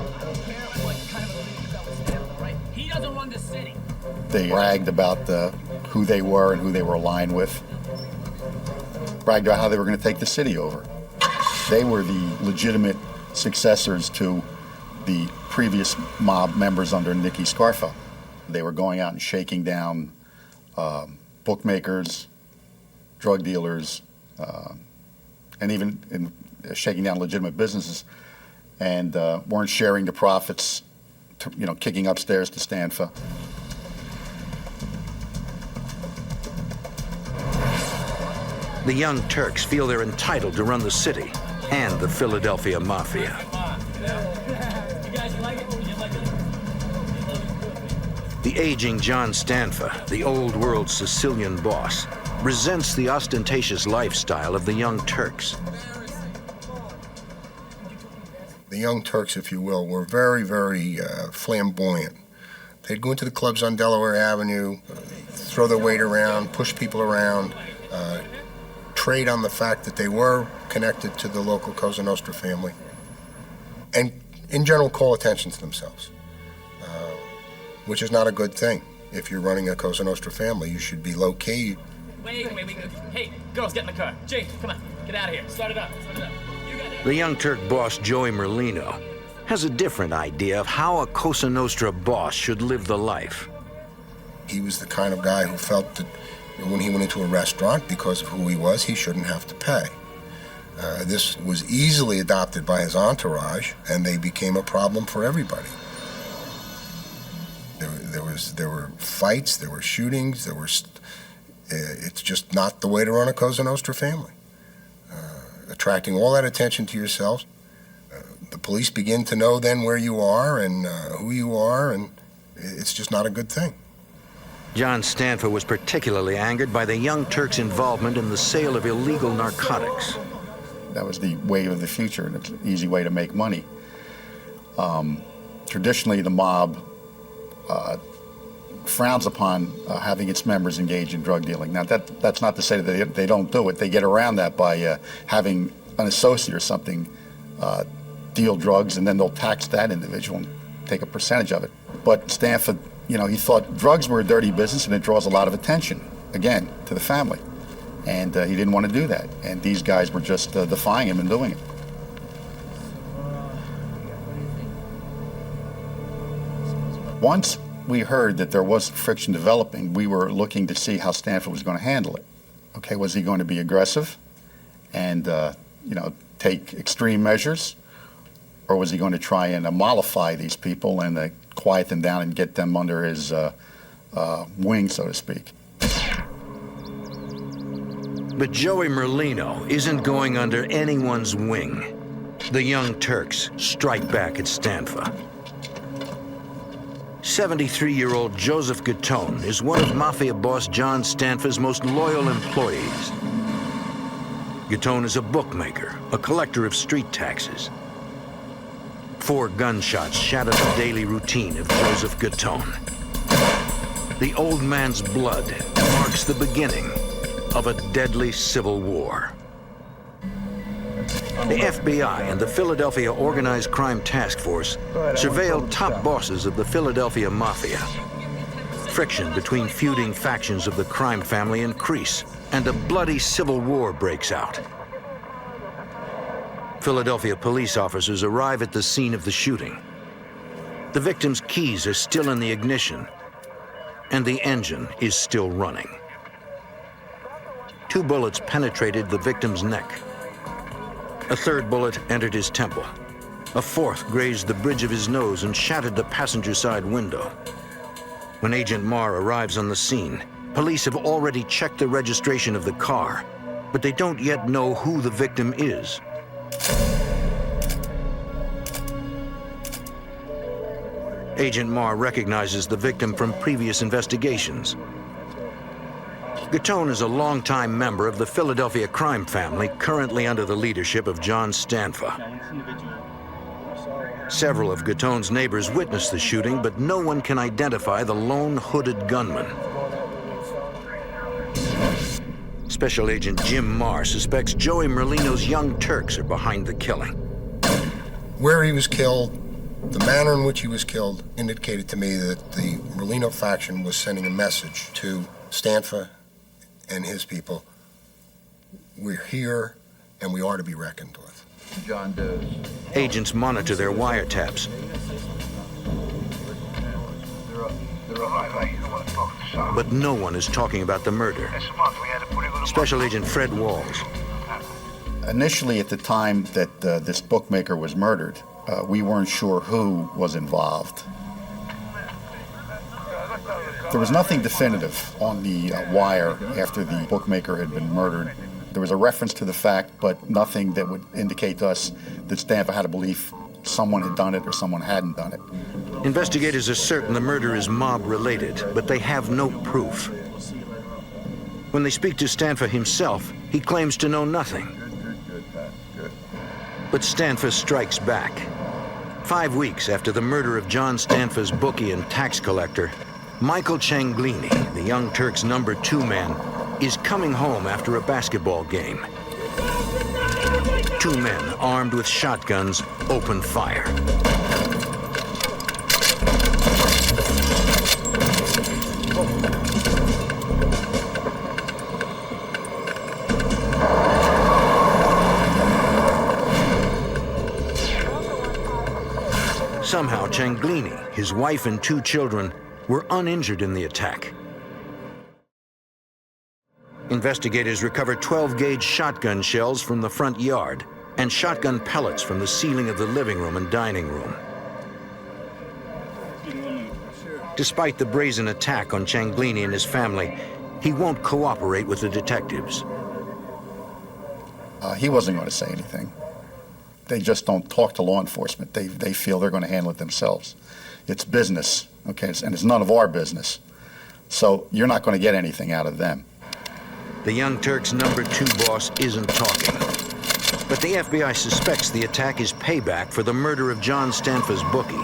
[SPEAKER 22] He doesn't run the city.
[SPEAKER 5] They bragged about who they were and who they were aligned with. Bragged about how they were going to take the city over. They were the legitimate successors to the previous mob members under Nicky Scarfo. They were going out and shaking down bookmakers, drug dealers, and even shaking down legitimate businesses, and weren't sharing the profits, kicking upstairs to Stanford.
[SPEAKER 2] The Young Turks feel they're entitled to run the city and the Philadelphia Mafia. The aging John Stanford, the old world Sicilian boss, resents the ostentatious lifestyle of the Young Turks.
[SPEAKER 23] The Young Turks, if you will, were very, very flamboyant. They'd go into the clubs on Delaware Avenue, throw their weight around, push people around, trade on the fact that they were connected to the local Cosa Nostra family, and in general call attention to themselves, which is not a good thing. If you're running a Cosa Nostra family, you should be low-key.
[SPEAKER 22] Wait. Hey, girls, get in the car. Jake, come on, get out of here. Start it up.
[SPEAKER 2] The Young Turk boss, Joey Merlino, has a different idea of how a Cosa Nostra boss should live the life.
[SPEAKER 23] He was the kind of guy who felt that when he went into a restaurant, because of who he was, he shouldn't have to pay. This was easily adopted by his entourage, and they became a problem for everybody. There were fights, there were shootings, it's just not the way to run a Cosa Nostra family. Attracting all that attention to yourselves. The police begin to know then where you are and who you are, and it's just not a good thing.
[SPEAKER 2] John Stanford was particularly angered by the Young Turks' involvement in the sale of illegal narcotics.
[SPEAKER 5] That was the wave of the future, and it's an easy way to make money. Traditionally, the mob frowns upon having its members engage in drug dealing. Now, that's not to say that they don't do it. They get around that by having an associate or something deal drugs, and then they'll tax that individual and take a percentage of it. But Stanford, you know, he thought drugs were a dirty business and it draws a lot of attention, again, to the family. And he didn't want to do that. And these guys were just defying him and doing it. Once we heard that there was friction developing, we were looking to see how Stanford was going to handle it. Okay, was he going to be aggressive and, you know, take extreme measures? Or was he going to try and mollify these people and quiet them down and get them under his wing, so to speak?
[SPEAKER 2] But Joey Merlino isn't going under anyone's wing. The Young Turks strike back at Stanford. 73-year-old Joseph Guthrie is one of Mafia boss John Stanford's most loyal employees. Guthrie is a bookmaker, a collector of street taxes. 4 gunshots shatter the daily routine of Joseph Guthrie. The old man's blood marks the beginning of a deadly civil war. The FBI and the Philadelphia Organized Crime Task Force surveilled top bosses of the Philadelphia Mafia. Friction between feuding factions of the crime family increase, and a bloody civil war breaks out. Philadelphia police officers arrive at the scene of the shooting. The victim's keys are still in the ignition, and the engine is still running. 2 bullets penetrated the victim's neck. A 3rd bullet entered his temple. A 4th grazed the bridge of his nose and shattered the passenger side window. When Agent Marr arrives on the scene, police have already checked the registration of the car, but they don't yet know who the victim is. Agent Marr recognizes the victim from previous investigations. Guthrie is a longtime member of the Philadelphia crime family, currently under the leadership of John Stanford. Several of Guthrie's neighbors witnessed the shooting, but no one can identify the lone hooded gunman. Special Agent Jim Marr suspects Joey Merlino's Young Turks are behind the killing.
[SPEAKER 23] Where he was killed, the manner in which he was killed, indicated to me that the Merlino faction was sending a message to Stanford and his people. We're here, and we are to be reckoned with.
[SPEAKER 2] John Doe. Agents monitor their wiretaps. But no one is talking about the murder. Special Agent Fred Walls.
[SPEAKER 5] Initially, at the time that this bookmaker was murdered, we weren't sure who was involved. There was nothing definitive on the wire after the bookmaker had been murdered. There was a reference to the fact, but nothing that would indicate to us that Stanford had a belief someone had done it or someone hadn't done it.
[SPEAKER 2] Investigators are certain the murder is mob-related, but they have no proof. When they speak to Stanford himself, he claims to know nothing. But Stanford strikes back. 5 weeks after the murder of John Stanford's bookie and tax collector, Michael Cianglini, the Young Turks' number 2 man, is coming home after a basketball game. 2 men armed with shotguns open fire. Somehow, Cianglini, his wife and 2 children, were uninjured in the attack. Investigators recovered 12-gauge shotgun shells from the front yard and shotgun pellets from the ceiling of the living room and dining room. Despite the brazen attack on Cianglini and his family, he won't cooperate with the detectives.
[SPEAKER 5] He wasn't going to say anything. they just don't talk to law enforcement. They feel they're going to handle it themselves. It's business, okay, and it's none of our business. So you're not going to get anything out of them.
[SPEAKER 2] The Young Turks' number 2 boss isn't talking. But the FBI suspects the attack is payback for the murder of John Stanfa's bookie.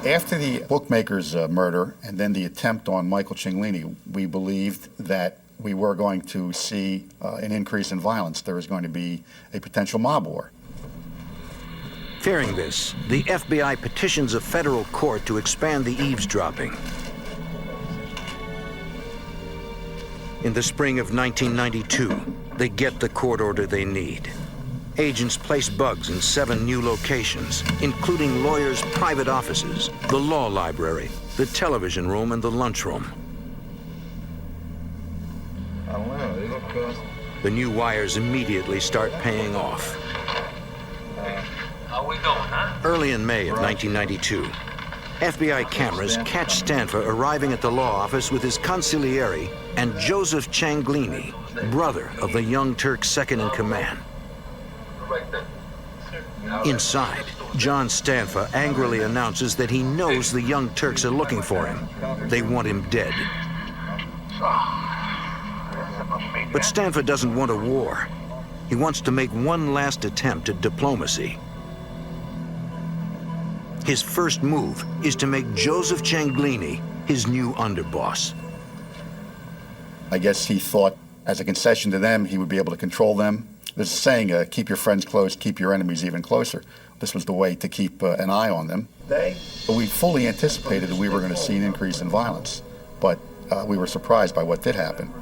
[SPEAKER 5] After the bookmaker's murder and then the attempt on Michael Cianglini, we believed that we were going to see an increase in violence. There was going to be a potential mob war.
[SPEAKER 2] Fearing this, the FBI petitions a federal court to expand the eavesdropping. In the spring of 1992, they get the court order they need. Agents place bugs in 7 new locations, including lawyers' private offices, the law library, the television room, and the lunchroom.
[SPEAKER 6] I don't know, they look good.
[SPEAKER 2] The new wires immediately start paying off.
[SPEAKER 22] How we doing, huh?
[SPEAKER 2] Early in May of 1992, FBI cameras catch Stanfa arriving at the law office with his consigliere and Joseph Cianglini, brother of the Young Turks' second-in-command. Inside, John Stanfa angrily announces that he knows the Young Turks are looking for him. They want him dead. But Stanfa doesn't want a war. He wants to make one last attempt at diplomacy. His first move is to make Joseph Cianglini his new underboss.
[SPEAKER 5] I guess he thought, as a concession to them, he would be able to control them. There's a saying, keep your friends close, keep your enemies even closer. This was the way to keep an eye on them. We fully anticipated that we were going to see an increase in violence, but we were surprised by what did happen.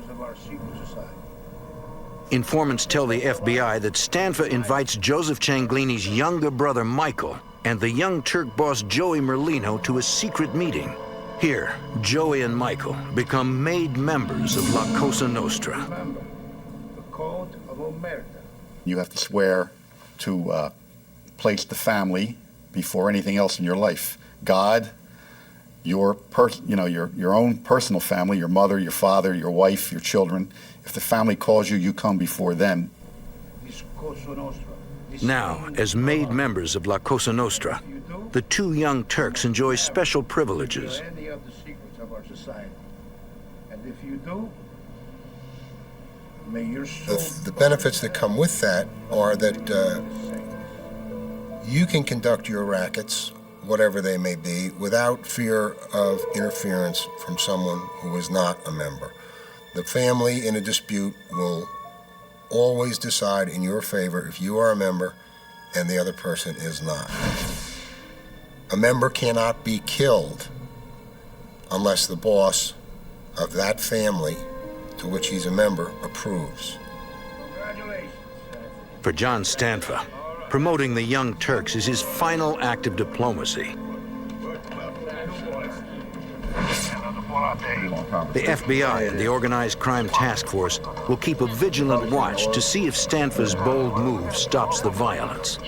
[SPEAKER 2] Informants tell the FBI that Stanfa invites Joseph Cianglini's younger brother Michael and the Young Turk boss Joey Merlino to a secret meeting. Here, Joey and Michael become made members of La Cosa Nostra.
[SPEAKER 6] The Code of Omerta.
[SPEAKER 5] You have to swear to place the family before anything else in your life. God, your own personal family, your mother, your father, your wife, your children. If the family calls you, you come before them.
[SPEAKER 2] Now, as made members of La Cosa Nostra, the 2 Young Turks enjoy special privileges.
[SPEAKER 6] Any of the secrets of our society. And if you do, may your soul...
[SPEAKER 23] The benefits that come with that are that you can conduct your rackets, whatever they may be, without fear of interference from someone who is not a member. The family in a dispute will always decide in your favor if you are a member and the other person is not. A member cannot be killed unless the boss of that family to which he's a member approves.
[SPEAKER 2] For John Stanfa, promoting the Young Turks is his final act of diplomacy. The FBI and the Organized Crime Task Force will keep a vigilant watch to see if Stanfa's bold move stops the violence.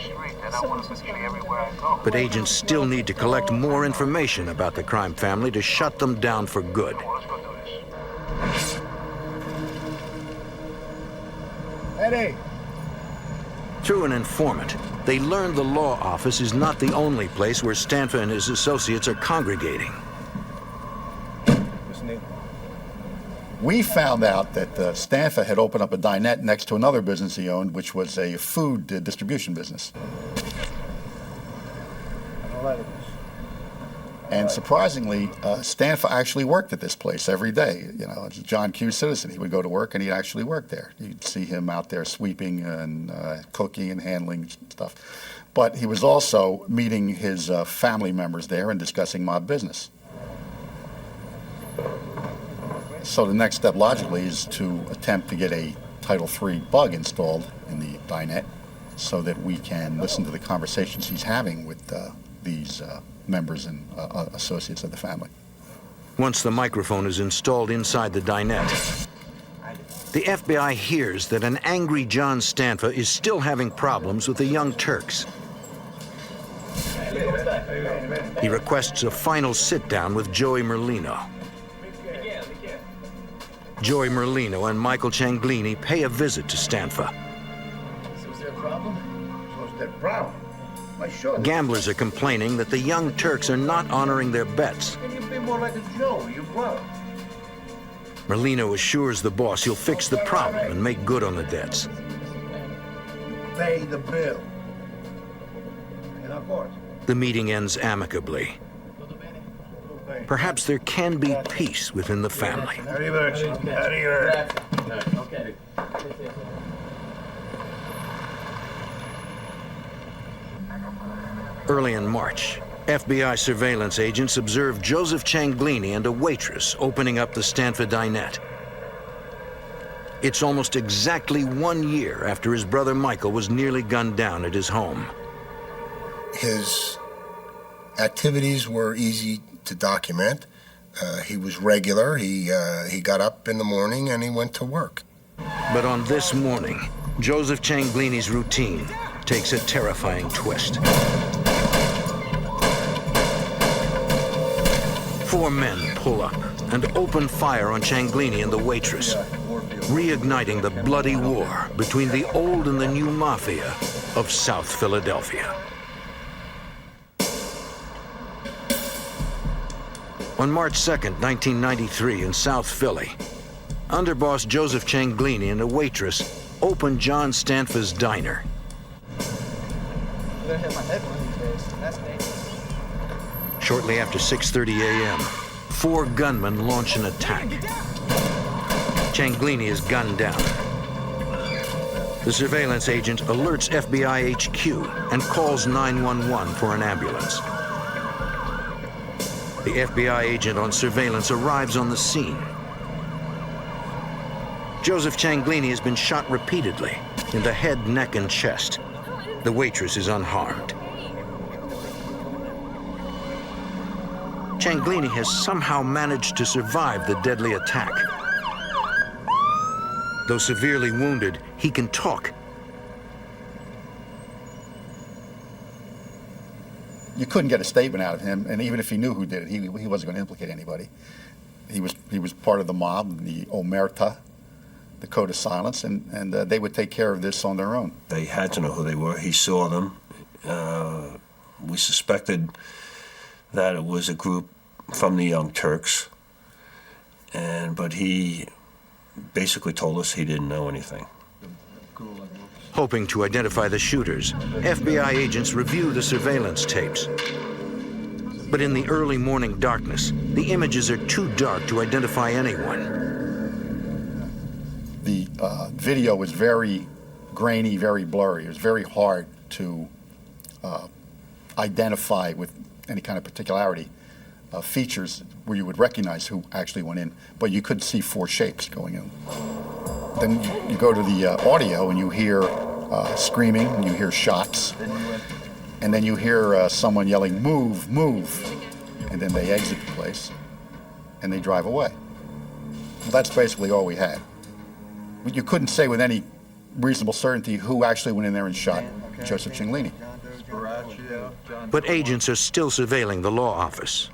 [SPEAKER 2] But agents still need to collect more information about the crime family to shut them down for good.
[SPEAKER 6] Eddie!
[SPEAKER 2] Through an informant, they learn the law office is not the only place where Stanfa and his associates are congregating.
[SPEAKER 5] We found out that Stanfa had opened up a dinette next to another business he owned, which was a food distribution business. And surprisingly, Stanfa actually worked at this place every day. You know, as a John Q. citizen, he would go to work and he'd actually work there. You'd see him out there sweeping and cooking and handling stuff. But he was also meeting his family members there and discussing mob business. So the next step, logically, is to attempt to get a Title III bug installed in the dinette so that we can listen to the conversations he's having with these members and associates of the family.
[SPEAKER 2] Once the microphone is installed inside the dinette, the FBI hears that an angry John Stanfa is still having problems with the Young Turks. He requests a final sit-down with Joey Merlino. Joey Merlino and Michael Cianglini pay a visit to Stanfa.
[SPEAKER 6] So is there a problem? They're proud. Why, sure.
[SPEAKER 2] Gamblers are complaining that the Young Turks are not honoring their bets.
[SPEAKER 6] And you'd be more like a Joe, your brother.
[SPEAKER 2] Merlino assures the boss he'll fix the problem and make good on the debts.
[SPEAKER 6] Pay the bill. And of course.
[SPEAKER 2] The meeting ends amicably. Perhaps there can be peace within the family.
[SPEAKER 6] Okay.
[SPEAKER 2] Early in March, FBI surveillance agents observed Joseph Cianglini and a waitress opening up the Stanford dinette. It's almost exactly 1 year after his brother Michael was nearly gunned down at his home.
[SPEAKER 23] His activities were easy to document. He was regular. He got up in the morning and he went to work.
[SPEAKER 2] But on this morning, Joseph Cianglini's routine takes a terrifying twist. 4 men pull up and open fire on Cianglini and the waitress, reigniting the bloody war between the old and the new mafia of South Philadelphia. On March 2nd, 1993, in South Philly, underboss Joseph Cianglini and a waitress opened John Stanford's diner.
[SPEAKER 10] I'm gonna hit my head one of these days. That's dangerous.
[SPEAKER 2] Shortly after 6:30 a.m., 4 gunmen launch an attack. Cianglini is gunned down. The surveillance agent alerts FBI HQ and calls 911 for an ambulance. The FBI agent on surveillance arrives on the scene. Joseph Cianglini has been shot repeatedly in the head, neck, and chest. The waitress is unharmed. Cianglini has somehow managed to survive the deadly attack. Though severely wounded, he can talk.
[SPEAKER 5] You couldn't get a statement out of him, and even if he knew who did it, he wasn't going to implicate anybody. He was part of the mob, the omerta, the code of silence, and they would take care of this on their own.
[SPEAKER 9] They had to know who they were. He saw them. We suspected that it was a group from the Young Turks, but he basically told us he didn't know anything.
[SPEAKER 2] Hoping to identify the shooters, FBI agents review the surveillance tapes. But in the early morning darkness, the images are too dark to identify anyone.
[SPEAKER 5] The video was very grainy, very blurry. It was very hard to identify with any kind of particularity features where you would recognize who actually went in, but you could see 4 shapes going in. Then you go to the audio and you hear screaming, and you hear shots, and then you hear someone yelling, "Move, move," and then they exit the place and they drive away. Well, that's basically all we had. You couldn't say with any reasonable certainty who actually went in there and shot Joseph Cianglini.
[SPEAKER 2] But agents are still surveilling the law office.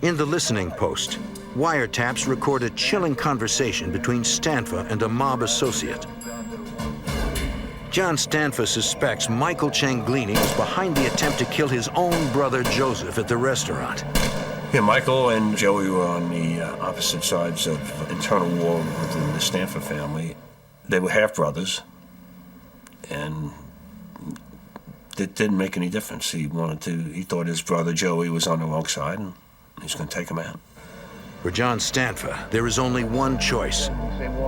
[SPEAKER 2] In the listening post, wiretaps record a chilling conversation between Stanford and a mob associate. John Stanford suspects Michael Cianglini was behind the attempt to kill his own brother Joseph at the restaurant.
[SPEAKER 9] Yeah, Michael and Joey were on the opposite sides of internal war within the Stanford family. They were half-brothers, and it didn't make any difference. He thought his brother Joey was on the wrong side, and he's going to take him out.
[SPEAKER 2] For John Stanford, there is only one choice: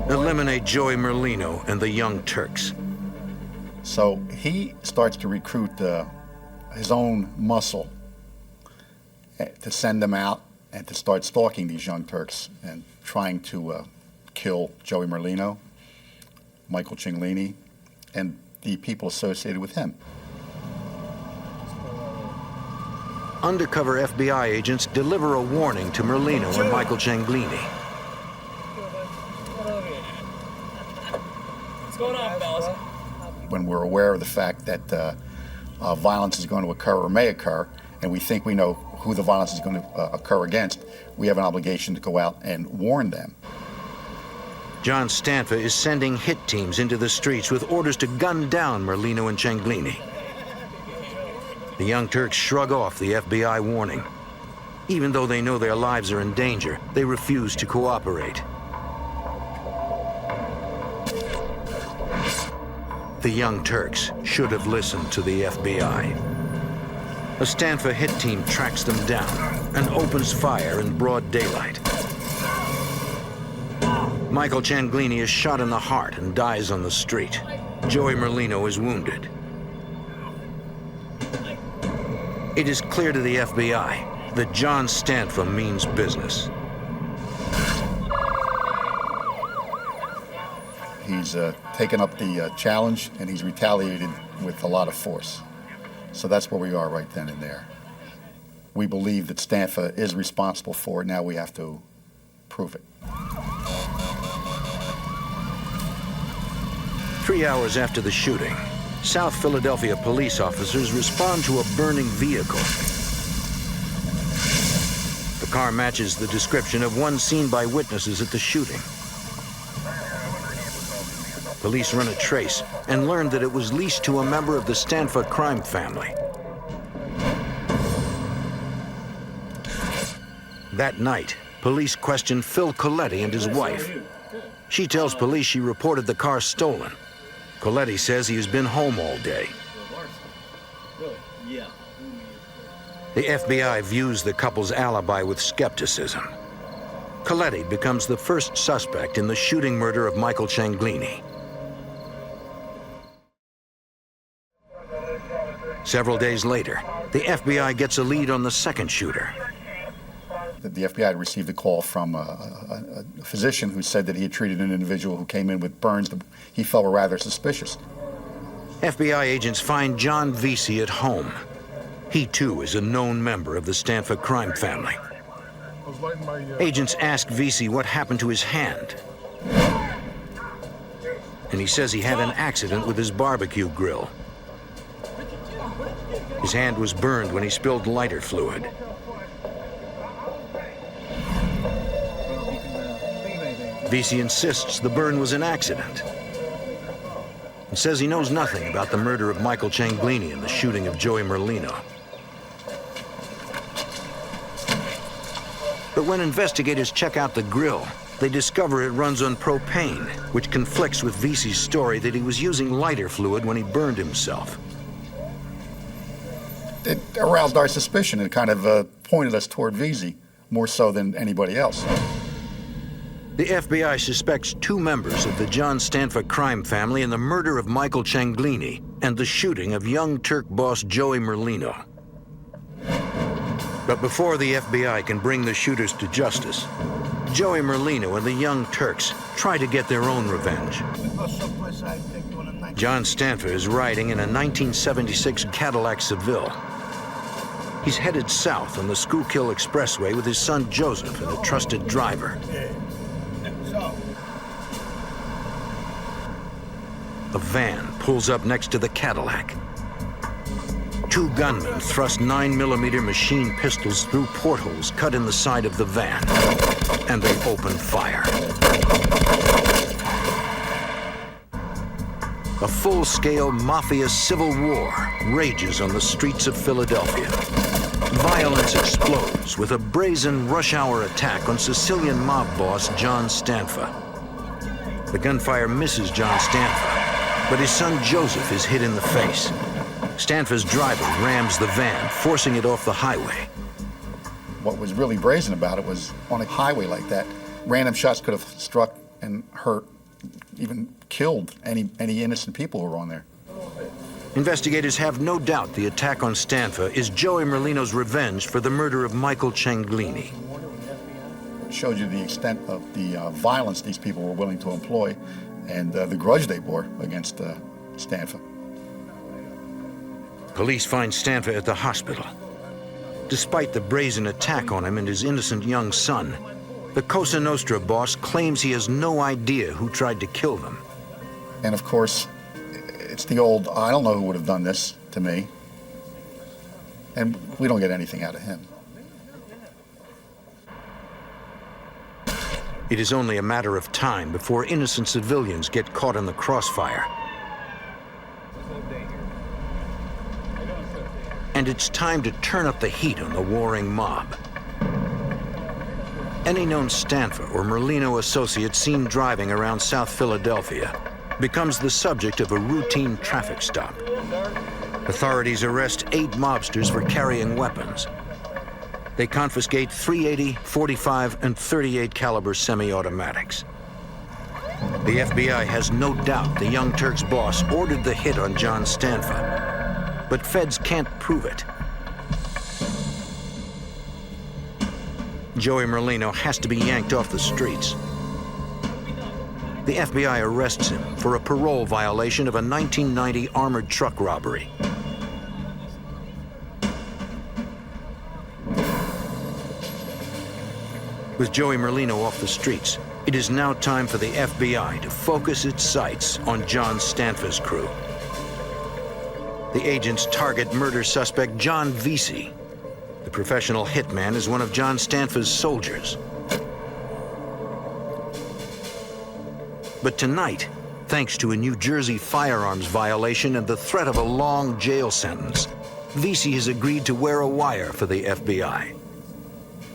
[SPEAKER 2] eliminate Joey Merlino and the Young Turks.
[SPEAKER 5] So he starts to recruit his own muscle to send them out and to start stalking these Young Turks and trying to kill Joey Merlino, Michael Cianglini, and the people associated with him.
[SPEAKER 2] Undercover FBI agents deliver a warning to Merlino and Michael Cianglini.
[SPEAKER 11] What's going on, fellas?
[SPEAKER 5] When we're aware of the fact that violence is going to occur or may occur, and we think we know who the violence is going to occur against, we have an obligation to go out and warn them.
[SPEAKER 2] John Stanford is sending hit teams into the streets with orders to gun down Merlino and Cianglini. The Young Turks shrug off the FBI warning. Even though they know their lives are in danger, they refuse to cooperate. The Young Turks should have listened to the FBI. A Stanford hit team tracks them down and opens fire in broad daylight. Michael Cianglini is shot in the heart and dies on the street. Joey Merlino is wounded. It is clear to the FBI that John Stanford means business.
[SPEAKER 5] He's taken up the challenge, and he's retaliated with a lot of force. So that's where we are right then and there. We believe that Stanford is responsible for it. Now we have to prove it.
[SPEAKER 2] 3 hours after the shooting, South Philadelphia police officers respond to a burning vehicle. The car matches the description of one seen by witnesses at the shooting. Police run a trace and learn that it was leased to a member of the Stanford crime family. That night, police question Phil Coletti and his wife. She tells police she reported the car stolen. Coletti says he has been home all day. The FBI views the couple's alibi with skepticism. Coletti becomes the first suspect in the shooting murder of Michael Cianglini. Several days later, the FBI gets a lead on the second shooter.
[SPEAKER 5] The FBI had received a call from a physician who said that he had treated an individual who came in with burns that he felt were rather suspicious.
[SPEAKER 2] FBI agents find John Vesi at home. He too is a known member of the Stanford crime family. Agents ask Vesi what happened to his hand. And he says he had an accident with his barbecue grill. His hand was burned when he spilled lighter fluid. Vesi insists the burn was an accident and says he knows nothing about the murder of Michael Cianglini and the shooting of Joey Merlino. But when investigators check out the grill, they discover it runs on propane, which conflicts with Vesi's story that he was using lighter fluid when he burned himself.
[SPEAKER 5] It aroused our suspicion. It kind of pointed us toward Vesi more so than anybody else.
[SPEAKER 2] The FBI suspects 2 members of the John Stanford crime family in the murder of Michael Cianglini and the shooting of Young Turk boss Joey Merlino. But before the FBI can bring the shooters to justice, Joey Merlino and the Young Turks try to get their own revenge. John Stanford is riding in a 1976 Cadillac Seville. He's headed south on the Schuylkill Expressway with his son Joseph and a trusted driver. A van pulls up next to the Cadillac. 2 gunmen thrust 9mm machine pistols through portholes cut in the side of the van, and they open fire. A full-scale mafia civil war rages on the streets of Philadelphia. Violence explodes with a brazen rush-hour attack on Sicilian mob boss John Stanford. The gunfire misses John Stanford, but his son Joseph is hit in the face. Stanford's driver rams the van, forcing it off the highway.
[SPEAKER 5] What was really brazen about it was on a highway like that, random shots could have struck and hurt, even killed any innocent people who were on there.
[SPEAKER 2] Investigators have no doubt the attack on Stanford is Joey Merlino's revenge for the murder of Michael Cianglini.
[SPEAKER 5] It showed you the extent of the violence these people were willing to employ and the grudge they bore against Stanford.
[SPEAKER 2] Police find Stanford at the hospital. Despite the brazen attack on him and his innocent young son, the Cosa Nostra boss claims he has no idea who tried to kill them.
[SPEAKER 5] And of course, it's the old, I don't know who would have done this to me. And we don't get anything out of him.
[SPEAKER 2] It is only a matter of time before innocent civilians get caught in the crossfire. And it's time to turn up the heat on the warring mob. Any known Stanford or Merlino associate seen driving around South Philadelphia becomes the subject of a routine traffic stop. Authorities arrest 8 mobsters for carrying weapons. They confiscate .380, .45, and .38 caliber semi-automatics. The FBI has no doubt the Young Turks boss ordered the hit on John Stanford, but feds can't prove it. Joey Merlino has to be yanked off the streets. The FBI arrests him for a parole violation of a 1990 armored truck robbery. With Joey Merlino off the streets, it is now time for the FBI to focus its sights on John Stanford's crew. The agents target murder suspect John Vesi. The professional hitman is one of John Stanford's soldiers. But tonight, thanks to a New Jersey firearms violation and the threat of a long jail sentence, Vesi has agreed to wear a wire for the FBI.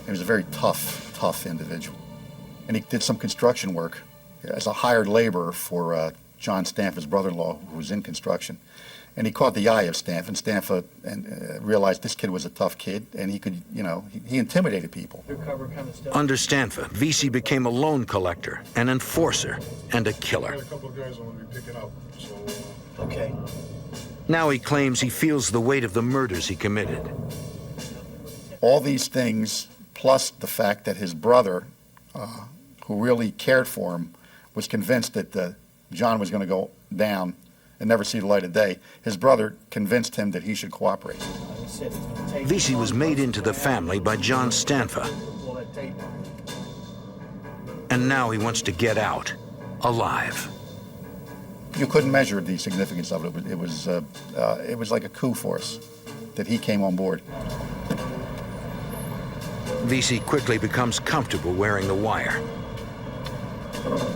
[SPEAKER 5] He was a very tough individual. And he did some construction work as a hired laborer for John Stanford's brother-in-law, who was in construction. And he caught the eye of Stanford. Stanford realized this kid was a tough kid, and he could, he intimidated people.
[SPEAKER 2] Under Stanford, Vesi became a loan collector, an enforcer, and a killer.
[SPEAKER 8] Okay.
[SPEAKER 2] Now he claims he feels the weight of the murders he committed.
[SPEAKER 5] All these things, plus the fact that his brother, who really cared for him, was convinced that John was going to go down and never see the light of day. His brother convinced him that he should cooperate.
[SPEAKER 2] Vesi was made into the family by John Stanford. And now he wants to get out, alive.
[SPEAKER 5] You couldn't measure the significance of it. It was like a coup for us that he came on board.
[SPEAKER 2] Vesi quickly becomes comfortable wearing the wire.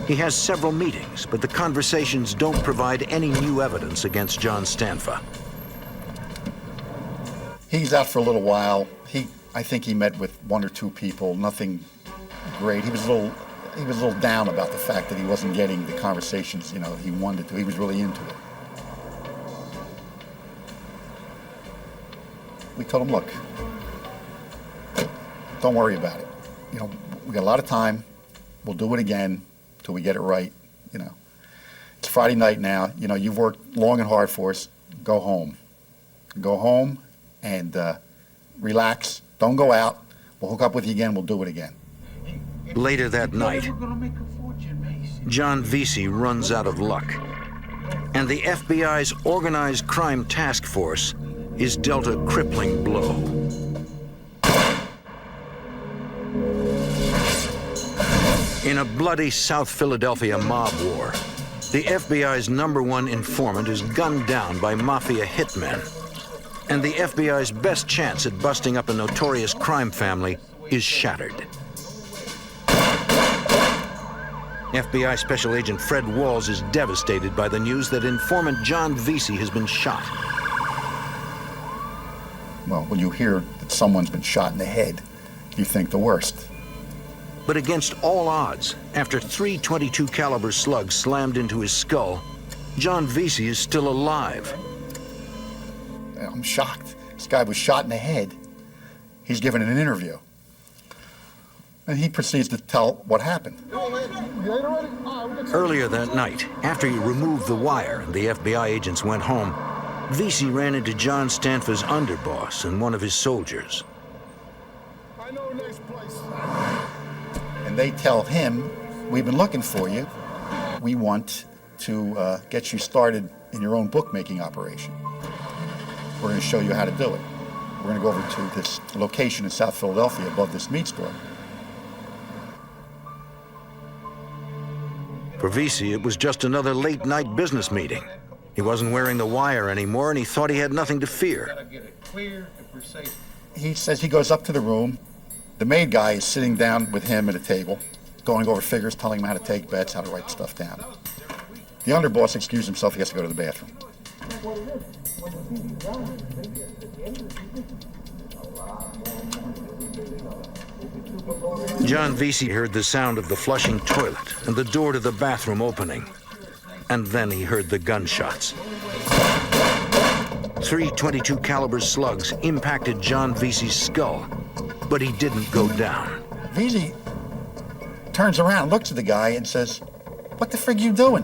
[SPEAKER 2] He has several meetings, but the conversations don't provide any new evidence against John Stanford.
[SPEAKER 5] He's out for a little while. I think he met with 1 or 2 people, nothing great. He was a little down about the fact that he wasn't getting the conversations, he wanted to. He was really into it. We told him, look, don't worry about it. We got a lot of time. We'll do it again till we get it right. It's Friday night now. You've worked long and hard for us. Go home. Go home and relax. Don't go out. We'll hook up with you again. We'll do it again.
[SPEAKER 2] Later that night, John Vesi runs out of luck, and the FBI's organized crime task force is dealt a crippling blow. In a bloody South Philadelphia mob war, the FBI's #1 informant is gunned down by mafia hitmen, and the FBI's best chance at busting up a notorious crime family is shattered. FBI Special Agent Fred Walls is devastated by the news that informant John Vesi has been shot.
[SPEAKER 5] Well, when you hear that someone's been shot in the head, you think the worst.
[SPEAKER 2] But against all odds, after 3 .22 caliber slugs slammed into his skull, John Vesi is still alive.
[SPEAKER 5] I'm shocked. This guy was shot in the head. He's given an interview. And he proceeds to tell what happened.
[SPEAKER 2] Earlier that night, after he removed the wire and the FBI agents went home, Vesi ran into John Stanford's underboss and one of his soldiers.
[SPEAKER 5] And they tell him, we've been looking for you. We want to get you started in your own bookmaking operation. We're going to show you how to do it. We're going to go over to this location in South Philadelphia above this meat store.
[SPEAKER 2] For Vesi, it was just another late-night business meeting. He wasn't wearing the wire anymore, and he thought he had nothing to fear.
[SPEAKER 5] He says he goes up to the room. The maid guy is sitting down with him at a table, going over figures, telling him how to take bets, how to write stuff down. The underboss excused himself, he has to go to the bathroom.
[SPEAKER 2] John Vesi heard the sound of the flushing toilet and the door to the bathroom opening. And then he heard the gunshots. 3 .22 caliber slugs impacted John Vesi's skull, but he didn't go down.
[SPEAKER 5] Vesi turns around, looks at the guy, and says, "What the frig you doing?"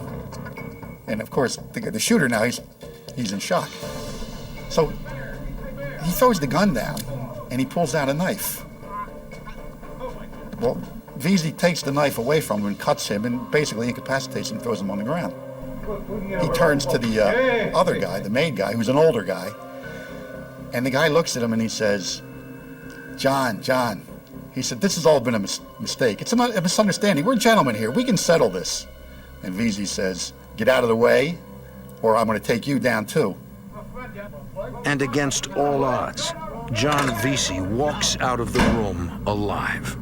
[SPEAKER 5] And of course, the shooter now, he's in shock. So he throws the gun down, and he pulls out a knife. Well, Vesi takes the knife away from him and cuts him and basically incapacitates him and throws him on the ground. He turns to the other guy, the main guy, who's an older guy, and the guy looks at him and he says, John, he said, "This has all been a mistake. It's a misunderstanding. We're gentlemen here. We can settle this." And Vesi says, "Get out of the way, or I'm going to take you down too."
[SPEAKER 2] And against all odds, John Vesi walks out of the room alive.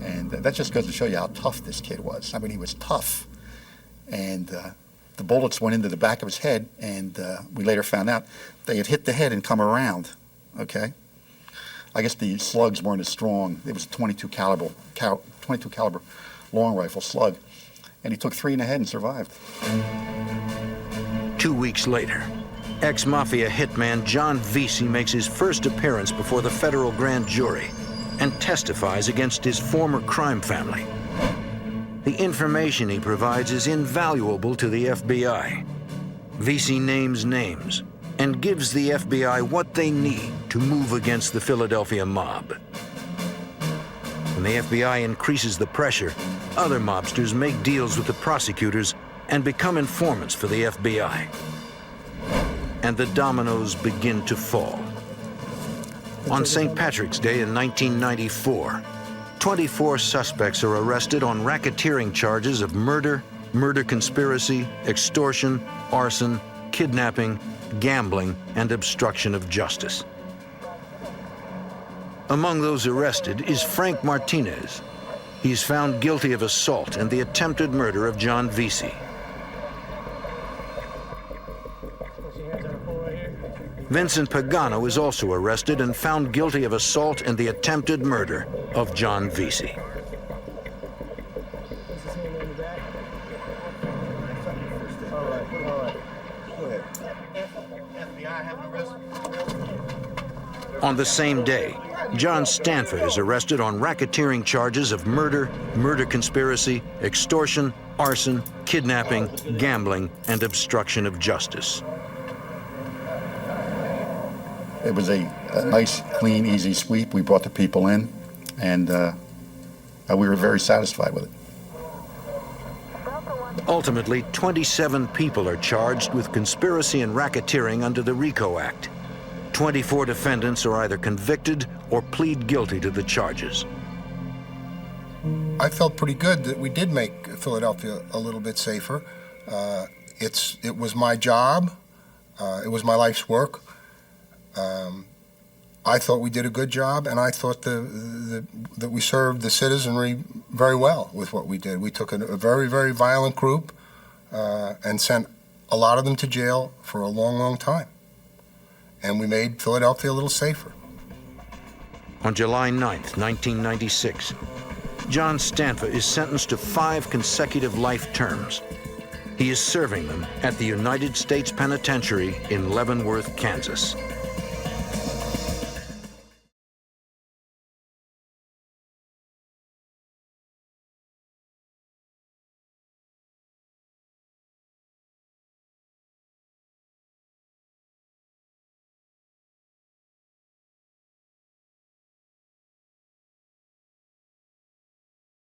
[SPEAKER 5] And that just goes to show you how tough this kid was. I mean, he was tough. And the bullets went into the back of his head, and we later found out they had hit the head and come around, okay? I guess the slugs weren't as strong. It was a 22 caliber long rifle slug. And he took 3 in the head and survived.
[SPEAKER 2] 2 weeks later, ex-mafia hitman John Vesi makes his first appearance before the federal grand jury and testifies against his former crime family. The information he provides is invaluable to the FBI. Vesi names names and gives the FBI what they need to move against the Philadelphia mob. When the FBI increases the pressure, other mobsters make deals with the prosecutors and become informants for the FBI. And the dominoes begin to fall. On St. Patrick's Day in 1994, 24 suspects are arrested on racketeering charges of murder, murder conspiracy, extortion, arson, kidnapping, gambling, and obstruction of justice. Among those arrested is Frank Martinez. He's found guilty of assault and the attempted murder of John Vesi. Vincent Pagano is also arrested and found guilty of assault and the attempted murder of John Vesi. On the same day, John Stanford is arrested on racketeering charges of murder, murder conspiracy, extortion, arson, kidnapping, gambling, and obstruction of justice.
[SPEAKER 5] It was a nice, clean, easy sweep. We brought the people in, and we were very satisfied with it.
[SPEAKER 2] Ultimately, 27 people are charged with conspiracy and racketeering under the RICO Act. 24 defendants are either convicted or plead guilty to the charges.
[SPEAKER 23] I felt pretty good that we did make Philadelphia a little bit safer. It was my job. It was my life's work. I thought we did a good job, and I thought that we served the citizenry very well with what we did. We took a very, very violent group and sent a lot of them to jail for a long, long time. And we made Philadelphia a little safer.
[SPEAKER 2] On July 9th, 1996, John Stanford is sentenced to 5 consecutive life terms. He is serving them at the United States Penitentiary in Leavenworth, Kansas.